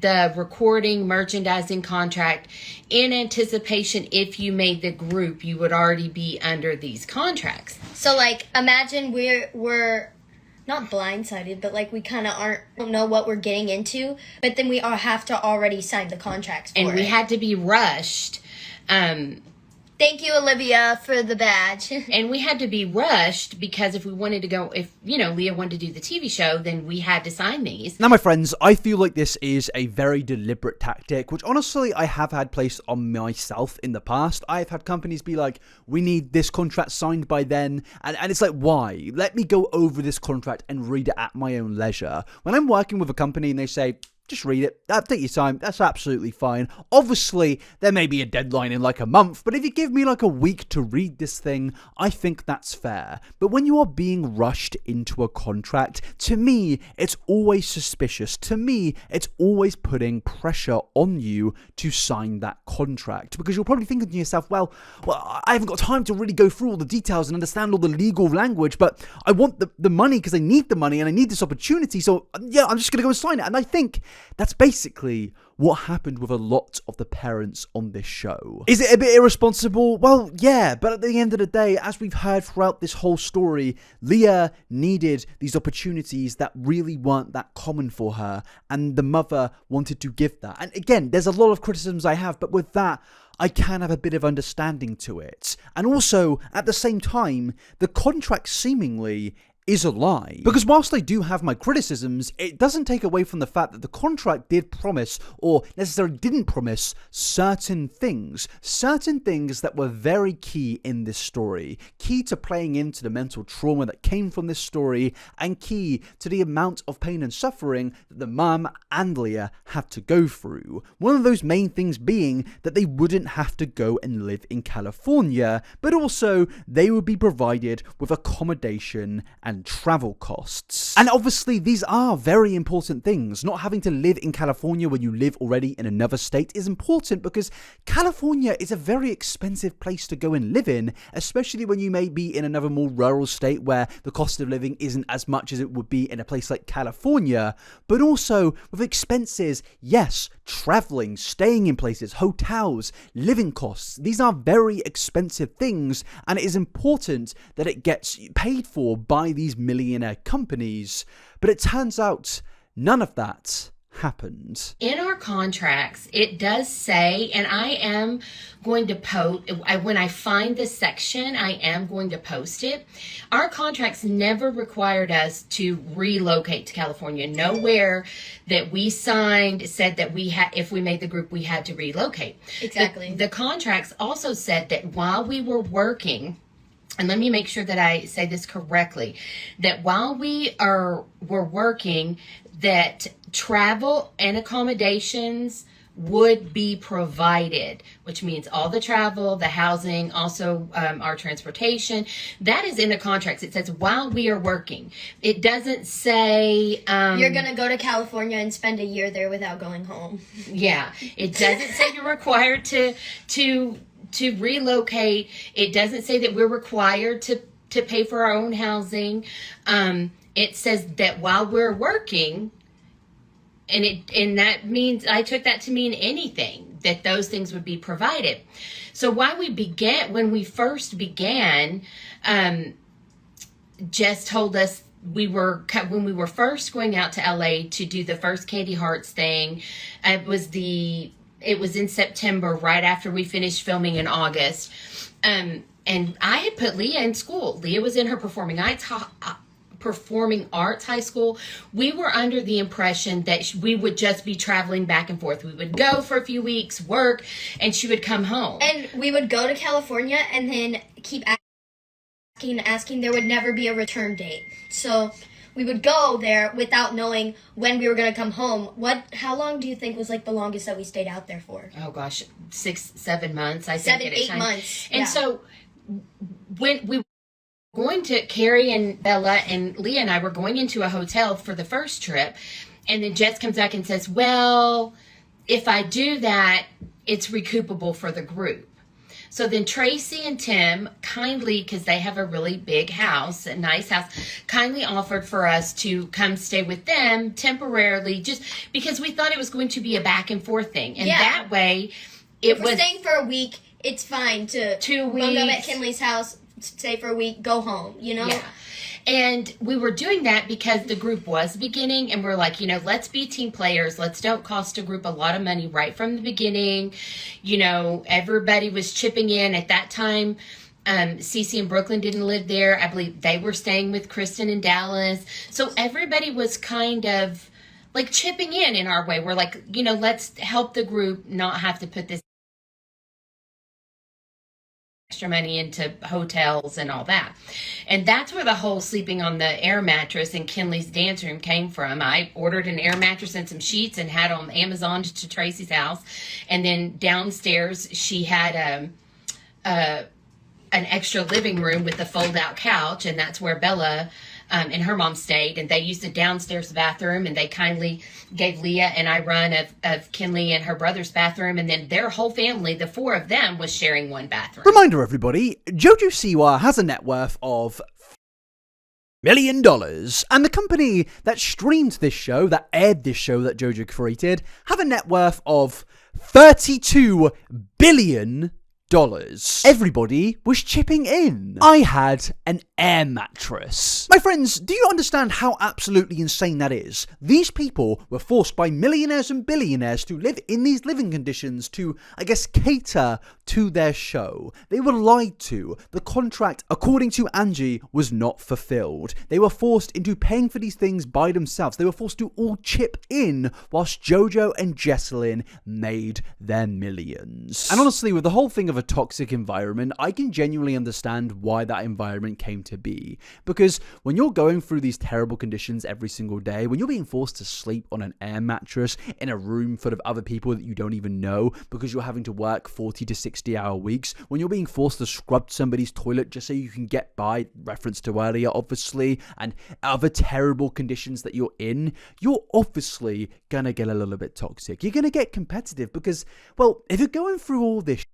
the recording merchandising contract. In anticipation, if you made the group, you would already be under these contracts. So, like, imagine we're not blindsided, but like we kind of don't know what we're getting into, but then we all have to already sign the contracts for and we had to be rushed. Thank you, Olivia, for the badge. And we had to be rushed because if we wanted to go, if, you know, Leah wanted to do the TV show, then we had to sign these. Now, my friends, I feel like this is a very deliberate tactic, which honestly I have had placed on myself in the past. I've had companies be like, we need this contract signed by then. And it's like, why? Let me go over this contract and read it at my own leisure. When I'm working with a company and they say, just read it. Take your time. That's absolutely fine. Obviously, there may be a deadline in like a month, but if you give me like a week to read this thing, I think that's fair. But when you are being rushed into a contract, to me, it's always suspicious. To me, it's always putting pressure on you to sign that contract, because you're probably thinking to yourself, well, I haven't got time to really go through all the details and understand all the legal language, but I want the money because I need the money and I need this opportunity. So yeah, I'm just going to go and sign it. And I think that's basically what happened with a lot of the parents on this show. Is it a bit irresponsible? Well, yeah, but at the end of the day, as we've heard throughout this whole story, Leah needed these opportunities that really weren't that common for her, and the mother wanted to give that. And again, there's a lot of criticisms I have, but with that, I can have a bit of understanding to it. And also, at the same time, the contract seemingly is a lie. Because whilst I do have my criticisms, it doesn't take away from the fact that the contract did promise, or necessarily didn't promise, certain things that were very key in this story, key to playing into the mental trauma that came from this story, and key to the amount of pain and suffering that the mum and Leah had to go through. One of those main things being that they wouldn't have to go and live in California, but also they would be provided with accommodation and travel costs. And obviously these are very important things. Not having to live in California when you live already in another state is important, because California is a very expensive place to go and live in, especially when you may be in another more rural state where the cost of living isn't as much as it would be in a place like California. But also with expenses, yes, traveling, staying in places, hotels, living costs, these are very expensive things, and it is important that it gets paid for by these millionaire companies. But it turns out none of that happened. In our contracts, it does say, and I am going to post, when I find this section, I am going to post it. Our contracts never required us to relocate to California. Nowhere that we signed said that we had, if we made the group, we had to relocate. Exactly. The contracts also said that while we were working, and let me make sure that I say this correctly, that while we were working, that travel and accommodations would be provided, which means all the travel, the housing, also our transportation. That is in the contracts. It says while we are working. It doesn't say you're gonna go to California and spend a year there without going home. Yeah, it doesn't say you're required to relocate. It doesn't say that we're required to pay for our own housing. It says that while we're working, and that means, I took that to mean anything, that those things would be provided. So when we first began, Jess told us when we were first going out to LA to do the first Candy Hearts thing, it was in September, right after we finished filming in August. And I had put Leah in school. Leah was in her performing arts high school. We were under the impression that we would just be traveling back and forth. We would go for a few weeks, work, and she would come home. And we would go to California and then keep asking. There would never be a return date. So we would go there without knowing when we were going to come home. How long do you think was like the longest that we stayed out there for? Oh gosh, 6-7 months. I think 7-8 months. And so when we going to Carrie and Bella and Leah and I were going into a hotel for the first trip, and then Jess comes back and says, well, if I do that, it's recoupable for the group. So then Tracy and Tim kindly, because they have a really big house, a nice house, kindly offered for us to come stay with them temporarily, just because we thought it was going to be a back and forth thing. And that way if we're staying for a week, it's fine to 2 weeks. Bunk up at Kinley's house, stay for a week, go home, Yeah. And we were doing that because the group was beginning, and we're like, let's be team players. Let's don't cost a group a lot of money right from the beginning. Everybody was chipping in at that time. Cece in Brooklyn didn't live there. I believe they were staying with Kristen in Dallas. So everybody was kind of like chipping in our way. We're like, let's help the group not have to put this extra money into hotels and all that. And that's where the whole sleeping on the air mattress in Kinley's dance room came from. I ordered an air mattress and some sheets and had on Amazon to Tracy's house. And then downstairs she had an extra living room with a fold-out couch, and that's where Bella and her mom stayed, and they used the downstairs bathroom, and they kindly gave Leah and I run of Kinley and her brother's bathroom, and then their whole family, the 4 of them, was sharing one bathroom. Reminder, everybody, Jojo Siwa has a net worth of $1 million, and the company that streamed this show, that aired this show that Jojo created, have a net worth of $32 billion. Everybody was chipping in. I had an air mattress. My friends, do you understand how absolutely insane that is? These people were forced by millionaires and billionaires to live in these living conditions to, cater to their show. They were lied to. The contract, according to Angie, was not fulfilled. They were forced into paying for these things by themselves. They were forced to all chip in whilst Jojo and Jessalyn made their millions. And honestly, with the whole thing of a toxic environment, I can genuinely understand why that environment came to be. Because when you're going through these terrible conditions every single day, when you're being forced to sleep on an air mattress in a room full of other people that you don't even know because you're having to work 40 to 60-hour weeks, when you're being forced to scrub somebody's toilet just so you can get by, reference to earlier obviously, and other terrible conditions that you're in, you're obviously gonna get a little bit toxic. You're gonna get competitive because, well, if you're going through all this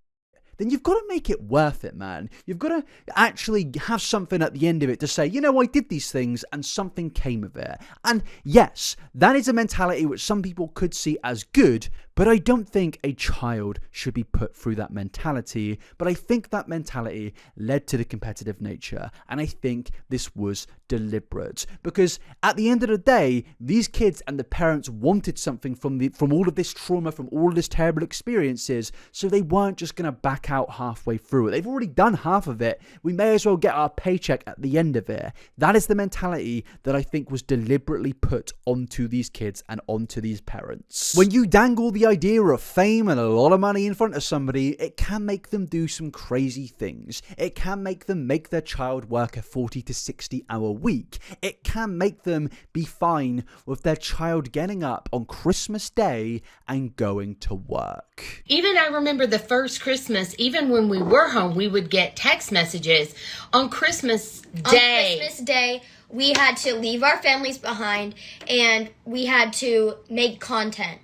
then you've got to make it worth it, man. You've got to actually have something at the end of it to say, I did these things and something came of it. And yes, that is a mentality which some people could see as good, But I don't think a child should be put through that mentality. But I think that mentality led to the competitive nature. And I think this was deliberate. Because at the end of the day, these kids and the parents wanted something from all of this trauma, from all of this terrible experiences. So they weren't just going to back out halfway through it. They've already done half of it. We may as well get our paycheck at the end of it. That is the mentality that I think was deliberately put onto these kids and onto these parents. When you dangle the idea of fame and a lot of money in front of somebody, it can make them do some crazy things. It can make them make their child work a 40 to 60 hour week. It can make them be fine with their child getting up on Christmas Day and going to work. Even I remember the first Christmas, even when we were home, we would get text messages on Christmas Day. On Christmas Day, we had to leave our families behind and we had to make content.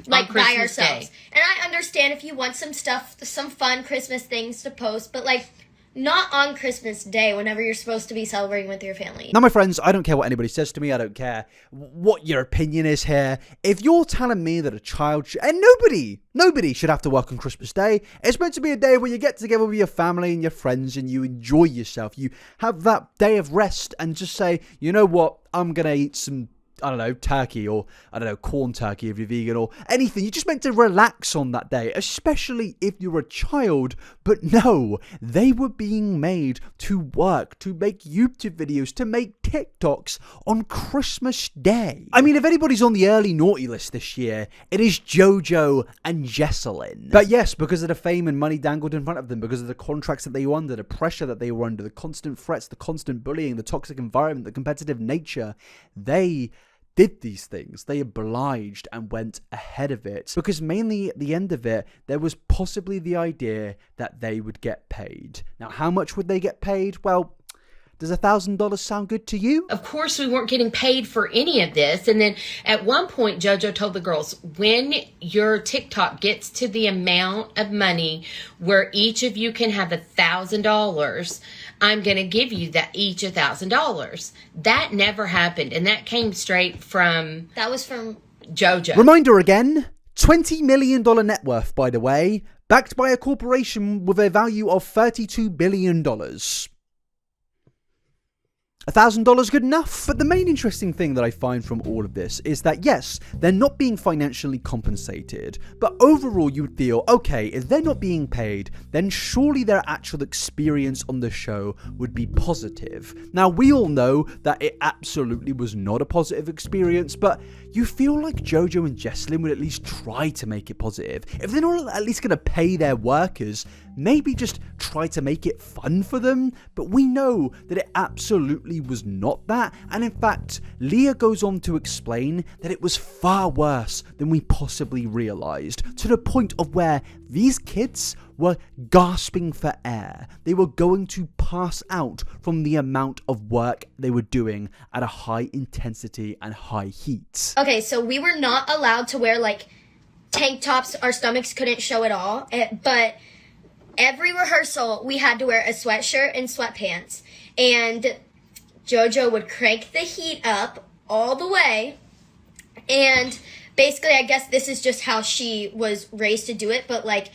Like by ourselves. Day. And I understand if you want some stuff, some fun Christmas things to post, but like not on Christmas Day whenever you're supposed to be celebrating with your family. Now, my friends, I don't care what anybody says to me. I don't care what your opinion is here. If you're telling me that a child and nobody should have to work on Christmas Day. It's meant to be a day where you get together with your family and your friends and you enjoy yourself. You have that day of rest and just say, you know what, I'm going to eat some, I don't know, turkey or, I don't know, corn turkey if you're vegan or anything. You're just meant to relax on that day, especially if you're a child. But no, they were being made to work, to make YouTube videos, to make TikToks on Christmas Day. I mean, if anybody's on the early naughty list this year, it is Jojo and Jessalyn. But yes, because of the fame and money dangled in front of them, because of the contracts that they were under, the pressure that they were under, the constant threats, the constant bullying, the toxic environment, the competitive nature, they did these things. They obliged and went ahead of it because mainly at the end of it, there was possibly the idea that they would get paid. Now, how much would they get paid? Well, does $1,000 sound good to you? Of course, we weren't getting paid for any of this. And then at one point, Jojo told the girls, when your TikTok gets to the amount of money where each of you can have $1,000, I'm going to give you that each $1,000. That never happened. And that came straight from... That was from Jojo. Reminder again, $20 million net worth, by the way, backed by a corporation with a value of $32 billion. $1,000 good enough? But the main interesting thing that I find from all of this is that yes, they're not being financially compensated, but overall you would feel, okay, if they're not being paid, then surely their actual experience on the show would be positive. Now, we all know that it absolutely was not a positive experience, but you feel like Jojo and Jessalyn would at least try to make it positive. If they're not at least going to pay their workers, maybe just try to make it fun for them. But we know that it absolutely was not that. And in fact, Leah goes on to explain that it was far worse than we possibly realized, to the point of where these kids were gasping for air. They were going to pass out from the amount of work they were doing at a high intensity and high heat. Okay, so we were not allowed to wear like tank tops. Our stomachs couldn't show at all, but every rehearsal we had to wear a sweatshirt and sweatpants, and Jojo would crank the heat up all the way. And basically, I guess this is just how she was raised to do it, but like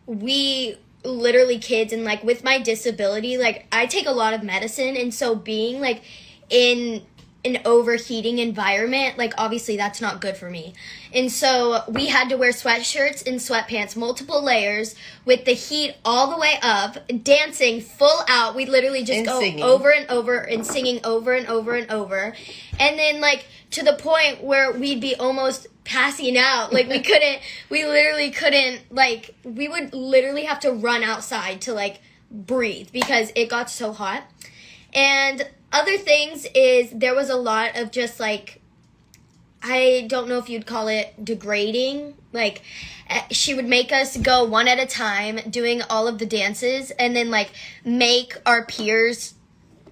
we literally kids, and like with my disability, like I take a lot of medicine, and so being like in an overheating environment, like obviously that's not good for me. And so we had to wear sweatshirts and sweatpants, multiple layers, with the heat all the way up, dancing full out. We literally just go singing over and over and singing over and over and over. And then like to the point where we'd be almost passing out. Like we literally couldn't, like we would literally have to run outside to like breathe because it got so hot. And other things is there was a lot of just like, I don't know if you'd call it degrading. Like she would make us go one at a time doing all of the dances and then like make our peers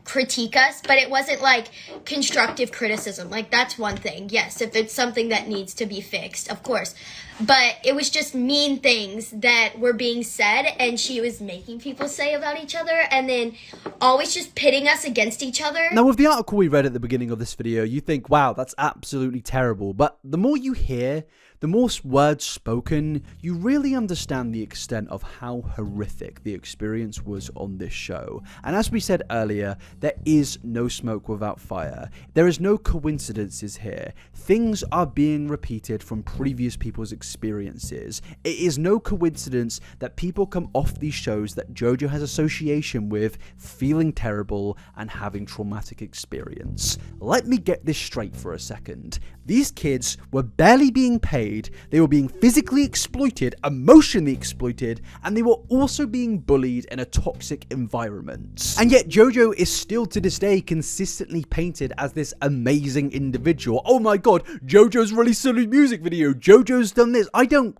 critique us, but it wasn't like constructive criticism. Like that's one thing. Yes, if it's something that needs to be fixed, of course. But it was just mean things that were being said and she was making people say about each other and then always just pitting us against each other. Now with the article we read at the beginning of this video, you think, wow, that's absolutely terrible. But the more you hear, the more words spoken, you really understand the extent of how horrific the experience was on this show. And as we said earlier, there is no smoke without fire. There is no coincidences here. Things are being repeated from previous people's experiences. It is no coincidence that people come off these shows that JoJo has association with feeling terrible and having traumatic experience. Let me get this straight for a second. These kids were barely being paid, they were being physically exploited, emotionally exploited, and they were also being bullied in a toxic environment. And yet JoJo is still to this day consistently painted as this amazing individual. Oh my god, JoJo's released a new music video, JoJo's done this. I don't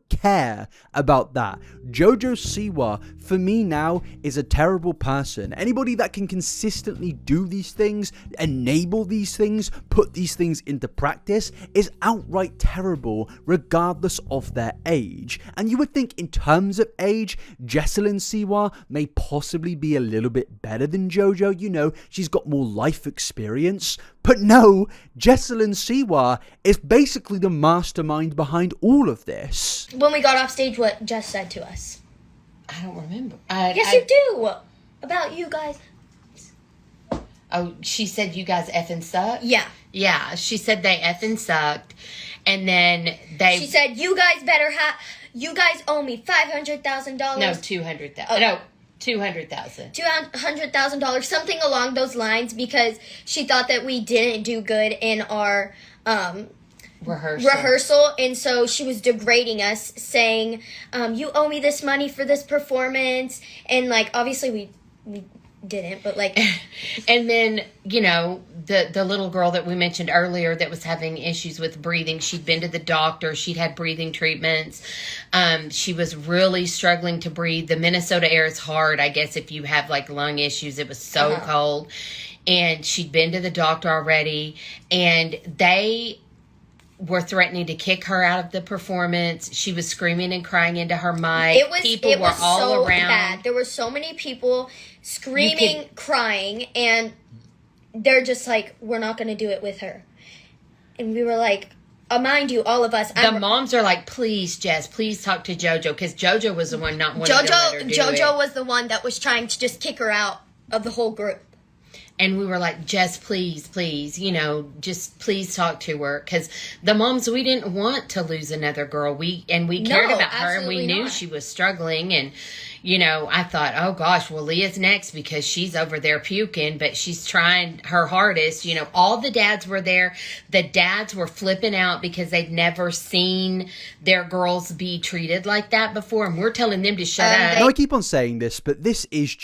care about that. Jojo Siwa, for me now, is a terrible person. Anybody that can consistently do these things, enable these things, put these things into practice is outright terrible regardless of their age. And you would think in terms of age, Jessalyn Siwa may possibly be a little bit better than Jojo. You know, she's got more life experience. But no, Jessalyn Siwa is basically the mastermind behind all of this. When we got off stage, what Jess said to us. I don't remember. Yes, you do. About you guys. Oh, she said you guys effing suck? Yeah. Yeah, she said they effing sucked. And then She said, you guys owe me $500,000. No, $200,000. Oh. No, $200,000. $200,000, something along those lines, because she thought that we didn't do good in our rehearsal, and so she was degrading us, saying, you owe me this money for this performance, and like obviously we didn't, but like and then, you know, the little girl that we mentioned earlier that was having issues with breathing, she'd been to the doctor, she'd had breathing treatments, she was really struggling to breathe. The Minnesota air is hard, I guess, if you have like lung issues. It was so cold, and she'd been to the doctor already, and they were threatening to kick her out of the performance. She was screaming and crying into her mic. People were all so around. Bad. There were so many people screaming, crying, and they're just like, we're not going to do it with her. And we were like, mind you, all of us. The moms are like, please, Jess, please talk to JoJo, because JoJo was the one not wanting to let her do it. JoJo was the one that was trying to just kick her out of the whole group. And we were like, Jess, please, you know, just please talk to her. Because the moms, we didn't want to lose another girl. We cared about her, and we knew she was struggling. And, you know, I thought, oh gosh, well, Leah's next because she's over there puking, but she's trying her hardest. You know, all the dads were there. The dads were flipping out because they'd never seen their girls be treated like that before. And we're telling them to shut up. Now, I keep on saying this, but this is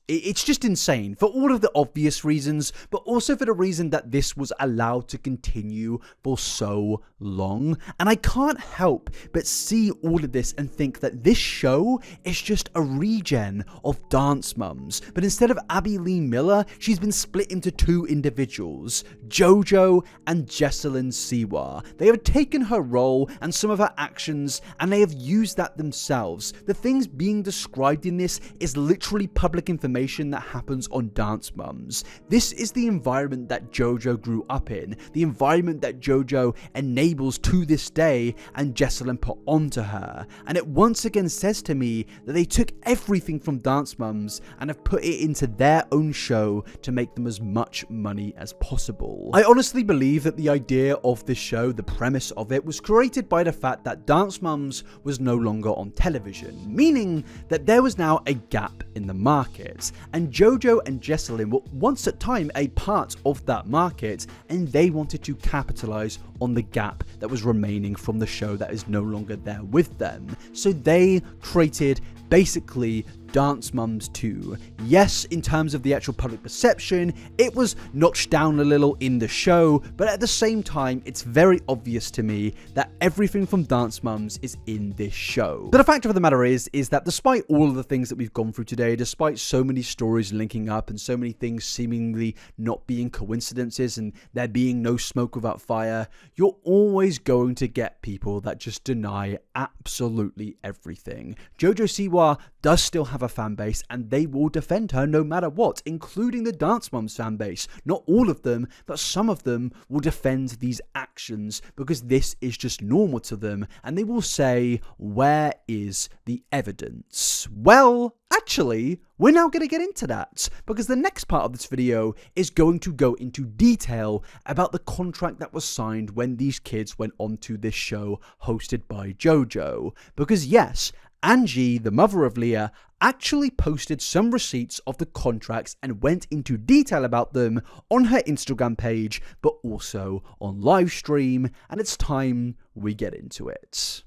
it's just insane for all of the obvious reasons, but also for the reason that this was allowed to continue for so long. And I can't help but see all of this and think that this show is just a regen of Dance Mums. But instead of Abby Lee Miller, she's been split into two individuals, Jojo and Jessalyn Siwa. They have taken her role and some of her actions, and they have used that themselves. The things being described in this is literally public information that happens on Dance Mums. This is the environment that Jojo grew up in, the environment that Jojo enables to this day and Jessalyn put onto her. And it once again says to me that they took everything from Dance Mums and have put it into their own show to make them as much money as possible. I honestly believe that the idea of this show, the premise of it, was created by the fact that Dance Mums was no longer on television, meaning that there was now a gap in the market, and Jojo and Jessalyn were once at time a part of that market, and they wanted to capitalize on the gap that was remaining from the show that is no longer there with them. So they created basically Dance Mums 2. Yes, in terms of the actual public perception, it was notched down a little in the show, but at the same time, it's very obvious to me that everything from Dance Mums is in this show. But the fact of the matter is that despite all of the things that we've gone through today, despite so many stories linking up and so many things seemingly not being coincidences and there being no smoke without fire, you're always going to get people that just deny absolutely everything. Jojo Siwa does still have have a fan base and they will defend her no matter what, including the Dance Moms fan base. Not all of them, but some of them will defend these actions because this is just normal to them, and they will say, where is the evidence? Well, actually, we're now going to get into that, because the next part of this video is going to go into detail about the contract that was signed when these kids went onto this show hosted by Jojo. Because yes, Angie, the mother of Leah, actually posted some receipts of the contracts and went into detail about them on her Instagram page, but also on live stream, and it's time we get into it.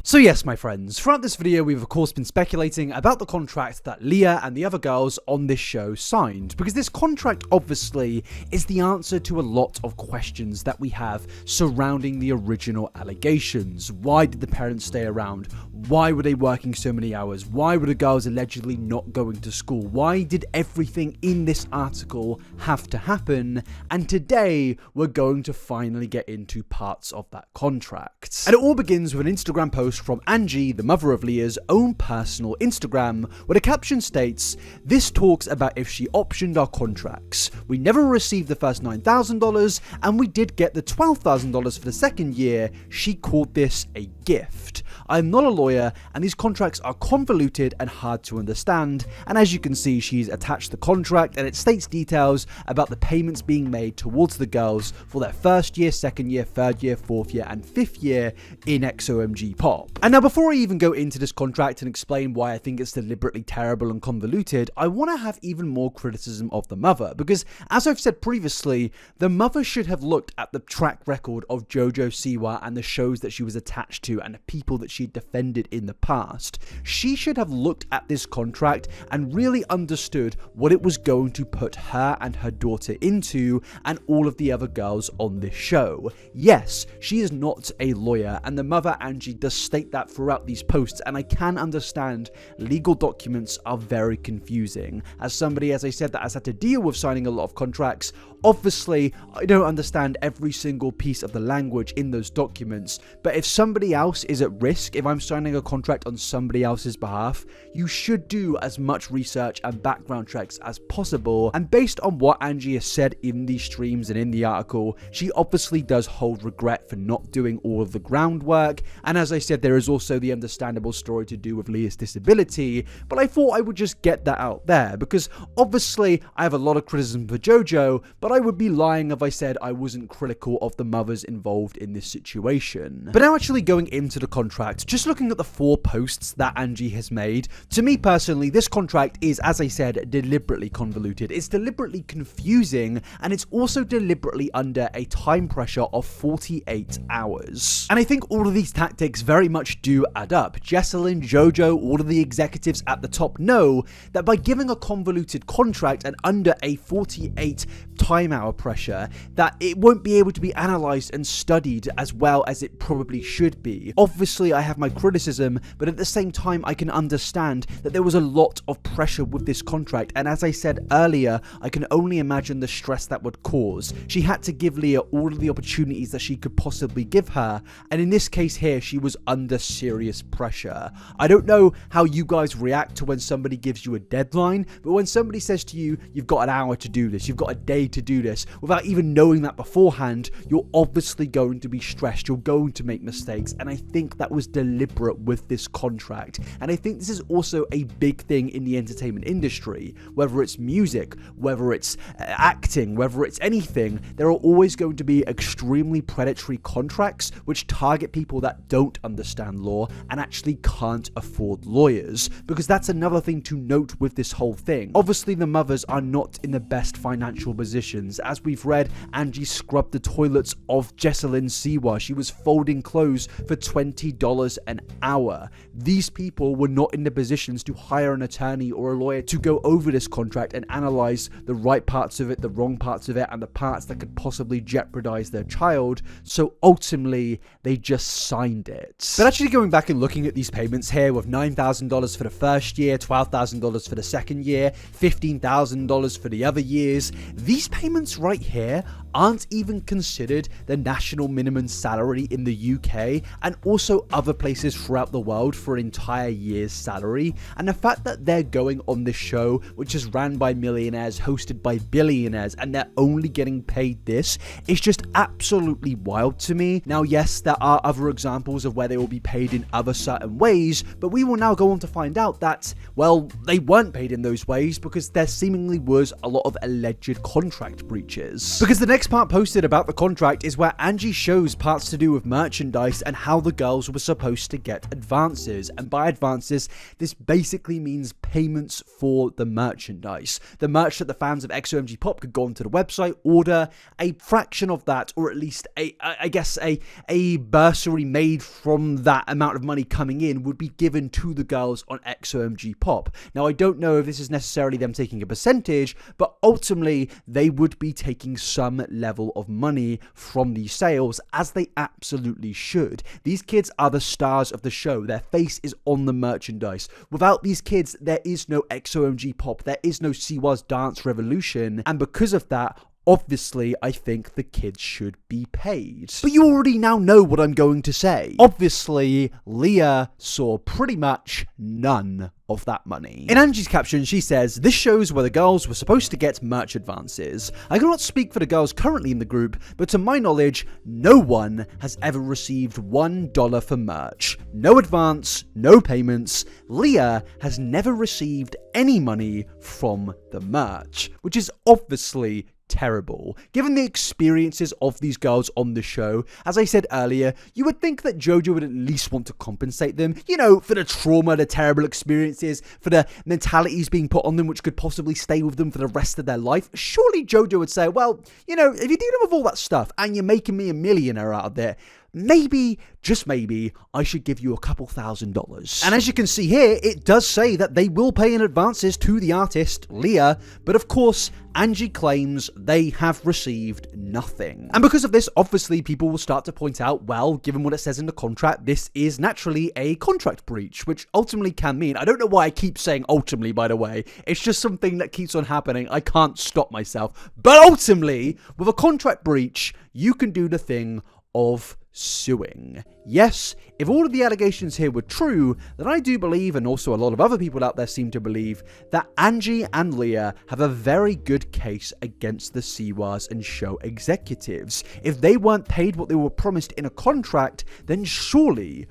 So yes, my friends, throughout this video we've of course been speculating about the contract that Leah and the other girls on this show signed, because this contract obviously is the answer to a lot of questions that we have surrounding the original allegations. Why did the parents stay around? Why were they working so many hours? Why were the girls allegedly not going to school? Why did everything in this article have to happen? And today we're going to finally get into parts of that contract. And it all begins with an Instagram post from Angie, the mother of Leah's own personal Instagram, where the caption states, "This talks about if she optioned our contracts. We never received the first $9,000 and we did get the $12,000 for the second year. She called this a gift. I'm not a lawyer and these contracts are convoluted and hard to understand." And as you can see, she's attached the contract and it states details about the payments being made towards the girls for their first year, second year, third year, fourth year and fifth year in XOMG Pop. And now before I even go into this contract and explain why I think it's deliberately terrible and convoluted, I want to have even more criticism of the mother, because as I've said previously, the mother should have looked at the track record of Jojo Siwa and the shows that she was attached to and the people that she defended in the past. She should have looked at this contract and really understood what it was going to put her and her daughter into and all of the other girls on this show. Yes, she is not a lawyer, and the mother Angie does state that throughout these posts, and I can understand legal documents are very confusing. As somebody, as I said, that has had to deal with signing a lot of contracts, obviously I don't understand every single piece of the language in those documents, but if somebody else is at risk, if I'm signing a contract on somebody else's behalf, you should do as much research and background checks as possible. And based on what Angie has said in these streams and in the article, she obviously does hold regret for not doing all of the groundwork, and as I said, there is also the understandable story to do with Leah's disability, but I thought I would just get that out there, because obviously I have a lot of criticism for Jojo, but I would be lying if I said I wasn't critical of the mothers involved in this situation. But now actually going into the contract, just looking at the 4 posts that Angie has made, to me personally, this contract is, as I said, deliberately convoluted. It's deliberately confusing, and it's also deliberately under a time pressure of 48 hours. And I think all of these tactics very much do add up. Jessalyn, Jojo, all of the executives at the top know that by giving a convoluted contract and under a 48 time hour pressure, that it won't be able to be analysed and studied as well as it probably should be. Obviously I have my criticism, but at the same time I can understand that there was a lot of pressure with this contract, and as I said earlier, I can only imagine the stress that would cause. She had to give Leah all of the opportunities that she could possibly give her, and in this case here she was under serious pressure. I don't know how you guys react to when somebody gives you a deadline, but when somebody says to you, you've got an hour to do this, you've got a day to do this, without even knowing that beforehand, you're obviously going to be stressed, you're going to make mistakes, and I think that was deliberate with this contract. And I think this is also a big thing in the entertainment industry, whether it's music, whether it's acting, whether it's anything, there are always going to be extremely predatory contracts which target people that don't understand law and actually can't afford lawyers, because that's another thing to note with this whole thing. Obviously the mothers are not in the best financial positions. As we've read, Angie scrubbed the toilets of Jessalyn Siwa. She was folding clothes for $20 an hour. These people were not in the positions to hire an attorney or a lawyer to go over this contract and analyze the right parts of it, the wrong parts of it, and the parts that could possibly jeopardize their child, so ultimately they just signed it. But actually going back and looking at these payments here, with $9,000 for the first year, $12,000 for the second year, $15,000 for the other years, these payments right here aren't even considered the national minimum salary in the UK and also other places throughout the world for an entire year's salary. And the fact that they're going on this show, which is ran by millionaires, hosted by billionaires, and they're only getting paid this, is just absolutely wild to me. Now, yes, there are other examples of where they will be paid in other certain ways, but we will now go on to find out that, well, they weren't paid in those ways because there seemingly was a lot of alleged contract breaches. Because the next part posted about the contract is where Angie shows parts to do with merchandise and how the girls were supposed to get advances. And by advances, this basically means payments for the merchandise. The merch that the fans of XOMG Pop could go onto the website, order a fraction of that, or at least a bursary made from that amount of money coming in would be given to the girls on XOMG Pop. Now, I don't know if this is necessarily them taking a percentage, but ultimately they would be taking some level of money from these sales, as they absolutely should. These kids are the stars of the show. Their face is on the merchandise. Without these kids, there is no XOMG Pop, there is no Siwa's Dance Revolution, and because of that, obviously, I think the kids should be paid. But you already now know what I'm going to say. Obviously, Leah saw pretty much none of that money. In Angie's caption, she says, "This shows where the girls were supposed to get merch advances. I cannot speak for the girls currently in the group, but to my knowledge, no one has ever received $1 for merch. No advance, no payments. Leah has never received any money from the merch," which is obviously terrible. Given the experiences of these girls on the show, as I said earlier, you would think that Jojo would at least want to compensate them, you know, for the trauma, the terrible experiences, for the mentalities being put on them which could possibly stay with them for the rest of their life. Surely Jojo would say, well, you know, if you're dealing with all that stuff and you're making me a millionaire out of it, maybe, just maybe, I should give you a couple $1,000s. And as you can see here, it does say that they will pay in advances to the artist, Leah, but of course, Angie claims they have received nothing. And because of this, obviously, people will start to point out, well, given what it says in the contract, this is naturally a contract breach, which ultimately can mean, I don't know why I keep saying ultimately, by the way, it's just something that keeps on happening, I can't stop myself, but ultimately, with a contract breach, you can do the thing of suing. Yes, if all of the allegations here were true, then I do believe, and also a lot of other people out there seem to believe, that Angie and Leah have a very good case against the Siwas and show executives. If they weren't paid what they were promised in a contract, then surely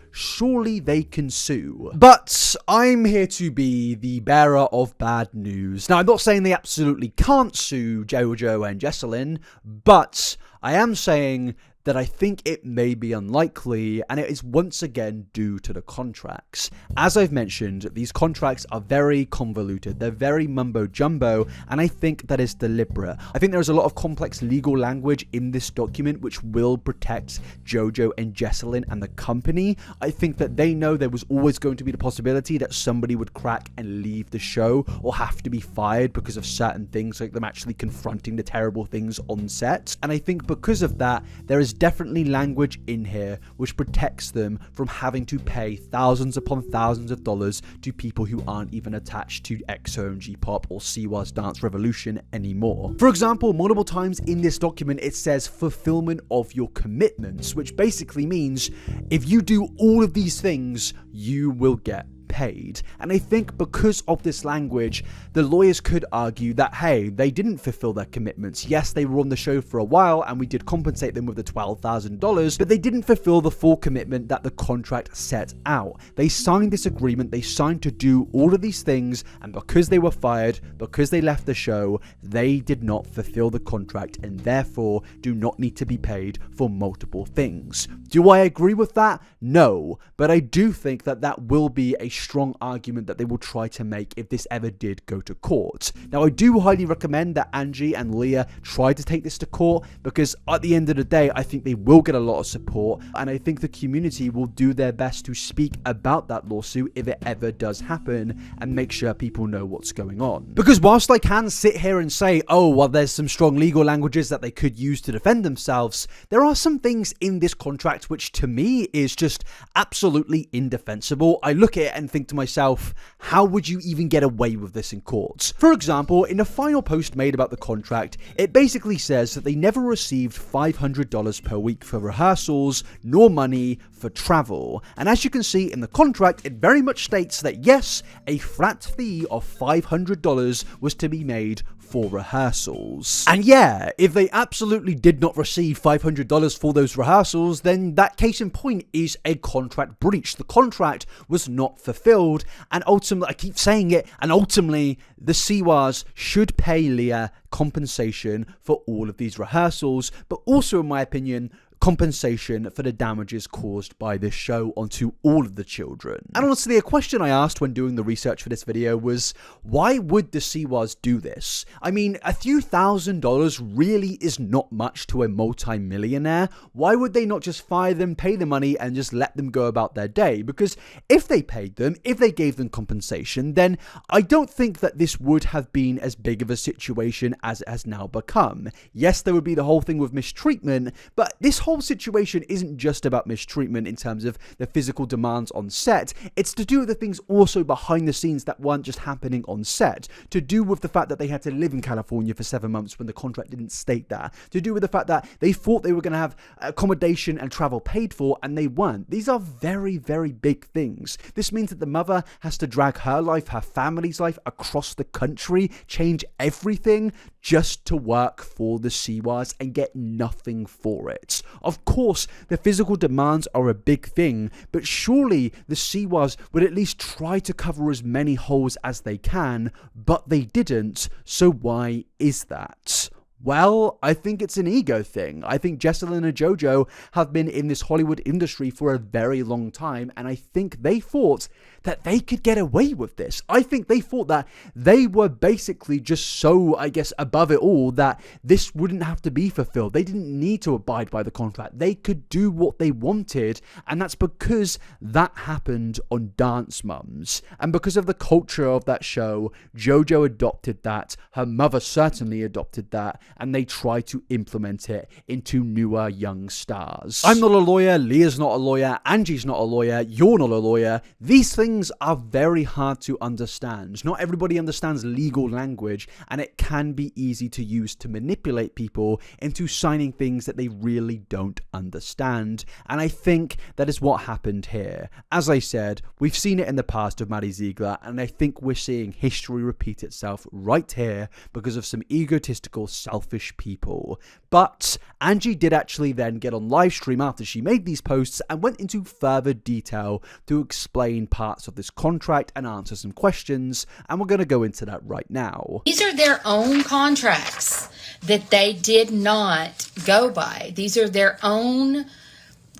they can sue. But I'm here to be the bearer of bad news. Now, I'm not saying they absolutely can't sue Jojo and Jessalyn, but I am saying that I think it may be unlikely, and it is once again due to the contracts. As I've mentioned, these contracts are very convoluted, they're very mumbo-jumbo, and I think that is deliberate. I think there's a lot of complex legal language in this document which will protect Jojo and Jessalyn and the company. I think that they know there was always going to be the possibility that somebody would crack and leave the show, or have to be fired because of certain things, like them actually confronting the terrible things on set. And I think because of that, there is definitely language in here which protects them from having to pay thousands upon thousands of dollars to people who aren't even attached to XOMG Pop or Siwa's Dance Revolution anymore. For example, multiple times in this document it says fulfillment of your commitments, which basically means if you do all of these things, you will get paid. And I think because of this language, the lawyers could argue that, hey, they didn't fulfill their commitments. Yes, they were on the show for a while and we did compensate them with the $12,000, but they didn't fulfill the full commitment that the contract set out. They signed this agreement, they signed to do all of these things, and because they were fired, because they left the show, they did not fulfill the contract and therefore do not need to be paid for multiple things. Do I agree with that? No, but I do think that that will be a strong argument that they will try to make if this ever did go to court. Now, I do highly recommend that Angie and Leah try to take this to court, because at the end of the day, I think they will get a lot of support, and I think the community will do their best to speak about that lawsuit if it ever does happen and make sure people know what's going on. Because whilst I can sit here and say, oh, well, there's some strong legal languages that they could use to defend themselves, there are some things in this contract which to me is just absolutely indefensible. I look at it and and think to myself, how would you even get away with this in court? For example, in a final post made about the contract, it basically says that they never received $500 per week for rehearsals, nor money for travel. And as you can see in the contract, it very much states that yes, a flat fee of $500 was to be made for rehearsals. And yeah, if they absolutely did not receive $500 for those rehearsals, then that case in point is a contract breach. The contract was not fulfilled, and ultimately, I keep saying it, and ultimately, the Siwas should pay Leah compensation for all of these rehearsals, but also, in my opinion, compensation for the damages caused by this show onto all of the children. And honestly, a question I asked when doing the research for this video was, why would the Siwas do this? I mean, a few $1,000s really is not much to a multi-millionaire. Why would they not just fire them, pay the money, and just let them go about their day? Because if they paid them, if they gave them compensation, then I don't think that this would have been as big of a situation as it has now become. Yes, there would be the whole thing with mistreatment, but this whole situation isn't just about mistreatment in terms of the physical demands on set. It's to do with the things also behind the scenes that weren't just happening on set. To do with the fact that they had to live in California for 7 months when the contract didn't state that. To do with the fact that they thought they were going to have accommodation and travel paid for, and they weren't. These are very, very big things. This means that the mother has to drag her life, her family's life across the country, change everything just to work for the Siwas and get nothing for it. Of course, the physical demands are a big thing, but surely the Siwas would at least try to cover as many holes as they can, but they didn't, so why is that? Well, I think it's an ego thing. I think Jessalyn and Jojo have been in this Hollywood industry for a very long time, and I think they thought that they could get away with this. I think they thought that they were basically just so, I guess, above it all that this wouldn't have to be fulfilled. They didn't need to abide by the contract. They could do what they wanted, and that's because that happened on Dance Moms. And because of the culture of that show, Jojo adopted that, her mother certainly adopted that, and they try to implement it into newer young stars. I'm not a lawyer, Leah's not a lawyer, Angie's not a lawyer, you're not a lawyer. These things are very hard to understand. Not everybody understands legal language, and it can be easy to use to manipulate people into signing things that they really don't understand. And I think that is what happened here. As I said, we've seen it in the past with Maddie Ziegler, and I think we're seeing history repeat itself right here because of some egotistical, selfish people. But Angie did actually then get on live stream after she made these posts and went into further detail to explain parts of this contract and answer some questions, and we're going to go into that right now. These are their own contracts that they did not go by. These are their own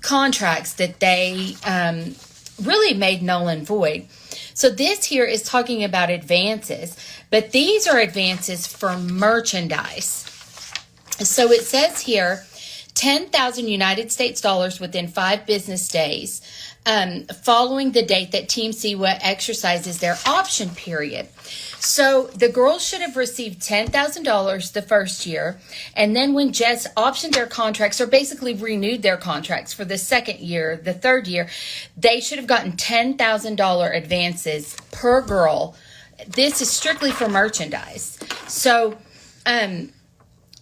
contracts that they really made null and void. So this here is talking about advances, but these are advances for merchandise. So it says here, 10,000 United States dollars within 5 business days following the date that Team Siwa exercises their option period. So the girls should have received $10,000 the first year, and then when Jess optioned their contracts, or basically renewed their contracts for the second year, the third year, they should have gotten $10,000 advances per girl. This is strictly for merchandise. So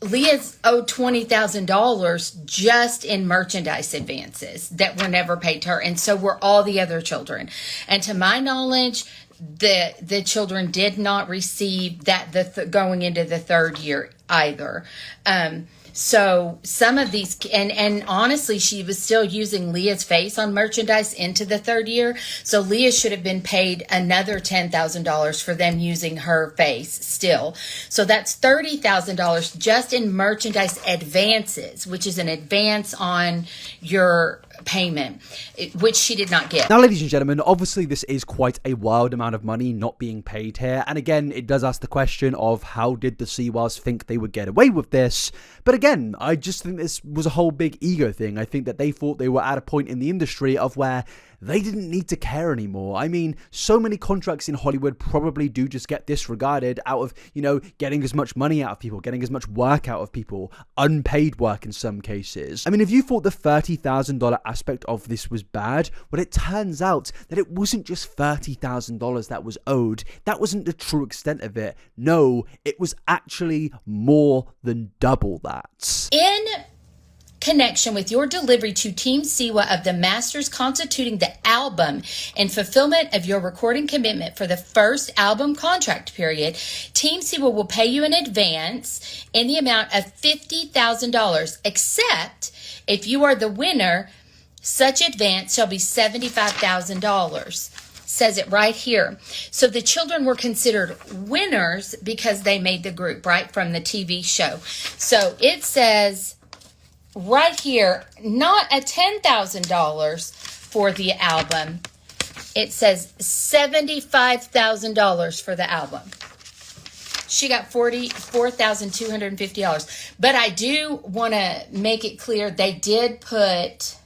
Leah's owed $20,000 just in merchandise advances that were never paid to her, and so were all the other children. And to my knowledge, the children did not receive that going into the third year either. So some of these, and honestly, she was still using Leah's face on merchandise into the third year. So Leah should have been paid another $10,000 for them using her face still. So that's $30,000 just in merchandise advances, which is an advance on your payment, which she did not get. Now, ladies and gentlemen, obviously this is quite a wild amount of money not being paid here. And again, it does ask the question of how did the Siwas think they would get away with this? But again, I just think this was a whole big ego thing. I think that they thought they were at a point in the industry of where they didn't need to care anymore. I mean, so many contracts in Hollywood probably do just get disregarded out of, getting as much money out of people, getting as much work out of people, unpaid work in some cases. I mean, if you thought the $30,000 aspect of this was bad, well, it turns out that it wasn't just $30,000 that was owed. That wasn't the true extent of it. No, it was actually more than double that. In connection with your delivery to Team Siwa of the masters constituting the album and fulfillment of your recording commitment for the first album contract period, Team Siwa will pay you in advance in the amount of $50,000, except if you are the winner, such advance shall be $75,000. Says it right here. So the children were considered winners because they made the group, right, from the TV show. So it says right here, not a $10,000 for the album. It says $75,000 for the album. She got $44,250. But I do want to make it clear they did put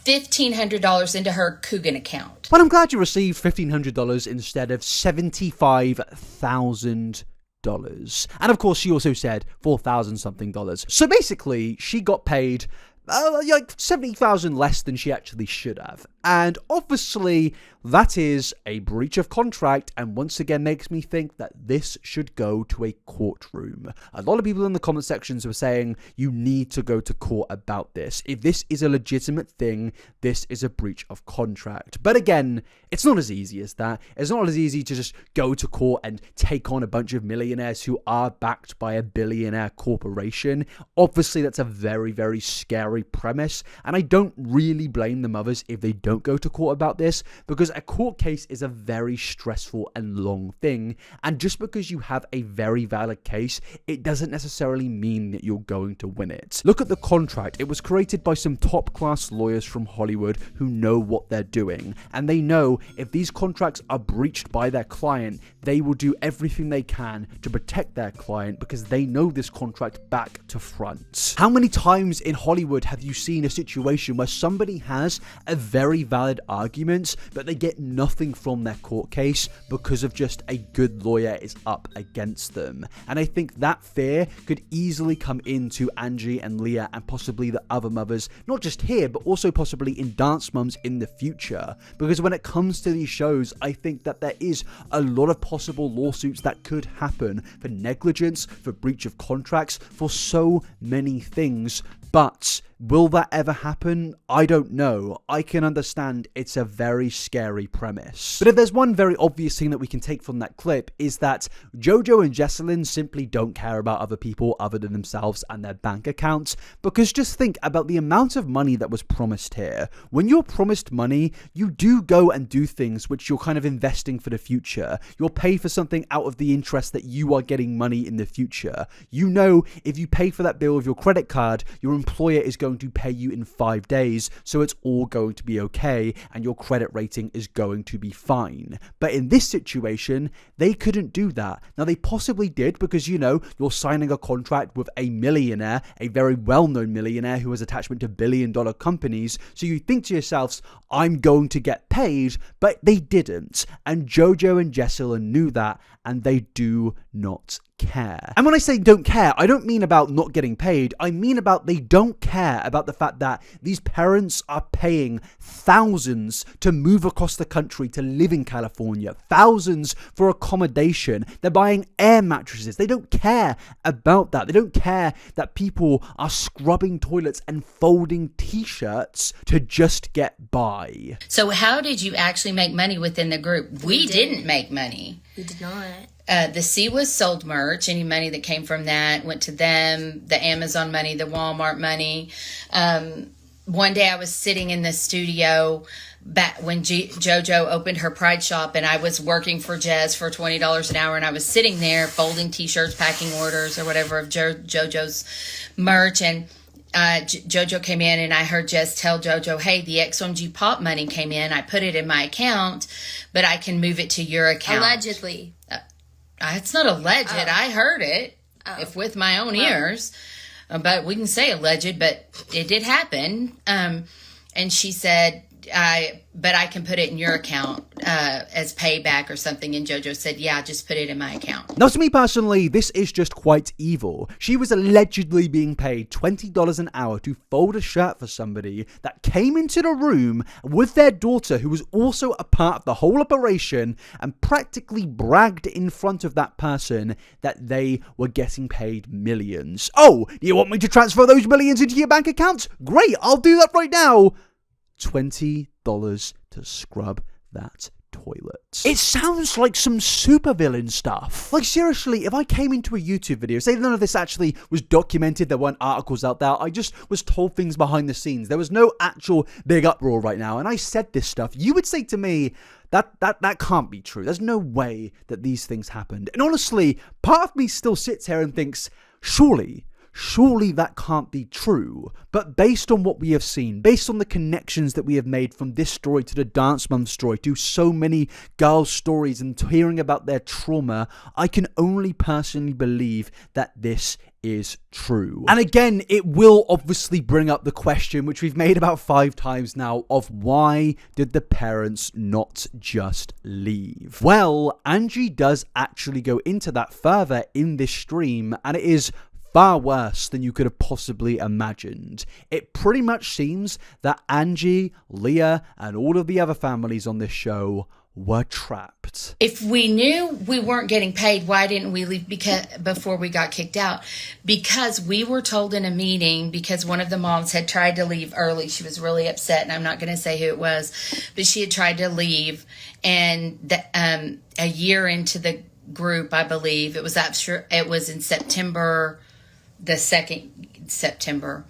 $1,500 into her Coogan account. But I'm glad you received $1,500 instead of $75,000. And of course, she also said $4,000 something. So basically, she got paid like $70,000 less than she actually should have. And obviously, that is a breach of contract, and once again makes me think that this should go to a courtroom. A lot of people in the comment sections were saying you need to go to court about this. If this is a legitimate thing, this is a breach of contract. But again, it's not as easy as that. It's not as easy to just go to court and take on a bunch of millionaires who are backed by a billionaire corporation. Obviously, that's a very, very scary premise, and I don't really blame the mothers if they don't go to court about this, because a court case is a very stressful and long thing, and just because you have a very valid case, it doesn't necessarily mean that you're going to win it. Look at the contract. It was created by some top-class lawyers from Hollywood who know what they're doing, and they know if these contracts are breached by their client, they will do everything they can to protect their client because they know this contract back to front. How many times in Hollywood have you seen a situation where somebody has a very valid argument, but they get nothing from their court case because of just a good lawyer is up against them? And I think that fear could easily come into Angie and Leah and possibly the other mothers, not just here, but also possibly in Dance Moms in the future. Because when it comes to these shows, I think that there is a lot of possible lawsuits that could happen for negligence, for breach of contracts, for so many things. But will that ever happen? I don't know. I can understand it's a very scary premise. But if there's one very obvious thing that we can take from that clip, is that Jojo and Jessalyn simply don't care about other people other than themselves and their bank accounts. Because just think about the amount of money that was promised here. When you're promised money, you do go and do things which you're kind of investing for the future. You'll pay for something out of the interest that you are getting money in the future. You know, if you pay for that bill with your credit card, your employer is going to pay you in 5 days, so it's all going to be okay and your credit rating is going to be fine. But in this situation, they couldn't do that. Now, they possibly did because, you're signing a contract with a millionaire, a very well-known millionaire who has attachment to billion-dollar companies, so you think to yourselves, I'm going to get paid, but they didn't. And Jojo and Jessalyn knew that, and they do not care. And when I say don't care, I don't mean about not getting paid. I mean about they don't care about the fact that these parents are paying thousands to move across the country to live in California, thousands for accommodation. They're buying air mattresses. They don't care about that. They don't care that people are scrubbing toilets and folding t-shirts to just get by. So how did you actually make money within the group? We didn't make money. We did not. The Siwas sold merch. Any money that came from that went to them. The Amazon money, the Walmart money. One day I was sitting in the studio back when Jojo opened her Pride shop, and I was working for Jez for $20 an hour, and I was sitting there folding t-shirts, packing orders or whatever of Jojo's merch, and Jojo came in, and I heard Jez tell Jojo, hey, the XOMG Pop money came in. I put it in my account, but I can move it to your account. Allegedly. It's not alleged. I heard it if with my own ears. But we can say alleged, but it did happen. And she said, but I can put it in your account as payback or something. And Jojo said, yeah, just put it in my account. Now, to me personally, this is just quite evil. She was allegedly being paid $20 an hour to fold a shirt for somebody that came into the room with their daughter, who was also a part of the whole operation, and practically bragged in front of that person that they were getting paid millions. Oh, you want me to transfer those millions into your bank account? Great, I'll do that right now. $20 to scrub that toilet. It sounds like some supervillain stuff. Like, seriously, if I came into a YouTube video, say none of this actually was documented, there weren't articles out there, I just was told things behind the scenes, there was no actual big uproar right now, and I said this stuff, you would say to me, that can't be true. There's no way that these things happened. And honestly, part of me still sits here and thinks, surely that can't be true. But based on what we have seen, based on the connections that we have made from this story to the Dance Mum story, to so many girls' stories and hearing about their trauma, I can only personally believe that this is true. And again, it will obviously bring up the question, which we've made about 5 times now, of why did the parents not just leave? Well, Angie does actually go into that further in this stream, and it is far worse than you could have possibly imagined. It pretty much seems that Angie, Leah, and all of the other families on this show were trapped. If we knew we weren't getting paid, why didn't we leave before we got kicked out? Because we were told in a meeting, because one of the moms had tried to leave early. She was really upset, and I'm not going to say who it was, but she had tried to leave, and a year into the group, I believe, it was in September, the 2nd September,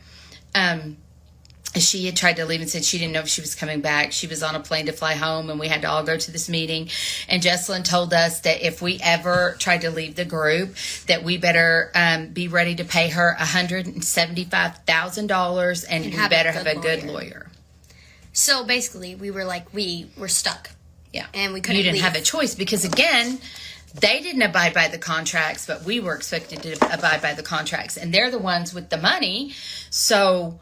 she had tried to leave and said she didn't know if she was coming back. She was on a plane to fly home, and we had to all go to this meeting. And Jessalyn told us that if we ever tried to leave the group, that we better be ready to pay her $175,000, and we better have a good lawyer. So basically, we were stuck. Yeah, and we couldn't. You didn't leave. have a choice, because again, they didn't abide by the contracts, but we were expected to abide by the contracts, and they're the ones with the money. So,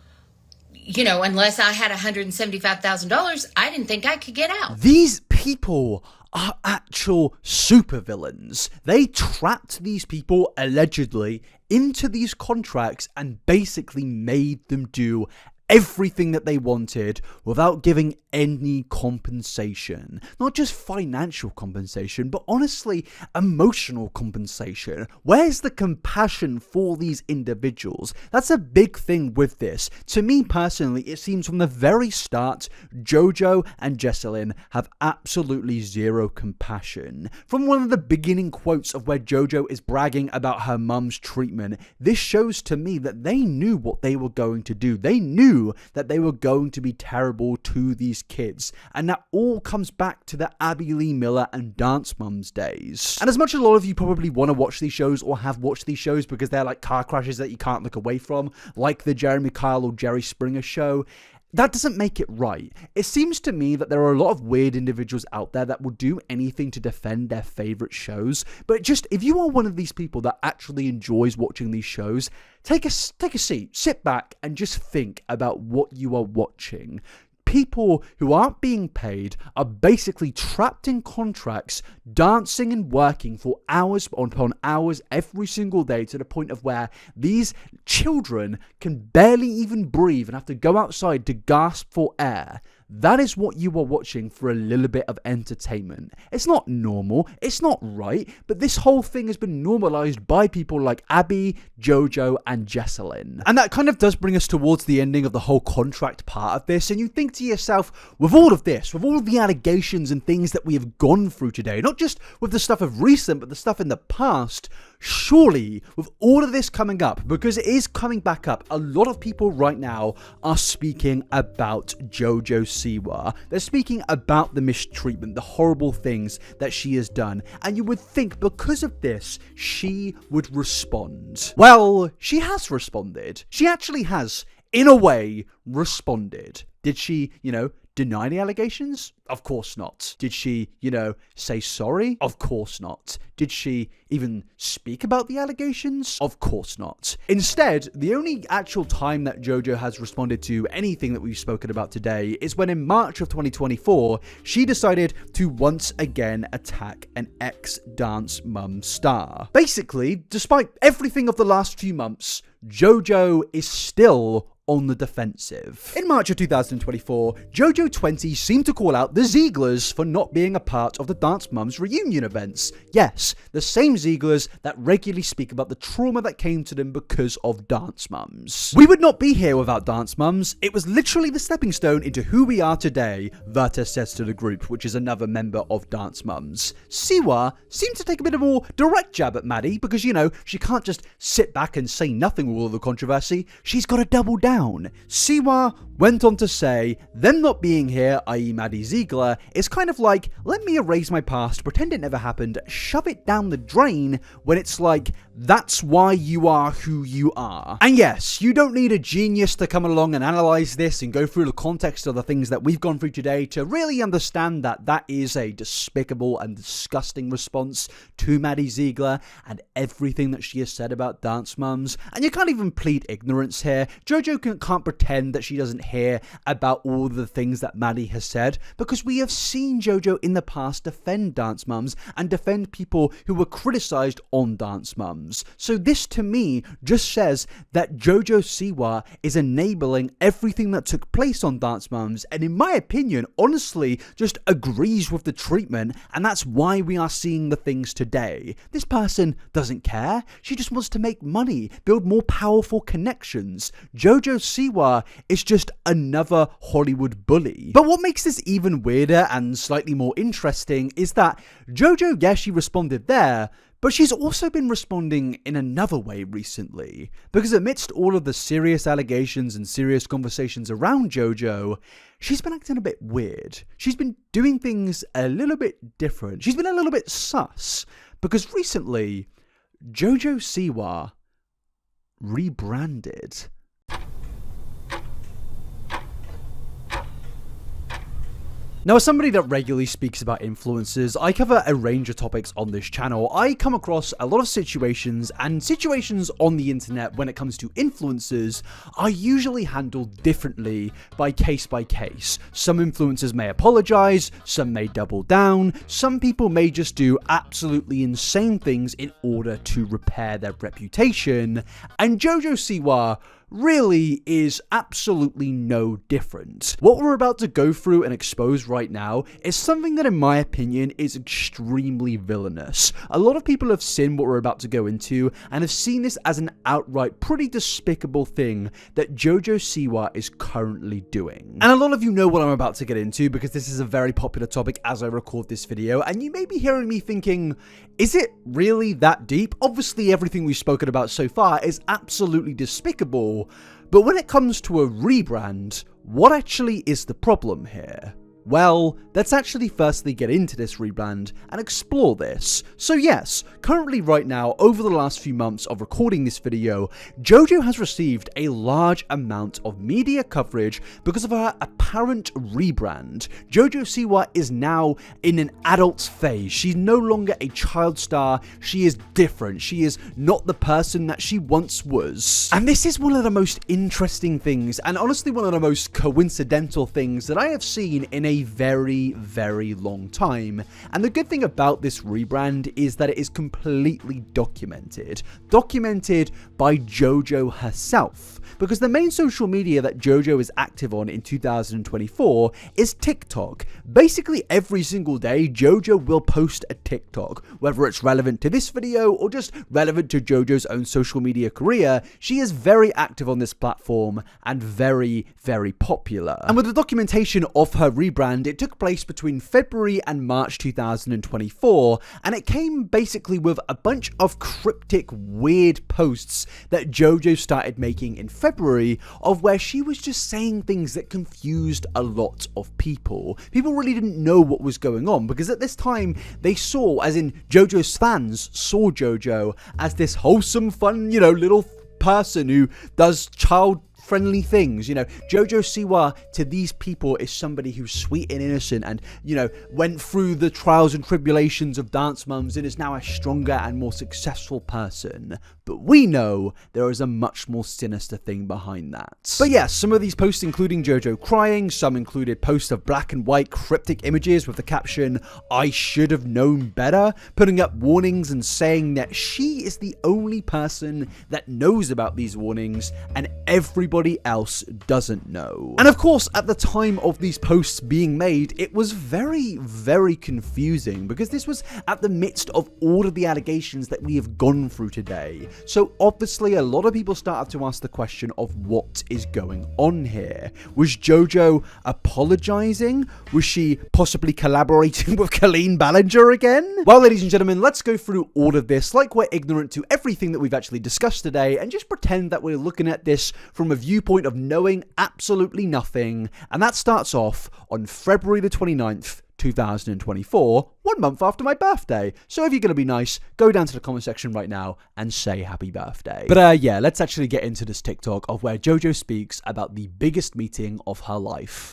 unless I had $175,000, I didn't think I could get out. These people are actual supervillains. They trapped these people, allegedly, into these contracts and basically made them do everything that they wanted without giving any compensation. Not just financial compensation, but honestly, emotional compensation. Where's the compassion for these individuals? That's a big thing with this. To me personally, it seems from the very start, Jojo and Jessalyn have absolutely zero compassion. From one of the beginning quotes of where Jojo is bragging about her mum's treatment, this shows to me that they knew what they were going to do. They knew that they were going to be terrible to these kids, and that all comes back to the Abby Lee Miller and Dance Mums days. And as much as a lot of you probably want to watch these shows or have watched these shows because they're like car crashes that you can't look away from, like the Jeremy Kyle or Jerry Springer show, that doesn't make it right. It seems to me that there are a lot of weird individuals out there that will do anything to defend their favorite shows. But just, if you are one of these people that actually enjoys watching these shows, take a seat, sit back, and just think about what you are watching. People who aren't being paid are basically trapped in contracts, dancing and working for hours upon hours every single day, to the point of where these children can barely even breathe and have to go outside to gasp for air. That is what you are watching for a little bit of entertainment. It's not normal, it's not right, but this whole thing has been normalized by people like Abby, Jojo, and Jessalyn. And that kind of does bring us towards the ending of the whole contract part of this, and you think to yourself, with all of this, with all of the allegations and things that we have gone through today, not just with the stuff of recent, but the stuff in the past, surely, with all of this coming up, because it is coming back up, a lot of people right now are speaking about Jojo Siwa. They're speaking about the mistreatment, the horrible things that she has done, and you would think because of this, she would respond. Well, she has responded. She actually has, in a way, responded. Did she, deny the allegations? Of course not. Did she, say sorry? Of course not. Did she even speak about the allegations? Of course not. Instead, the only actual time that Jojo has responded to anything that we've spoken about today is when in March of 2024, she decided to once again attack an ex-Dance Mum star. Basically, despite everything of the last few months, Jojo is still on the defensive. In March of 2024, Jojo 20 seemed to call out the Zieglers for not being a part of the Dance Mums reunion events. Yes, the same Zieglers that regularly speak about the trauma that came to them because of Dance Mums. We would not be here without Dance Mums. It was literally the stepping stone into who we are today, Verta says to the group, which is another member of Dance Mums. Siwa seemed to take a bit of a more direct jab at Maddie because, she can't just sit back and say nothing with all the controversy. She's got to double down. Siwa went on to say, them not being here, i.e. Maddie Ziegler, is kind of like, let me erase my past, pretend it never happened, shove it down the drain, when it's like, that's why you are who you are. And yes, you don't need a genius to come along and analyze this and go through the context of the things that we've gone through today to really understand that that is a despicable and disgusting response to Maddie Ziegler and everything that she has said about Dance Mums. And you can't even plead ignorance here. Jojo can't pretend that she doesn't hear about all the things that Maddie has said, because we have seen Jojo in the past defend Dance Mums and defend people who were criticized on Dance Mums. So this to me just says that Jojo Siwa is enabling everything that took place on Dance Mums, and in my opinion, honestly, just agrees with the treatment, and that's why we are seeing the things today. This person doesn't care. She just wants to make money, build more powerful connections. Jojo Siwa is just another Hollywood bully. But what makes this even weirder and slightly more interesting is that Jojo, yes, she responded there, but she's also been responding in another way recently. Because amidst all of the serious allegations and serious conversations around Jojo, she's been acting a bit weird. She's been doing things a little bit different. She's been a little bit sus. Because recently, Jojo Siwa rebranded. Now, as somebody that regularly speaks about influencers, I cover a range of topics on this channel. I come across a lot of situations, and situations on the internet when it comes to influencers are usually handled differently by case. Some influencers may apologize, some may double down, some people may just do absolutely insane things in order to repair their reputation, and Jojo Siwa really is absolutely no different. What we're about to go through and expose right now is something that, in my opinion, is extremely villainous. A lot of people have seen what we're about to go into and have seen this as an outright pretty despicable thing that Jojo Siwa is currently doing. And a lot of you know what I'm about to get into because this is a very popular topic as I record this video, and you may be hearing me thinking, is it really that deep? Obviously, everything we've spoken about so far is absolutely despicable. But when it comes to a rebrand, what actually is the problem here? Well, let's actually firstly get into this rebrand and explore this. So yes, currently right now, over the last few months of recording this video, Jojo has received a large amount of media coverage because of her apparent rebrand. Jojo Siwa is now in an adult phase. She's no longer a child star. She is different. She is not the person that she once was. And this is one of the most interesting things, and honestly one of the most coincidental things that I have seen in a very, very long time. And the good thing about this rebrand is that it is completely documented by Jojo herself, because the main social media that Jojo is active on in 2024 is TikTok. Basically every single day, Jojo will post a TikTok, whether it's relevant to this video or just relevant to Jojo's own social media career. She is very active on this platform and very, very popular. And with the documentation of her rebrand, it took place between February and March 2024, and it came basically with a bunch of cryptic, weird posts that Jojo started making in February, of where she was just saying things that confused a lot of people. People really didn't know what was going on, because at this time, they saw, as in Jojo's fans saw Jojo as this wholesome, fun, little person who does child friendly things. You know, Jojo Siwa to these people is somebody who's sweet and innocent and, you know, went through the trials and tribulations of Dance Mums and is now a stronger and more successful person. But we know there is a much more sinister thing behind that. But yes, some of these posts including Jojo crying, some included posts of black and white cryptic images with the caption, "I should have known better," putting up warnings and saying that she is the only person that knows about these warnings and everybody else doesn't know. And of course, at the time of these posts being made, it was very, very confusing because this was at the midst of all of the allegations that we have gone through today. So obviously a lot of people started to ask the question of what is going on here. Was Jojo apologizing? Was she possibly collaborating with Colleen Ballinger again? Well, ladies and gentlemen, let's go through all of this like we're ignorant to everything that we've actually discussed today and just pretend that we're looking at this from a viewpoint of knowing absolutely nothing. And that starts off on February the 29th, 2024, 1 month after my birthday. So if you're going to be nice, go down to the comment section right now and say happy birthday. But yeah, let's actually get into this TikTok of where Jojo speaks about the biggest meeting of her life.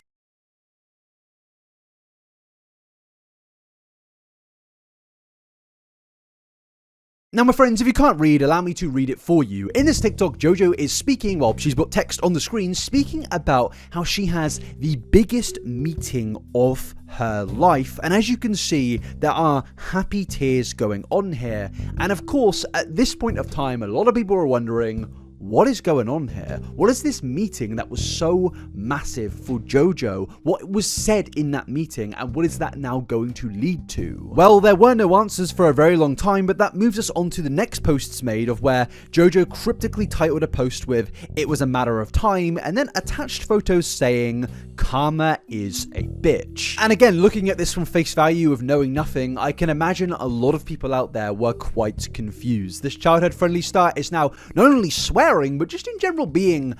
Now, my friends, if you can't read, allow me to read it for you. In this TikTok, Jojo is speaking, well, she's got text on the screen, speaking about how she has the biggest meeting of her life. And as you can see, there are happy tears going on here. And of course, at this point of time, a lot of people are wondering, what is going on here? What is this meeting that was so massive for Jojo? What was said in that meeting and what is that now going to lead to? Well, there were no answers for a very long time, but that moves us on to the next posts made of where Jojo cryptically titled a post with, "It was a matter of time," and then attached photos saying, "Karma is a bitch." And again, looking at this from face value of knowing nothing, I can imagine a lot of people out there were quite confused. This childhood-friendly star is now not only swearing, but just in general being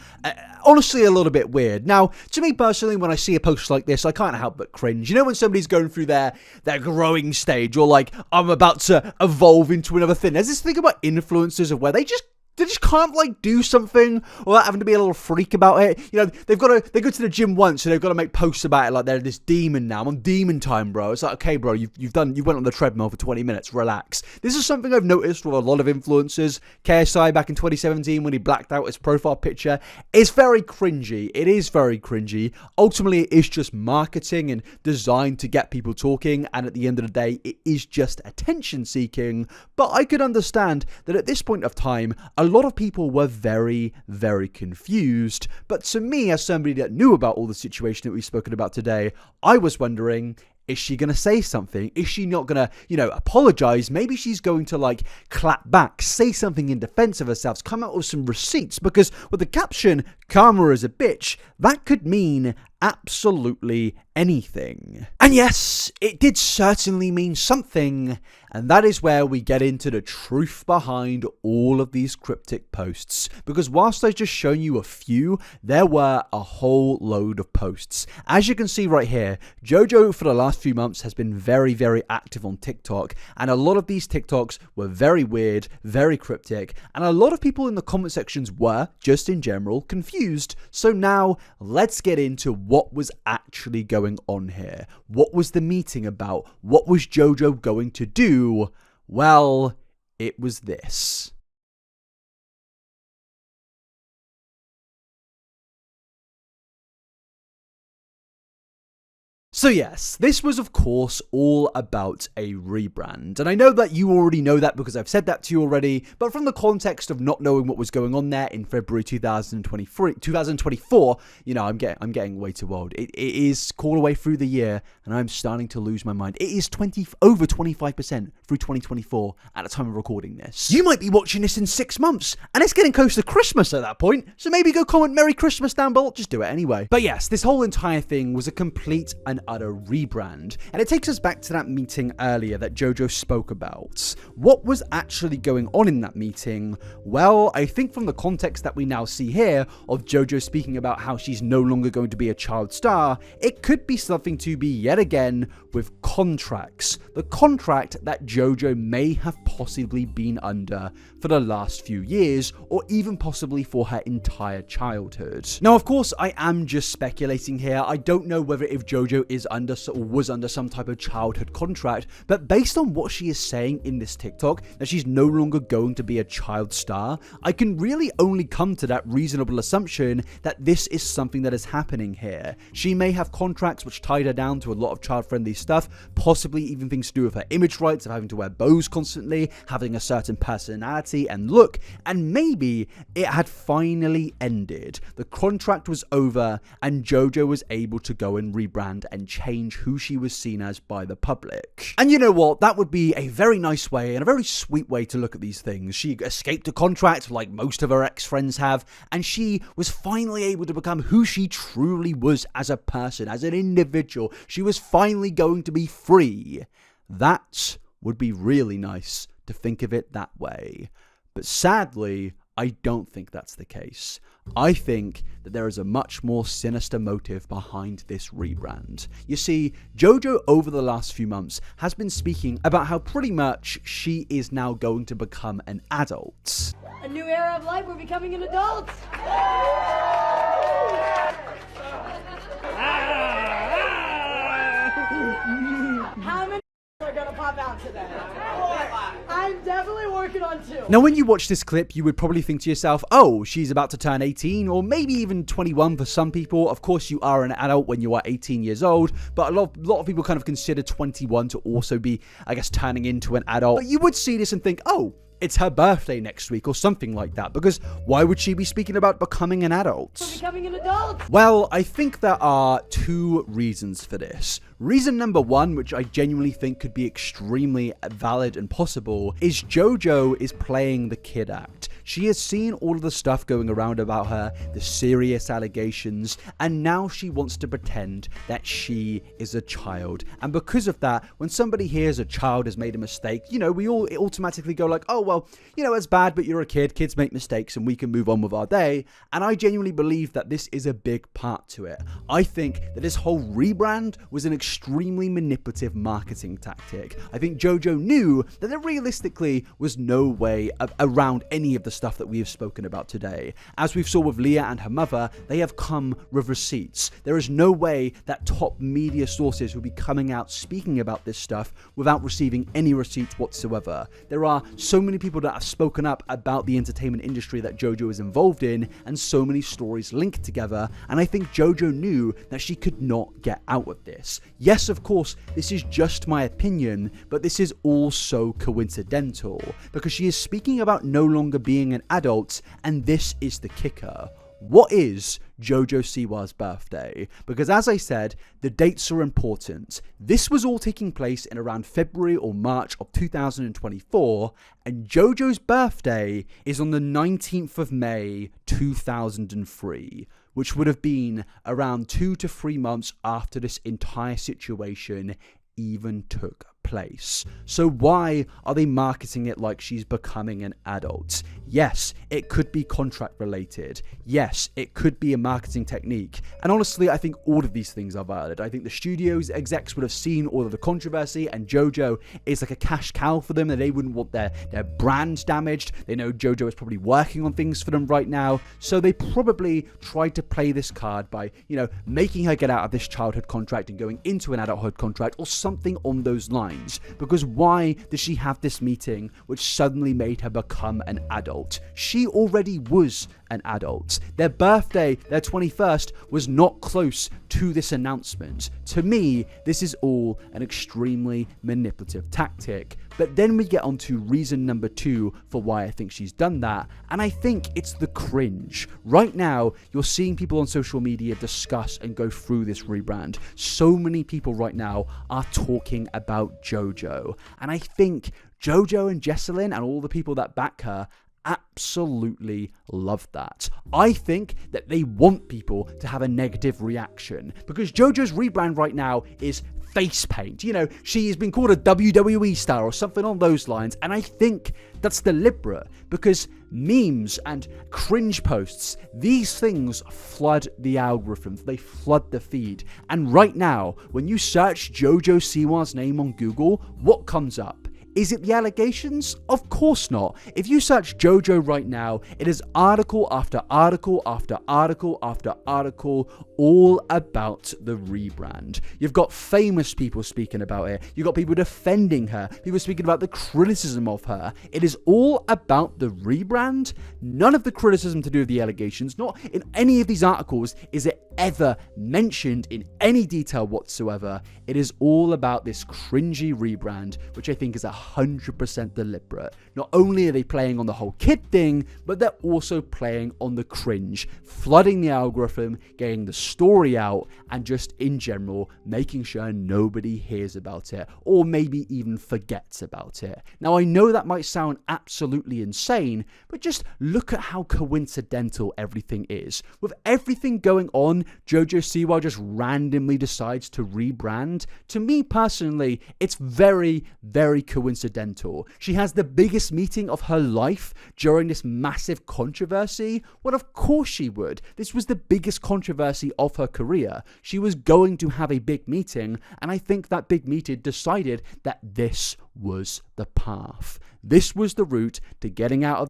honestly a little bit weird. Now, to me personally, when I see a post like this, I can't help but cringe. You know when somebody's going through their growing stage, or like, I'm about to evolve into another thing. There's this thing about influencers of where they just can't like do something without having to be a little freak about it. You know, they go to the gym once and they've got to make posts about it like they're this demon now. I'm on demon time, bro. It's like, okay, bro, you went on the treadmill for 20 minutes, relax. This is something I've noticed with a lot of influencers. KSI back in 2017 when he blacked out his profile picture. It's very cringy. It is very cringy. Ultimately, it is just marketing and designed to get people talking, and at the end of the day, it is just attention seeking. But I could understand that at this point of time, a lot of people were very, very confused. But to me, as somebody that knew about all the situation that we've spoken about today, I was wondering, is she going to say something? Is she not going to, you know, apologize? Maybe she's going to like clap back, say something in defense of herself, come out with some receipts, because with the caption, "Karma is a bitch," that could mean absolutely anything. And yes, it did certainly mean something, and that is where we get into the truth behind all of these cryptic posts. Because whilst I've just shown you a few, there were a whole load of posts. As you can see right here, Jojo for the last few months has been very, very active on TikTok, and a lot of these TikToks were very weird, very cryptic, and a lot of people in the comment sections were, just in general, confused. So now, let's get into what was actually going on here. What was the meeting about? What was Jojo going to do? Well, it was this. So yes, this was of course all about a rebrand, and I know that you already know that because I've said that to you already, but from the context of not knowing what was going on there in February 2024, you know, I'm getting way too old. It is all the way through the year, and I'm starting to lose my mind. It is over 25% through 2024 at the time of recording this. You might be watching this in 6 months, and it's getting close to Christmas at that point, so maybe go comment Merry Christmas down below, just do it anyway. But yes, this whole entire thing was a complete and utter rebrand. And it takes us back to that meeting earlier that Jojo spoke about. What was actually going on in that meeting? Well, I think from the context that we now see here of Jojo speaking about how she's no longer going to be a child star, it could be something to be yet again with contracts. The contract that Jojo may have possibly been under for the last few years, or even possibly for her entire childhood. Now, of course, I am just speculating here. I don't know whether if Jojo is under or was under some type of childhood contract, but based on what she is saying in this TikTok, that she's no longer going to be a child star, I can really only come to that reasonable assumption that this is something that is happening here. She may have contracts which tied her down to a lot of child-friendly stuff, possibly even things to do with her image rights of having to wear bows constantly, having a certain personality and look, and maybe it had finally ended. The contract was over and Jojo was able to go and rebrand and change who she was seen as by the public. And you know what? That would be a very nice way and a very sweet way to look at these things. She escaped a contract like most of her ex-friends have, and she was finally able to become who she truly was as a person, as an individual. She was finally going to be free. That would be really nice to think of it that way. But sadly, I don't think that's the case. I think that there is a much more sinister motive behind this rebrand. You see, Jojo over the last few months has been speaking about how pretty much she is now going to become an adult. A new era of life, we're becoming an adult. How many are gonna pop out today? I'm definitely working on 2. Now, when you watch this clip, you would probably think to yourself, oh, she's about to turn 18, or maybe even 21 for some people. Of course, you are an adult when you are 18 years old, but a lot of people kind of consider 21 to also be, I guess, turning into an adult. But you would see this and think, oh, it's her birthday next week or something like that, because why would she be speaking about becoming an adult? We're becoming an adult. Well, I think there are 2 reasons for this. Reason number 1, which I genuinely think could be extremely valid and possible, is Jojo is playing the kid act. She has seen all of the stuff going around about her, the serious allegations, and now she wants to pretend that she is a child. And because of that, when somebody hears a child has made a mistake, you know, we all automatically go like, oh, well, you know, it's bad, but you're a kid, kids make mistakes, and we can move on with our day. And I genuinely believe that this is a big part to it. I think that this whole rebrand was an extremely manipulative marketing tactic. I think Jojo knew that there realistically was no way around any of the stuff that we have spoken about today. As we've saw with Leah and her mother, they have come with receipts. There is no way that top media sources will be coming out speaking about this stuff without receiving any receipts whatsoever. There are so many people that have spoken up about the entertainment industry that Jojo is involved in, and so many stories linked together, and I think Jojo knew that she could not get out of this. Yes, of course, this is just my opinion, but this is also coincidental, because she is speaking about no longer being an adult, and this is the kicker. What is Jojo Siwa's birthday? Because as I said, the dates are important. This was all taking place in around February or March of 2024, and Jojo's birthday is on the 19th of May 2003, which would have been around 2 to 3 months after this entire situation even took place. So why are they marketing it like she's becoming an adult? Yes, it could be contract related. Yes, it could be a marketing technique. And honestly, I think all of these things are valid. I think the studio's execs would have seen all of the controversy, and Jojo is like a cash cow for them, and they wouldn't want their brand damaged. They know Jojo is probably working on things for them right now, so they probably tried to play this card by, you know, making her get out of this childhood contract and going into an adulthood contract or something on those lines. Because why did she have this meeting which suddenly made her become an adult? She already was an adult. Their birthday, their 21st, was not close to this announcement. To me, this is all an extremely manipulative tactic. But then we get on to reason number 2 for why I think she's done that, and I think it's the cringe. Right now, you're seeing people on social media discuss and go through this rebrand. So many people right now are talking about Jojo, and I think Jojo and Jessalyn and all the people that back her absolutely love that. I think that they want people to have a negative reaction because JoJo's rebrand right now is face paint. You know, she has been called a WWE star or something on those lines, and I think that's deliberate because memes and cringe posts, these things flood the algorithms, they flood the feed. And right now, when you search Jojo Siwa's name on Google, what comes up? Is it the allegations? Of course not. If you search JoJo right now, it is article after article after article after article all about the rebrand. You've got famous people speaking about it. You've got people defending her. People speaking about the criticism of her. It is all about the rebrand. None of the criticism to do with the allegations, not in any of these articles, is it ever mentioned in any detail whatsoever. It is all about this cringy rebrand, which I think is 100% deliberate. Not only are they playing on the whole kid thing, but they're also playing on the cringe, flooding the algorithm, getting the story out, and just in general making sure nobody hears about it or maybe even forgets about it. Now I know that might sound absolutely insane, but just look at how coincidental everything is. With everything going on, Jojo Siwa just randomly decides to rebrand. To me personally, it's very, very coincidental. She has the biggest meeting of her life during this massive controversy. Well, of course she would. This was the biggest controversy of her career. She was going to have a big meeting, and I think that big meeting decided that this was the path. This was the route to getting out of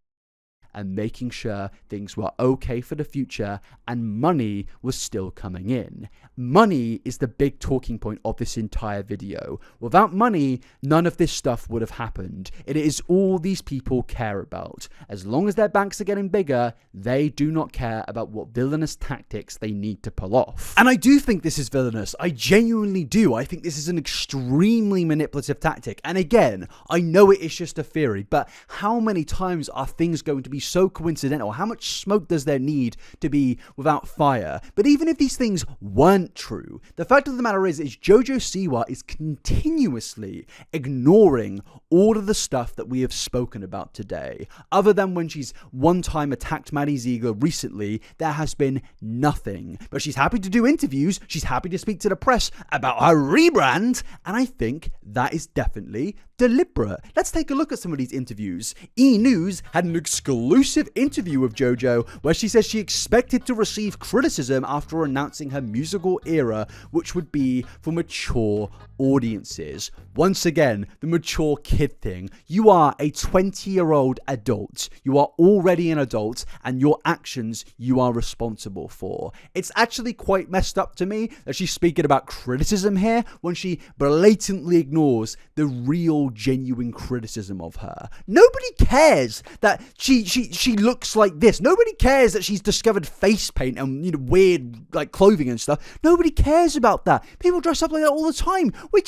and making sure things were okay for the future and money was still coming in. Money is the big talking point of this entire video. Without money, none of this stuff would have happened. It is all these people care about. As long as their banks are getting bigger, they do not care about what villainous tactics they need to pull off. And I do think this is villainous. I genuinely do. I think this is an extremely manipulative tactic. And again, I know it is just a theory, but how many times are things going to be so coincidental? How much smoke does there need to be without fire? But even if these things weren't true, the fact of the matter is Jojo Siwa is continuously ignoring all of the stuff that we have spoken about today. Other than when she's one time attacked Maddie Ziegler recently, there has been nothing. But she's happy to do interviews, she's happy to speak to the press about her rebrand, and I think that is definitely deliberate. Let's take a look at some of these interviews. E! News had an exclusive interview with JoJo where she says she expected to receive criticism after announcing her musical era, which would be for mature audiences. Once again, the mature kid thing. You are a 20-year-old adult. You are already an adult, and your actions you are responsible for. It's actually quite messed up to me that she's speaking about criticism here when she blatantly ignores the real genuine criticism of her. Nobody cares that she looks like this. Nobody cares that she's discovered face paint and weird like clothing and stuff. Nobody cares about that. People dress up like that all the time. We're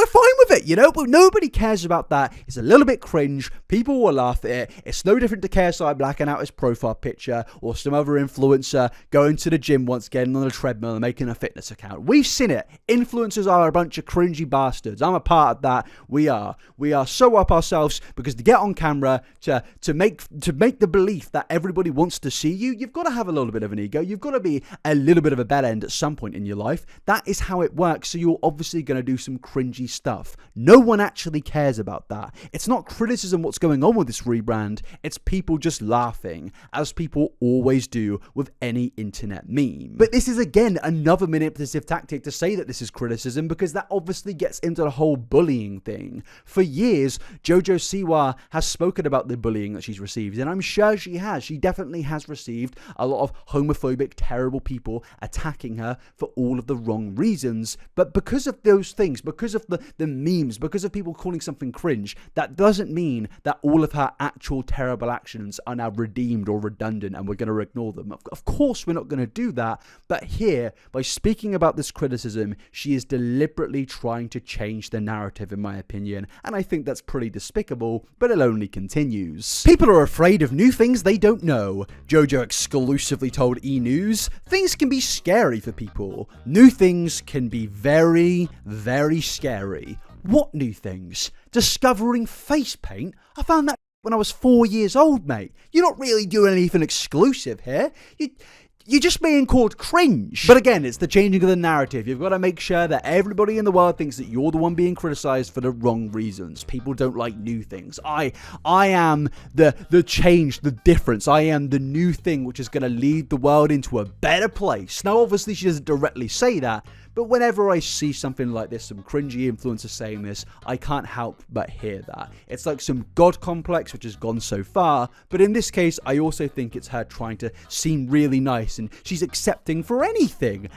fine with it, but nobody cares about that. It's a little bit cringe. People will laugh at it. It's no different to KSI blacking out his profile picture or some other influencer going to the gym once, getting on a treadmill and making a fitness account. We've seen it. Influencers are a bunch of cringy bastards. I'm a part of that. We are so up ourselves because to get on camera, to make the belief that everybody wants to see you, you've got to have a little bit of an ego. You've got to be a little bit of a bad end at some point in your life. That is how it works. So you're obviously going to do some cringy stuff. No one actually cares about that. It's not criticism what's going on with this rebrand. It's people just laughing, as people always do with any internet meme. But this is again another manipulative tactic to say that this is criticism, because that obviously gets into the whole bullying thing. For years, Jojo Siwa has spoken about the bullying that she's received, and I'm sure she has. She definitely has received a lot of homophobic, terrible people attacking her for all of the wrong reasons. But because of those things, because of the memes, because of people calling something cringe, that doesn't mean that all of her actual terrible actions are now redeemed or redundant and we're going to ignore them. Of course, we're not going to do that. But here, by speaking about this criticism, she is deliberately trying to change the narrative, in my opinion. And I think that's pretty despicable, but it only continues. People are afraid of new things they don't know. Jojo exclusively told E! News, things can be scary for people. New things can be very, very scary. What new things? Discovering face paint? I found that when I was 4 years old, mate. You're not really doing anything exclusive here. You're just being called cringe. But again, it's the changing of the narrative. You've got to make sure that everybody in the world thinks that you're the one being criticized for the wrong reasons. People don't like new things. I am the change, the difference. I am the new thing which is going to lead the world into a better place. Now, obviously, she doesn't directly say that, but whenever I see something like this, some cringy influencer saying this, I can't help but hear that. It's like some God complex, which has gone so far, but in this case, I also think it's her trying to seem really nice, and she's accepting for anything,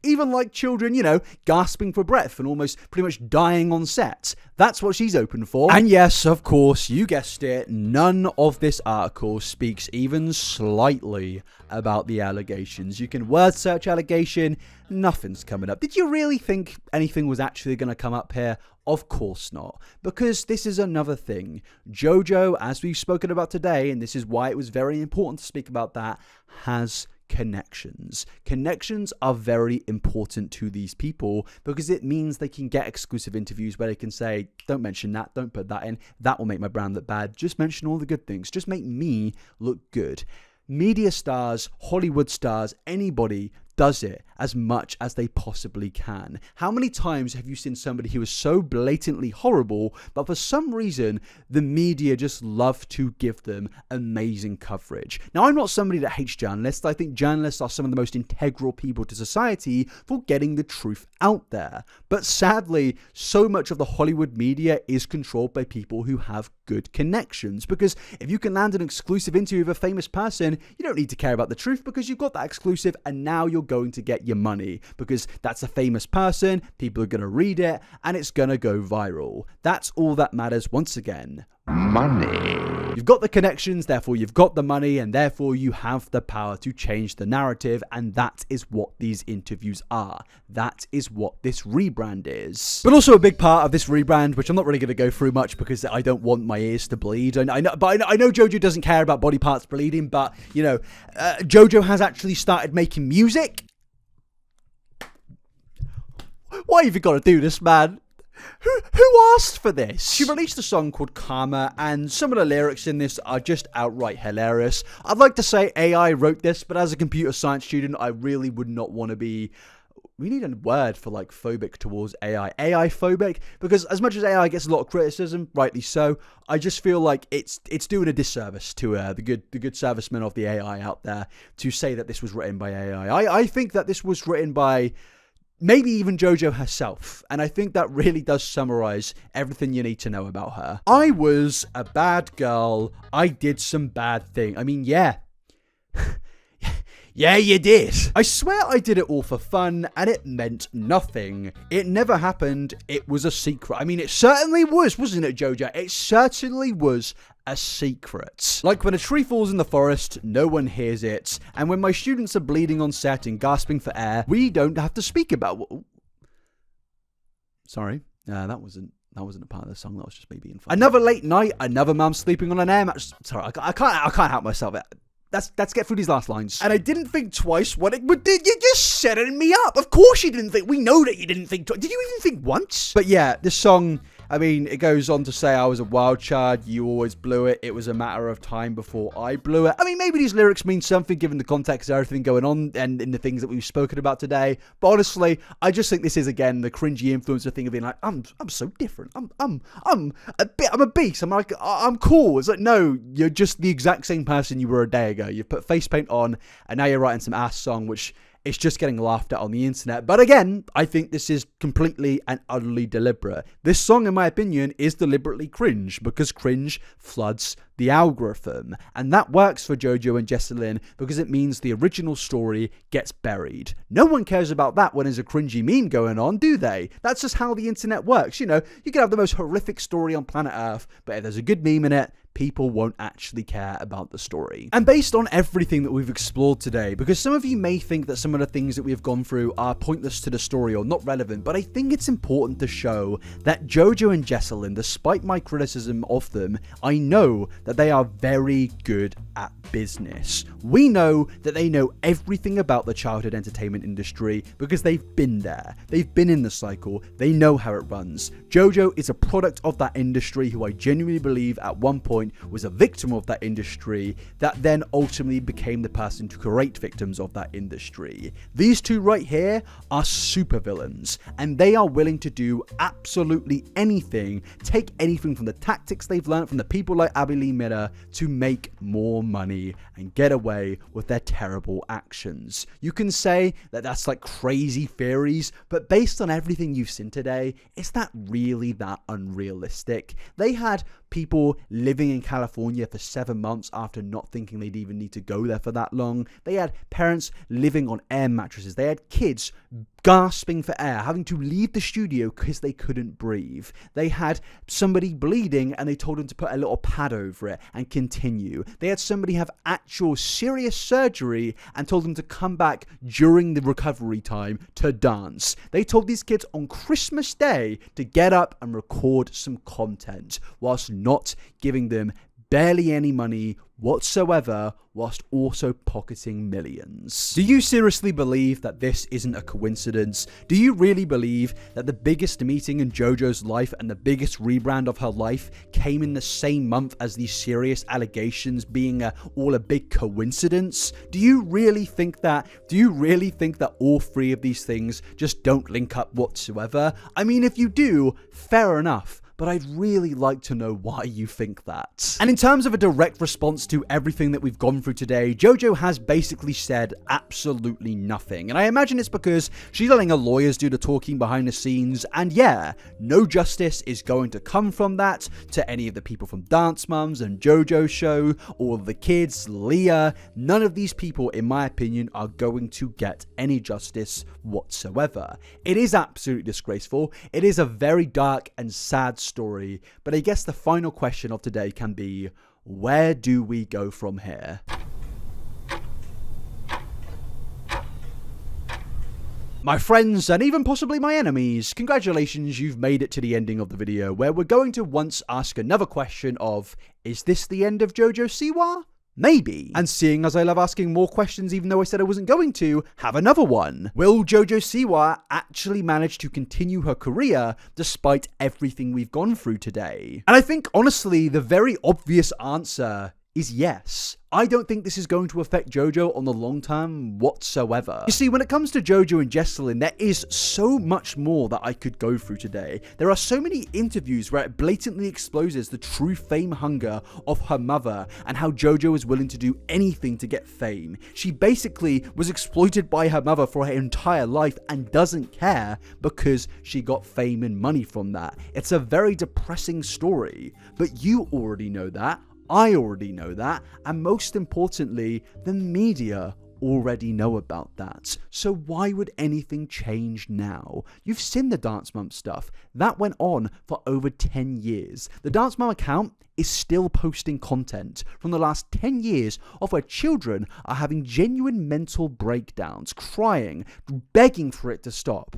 even like children, gasping for breath and almost pretty much dying on set. That's what she's open for. And yes, of course, you guessed it, none of this article speaks even slightly about the allegations. You can word search allegation, nothing's coming up. Did you really think anything was actually going to come up here? Of course not, because this is another thing. Jojo, as we've spoken about today, and this is why it was very important to speak about that, has connections. Connections are very important to these people because it means they can get exclusive interviews where they can say, don't mention that, don't put that in, that will make my brand look bad, just mention all the good things, just make me look good. Media stars, Hollywood stars, anybody does it as much as they possibly can. How many times have you seen somebody who is so blatantly horrible, but for some reason, the media just love to give them amazing coverage? Now, I'm not somebody that hates journalists. I think journalists are some of the most integral people to society for getting the truth out there. But sadly, so much of the Hollywood media is controlled by people who have good connections. Because if you can land an exclusive interview with a famous person, you don't need to care about the truth because you've got that exclusive and now you're going to get your money because that's a famous person, people are going to read it, and it's going to go viral. That's all that matters once again. Money. You've got the connections, therefore you've got the money, and therefore you have the power to change the narrative, and that is what these interviews are. That is what this rebrand is. But also a big part of this rebrand, which I'm not really going to go through much because I don't want my ears to bleed. I know Jojo doesn't care about body parts bleeding, but, Jojo has actually started making music. Why have you got to do this, man? Who asked for this? She released a song called Karma, and some of the lyrics in this are just outright hilarious. I'd like to say AI wrote this, but as a computer science student, I really would not want to be... We need a word for phobic towards AI. AI phobic, because as much as AI gets a lot of criticism, rightly so, I just feel like it's doing a disservice to the good servicemen of the AI out there to say that this was written by AI. I think that this was written by maybe even Jojo herself, and I think that really does summarize everything you need to know about her. I was a bad girl. I did some bad thing. I mean, yeah. Yeah, you did. I swear I did it all for fun, and it meant nothing. It never happened. It was a secret. I mean, it certainly was, wasn't it, Jojo? It certainly was a secret. Like when a tree falls in the forest, no one hears it. And when my students are bleeding on set and gasping for air, we don't have to speak about... Sorry. That wasn't a part of the song. That was just me being funny. Another late night, another mum sleeping on an air mattress. Sorry, I can't help myself. Let's get through these last lines. And I didn't think twice what it would do. You're just setting me up. Of course you didn't think. We know that you didn't think twice. Did you even think once? But yeah, this song, I mean, it goes on to say I was a wild child. You always blew it. It was a matter of time before I blew it. I mean, maybe these lyrics mean something given the context of everything going on and in the things that we've spoken about today. But honestly, I just think this is, again, the cringy influencer thing of being like, I'm so different. I'm a beast. I'm cool. It's like, no, you're just the exact same person you were a day ago. You've put face paint on, and now you're writing some ass song, which is just getting laughed at on the internet. But again, I think this is completely and utterly deliberate. This song, in my opinion, is deliberately cringe because cringe floods the algorithm. And that works for Jojo and Jessalyn because it means the original story gets buried. No one cares about that when there's a cringy meme going on, do they? That's just how the internet works. You can have the most horrific story on planet Earth, but if there's a good meme in it, people won't actually care about the story. And based on everything that we've explored today, because some of you may think that some of the things that we've gone through are pointless to the story or not relevant, but I think it's important to show that Jojo and Jessalyn, despite my criticism of them, I know that they are very good at business. We know that they know everything about the childhood entertainment industry because they've been there. They've been in the cycle. They know how it runs. Jojo is a product of that industry who I genuinely believe at one point point was a victim of that industry that then ultimately became the person to create victims of that industry. These two right here are supervillains, and they are willing to do absolutely anything, take anything from the tactics they've learned from the people like Abby Lee Miller to make more money and get away with their terrible actions. You can say that that's like crazy theories, but based on everything you've seen today, is that really that unrealistic? They had people living in California for 7 months after not thinking they'd even need to go there for that long. They had parents living on air mattresses. They had kids gasping for air, having to leave the studio because they couldn't breathe. They had somebody bleeding and they told them to put a little pad over it and continue. They had somebody have actual serious surgery and told them to come back during the recovery time to dance. They told these kids on Christmas Day to get up and record some content whilst not giving them barely any money whatsoever, whilst also pocketing millions. Do you seriously believe that this isn't a coincidence? Do you really believe that the biggest meeting in JoJo's life and the biggest rebrand of her life came in the same month as these serious allegations being all a big coincidence? Do you really think that? Do you really think that all three of these things just don't link up whatsoever? I mean, if you do, fair enough. But I'd really like to know why you think that. And in terms of a direct response to everything that we've gone through today, JoJo has basically said absolutely nothing. And I imagine it's because she's letting her lawyers do the talking behind the scenes. And yeah, no justice is going to come from that to any of the people from Dance Moms and JoJo's show, all of the kids, Leah. None of these people, in my opinion, are going to get any justice whatsoever. It is absolutely disgraceful. It is a very dark and sad story, but I guess the final question of today can be, where do we go from here? My friends, and even possibly my enemies, congratulations, you've made it to the ending of the video, where we're going to once ask another question of, is this the end of Jojo Siwa? Maybe. And seeing as I love asking more questions even though I said I wasn't going to, have another one. Will Jojo Siwa actually manage to continue her career despite everything we've gone through today? And I think, honestly, the very obvious answer is yes. I don't think this is going to affect JoJo on the long term whatsoever. You see, when it comes to JoJo and Jessalyn, there is so much more that I could go through today. There are so many interviews where it blatantly exposes the true fame hunger of her mother and how JoJo is willing to do anything to get fame. She basically was exploited by her mother for her entire life and doesn't care because she got fame and money from that. It's a very depressing story, but you already know that. I already know that, and most importantly, the media already know about that. So why would anything change now? You've seen the Dance Mom stuff. That went on for over 10 years. The Dance Mom account is still posting content from the last 10 years of where children are having genuine mental breakdowns, crying, begging for it to stop.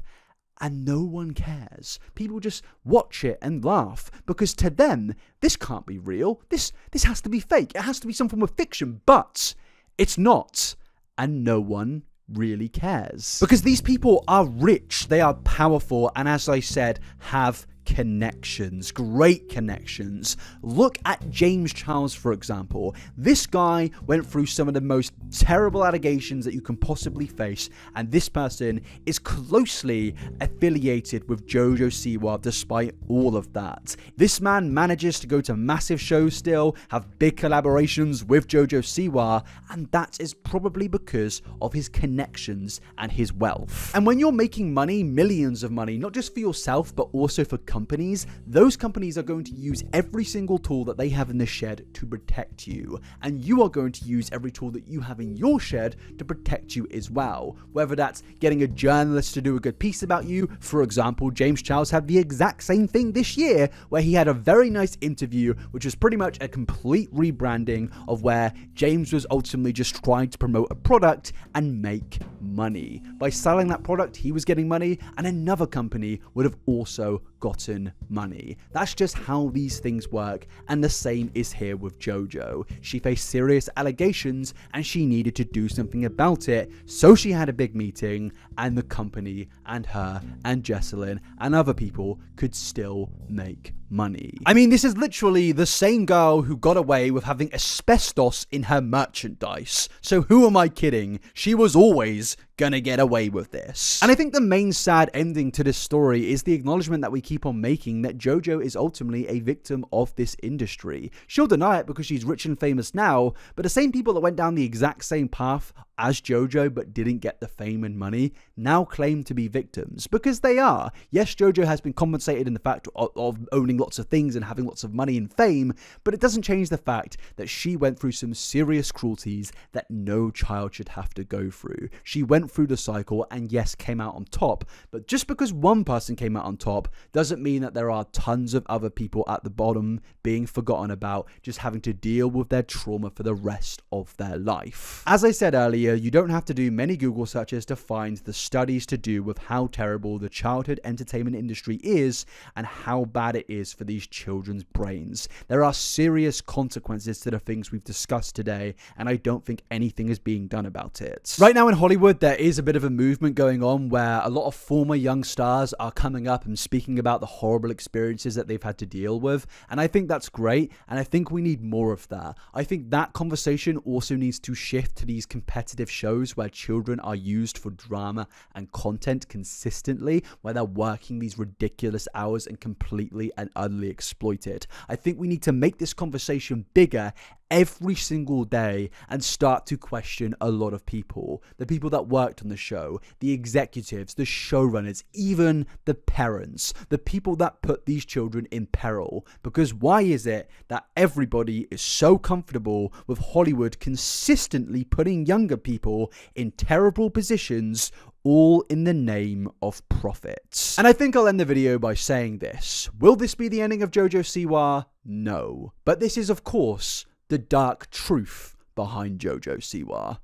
And no one cares. People just watch it and laugh because to them, this can't be real. This has to be fake. It has to be some form of fiction, but it's not. And no one really cares. Because these people are rich, they are powerful, and as I said, have connections, great connections. Look at James Charles, for example. This guy went through some of the most terrible allegations that you can possibly face, and this person is closely affiliated with Jojo Siwa despite all of that. This man manages to go to massive shows still, have big collaborations with Jojo Siwa, and that is probably because of his connections and his wealth. And when you're making money, millions of money, not just for yourself, but also for companies, those companies are going to use every single tool that they have in the shed to protect you. And you are going to use every tool that you have in your shed to protect you as well. Whether that's getting a journalist to do a good piece about you. For example, James Charles had the exact same thing this year, where he had a very nice interview, which was pretty much a complete rebranding of where James was ultimately just trying to promote a product and make money. By selling that product, he was getting money, and another company would have also gotten money. That's just how these things work, and the same is here with JoJo. She faced serious allegations and she needed to do something about it, so she had a big meeting, and the company and her and Jessalyn and other people could still make money. I mean, this is literally the same girl who got away with having asbestos in her merchandise. So who am I kidding? She was always gonna get away with this. And I think the main sad ending to this story is the acknowledgement that we keep on making that Jojo is ultimately a victim of this industry. She'll deny it because she's rich and famous now, but the same people that went down the exact same path as Jojo but didn't get the fame and money now claim to be victims, because they are. Yes, Jojo has been compensated in the fact of owning lots of things and having lots of money and fame, but it doesn't change the fact that she went through some serious cruelties that no child should have to go through. She went through the cycle and yes, came out on top, but just because one person came out on top doesn't mean that there are tons of other people at the bottom being forgotten about, just having to deal with their trauma for the rest of their life. As I said earlier, you don't have to do many Google searches to find the studies to do with how terrible the childhood entertainment industry is and how bad it is for these children's brains. There are serious consequences to the things we've discussed today, and I don't think anything is being done about it. Right now in Hollywood, there is a bit of a movement going on where a lot of former young stars are coming up and speaking about the horrible experiences that they've had to deal with, and I think that's great, and I think we need more of that. I think that conversation also needs to shift to these competitive shows where children are used for drama and content consistently, where they're working these ridiculous hours and completely and utterly exploit it. I think we need to make this conversation bigger every single day and start to question a lot of people. The people that worked on the show, the executives, the showrunners, even the parents, the people that put these children in peril. Because why is it that everybody is so comfortable with Hollywood consistently putting younger people in terrible positions, all in the name of profits? And I think I'll end the video by saying this. Will this be the ending of Jojo Siwa? No. But this is, of course, the dark truth behind Jojo Siwa.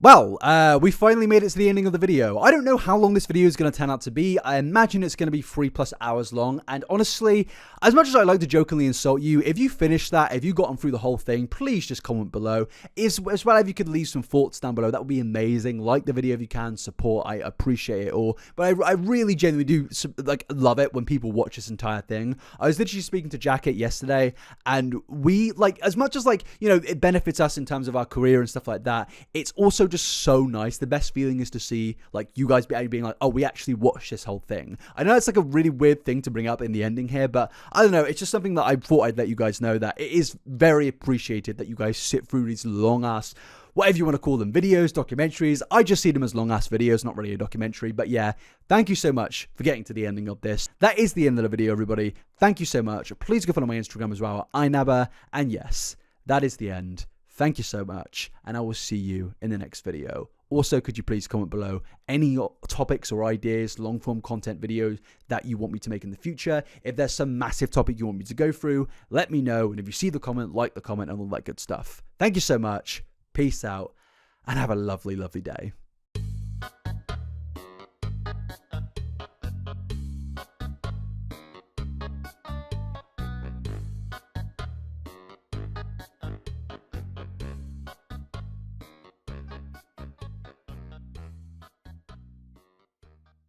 Well, we finally made it to the ending of the video. I don't know how long this video is going to turn out to be. I imagine it's going to be 3+ hours long. And honestly, as much as I like to jokingly insult you, if you finished that, if you've gotten through the whole thing, please just comment below. As well, if you could leave some thoughts down below, that would be amazing. Like the video if you can, support, I appreciate it all. But I really genuinely do love it when people watch this entire thing. I was literally speaking to Jacket yesterday, and we, as much as it benefits us in terms of our career and stuff like that, it's also just so nice. The best feeling is to see you guys being like, oh, we actually watched this whole thing. I know it's a really weird thing to bring up in the ending here, but I don't know, it's just something that I thought I'd let you guys know, that it is very appreciated that you guys sit through these long ass, whatever you want to call them, videos, documentaries. I just see them as long ass videos, not really a documentary. But yeah, thank you so much for getting to the ending of this. That is the end of the video, everybody. Thank you so much. Please go follow my Instagram as well, inabber. And yes, that is the end. Thank you so much, and I will see you in the next video. Also, could you please comment below any topics or ideas, long-form content videos that you want me to make in the future? If there's some massive topic you want me to go through, let me know. And if you see the comment, like the comment and all that good stuff. Thank you so much. Peace out, and have a lovely, lovely day.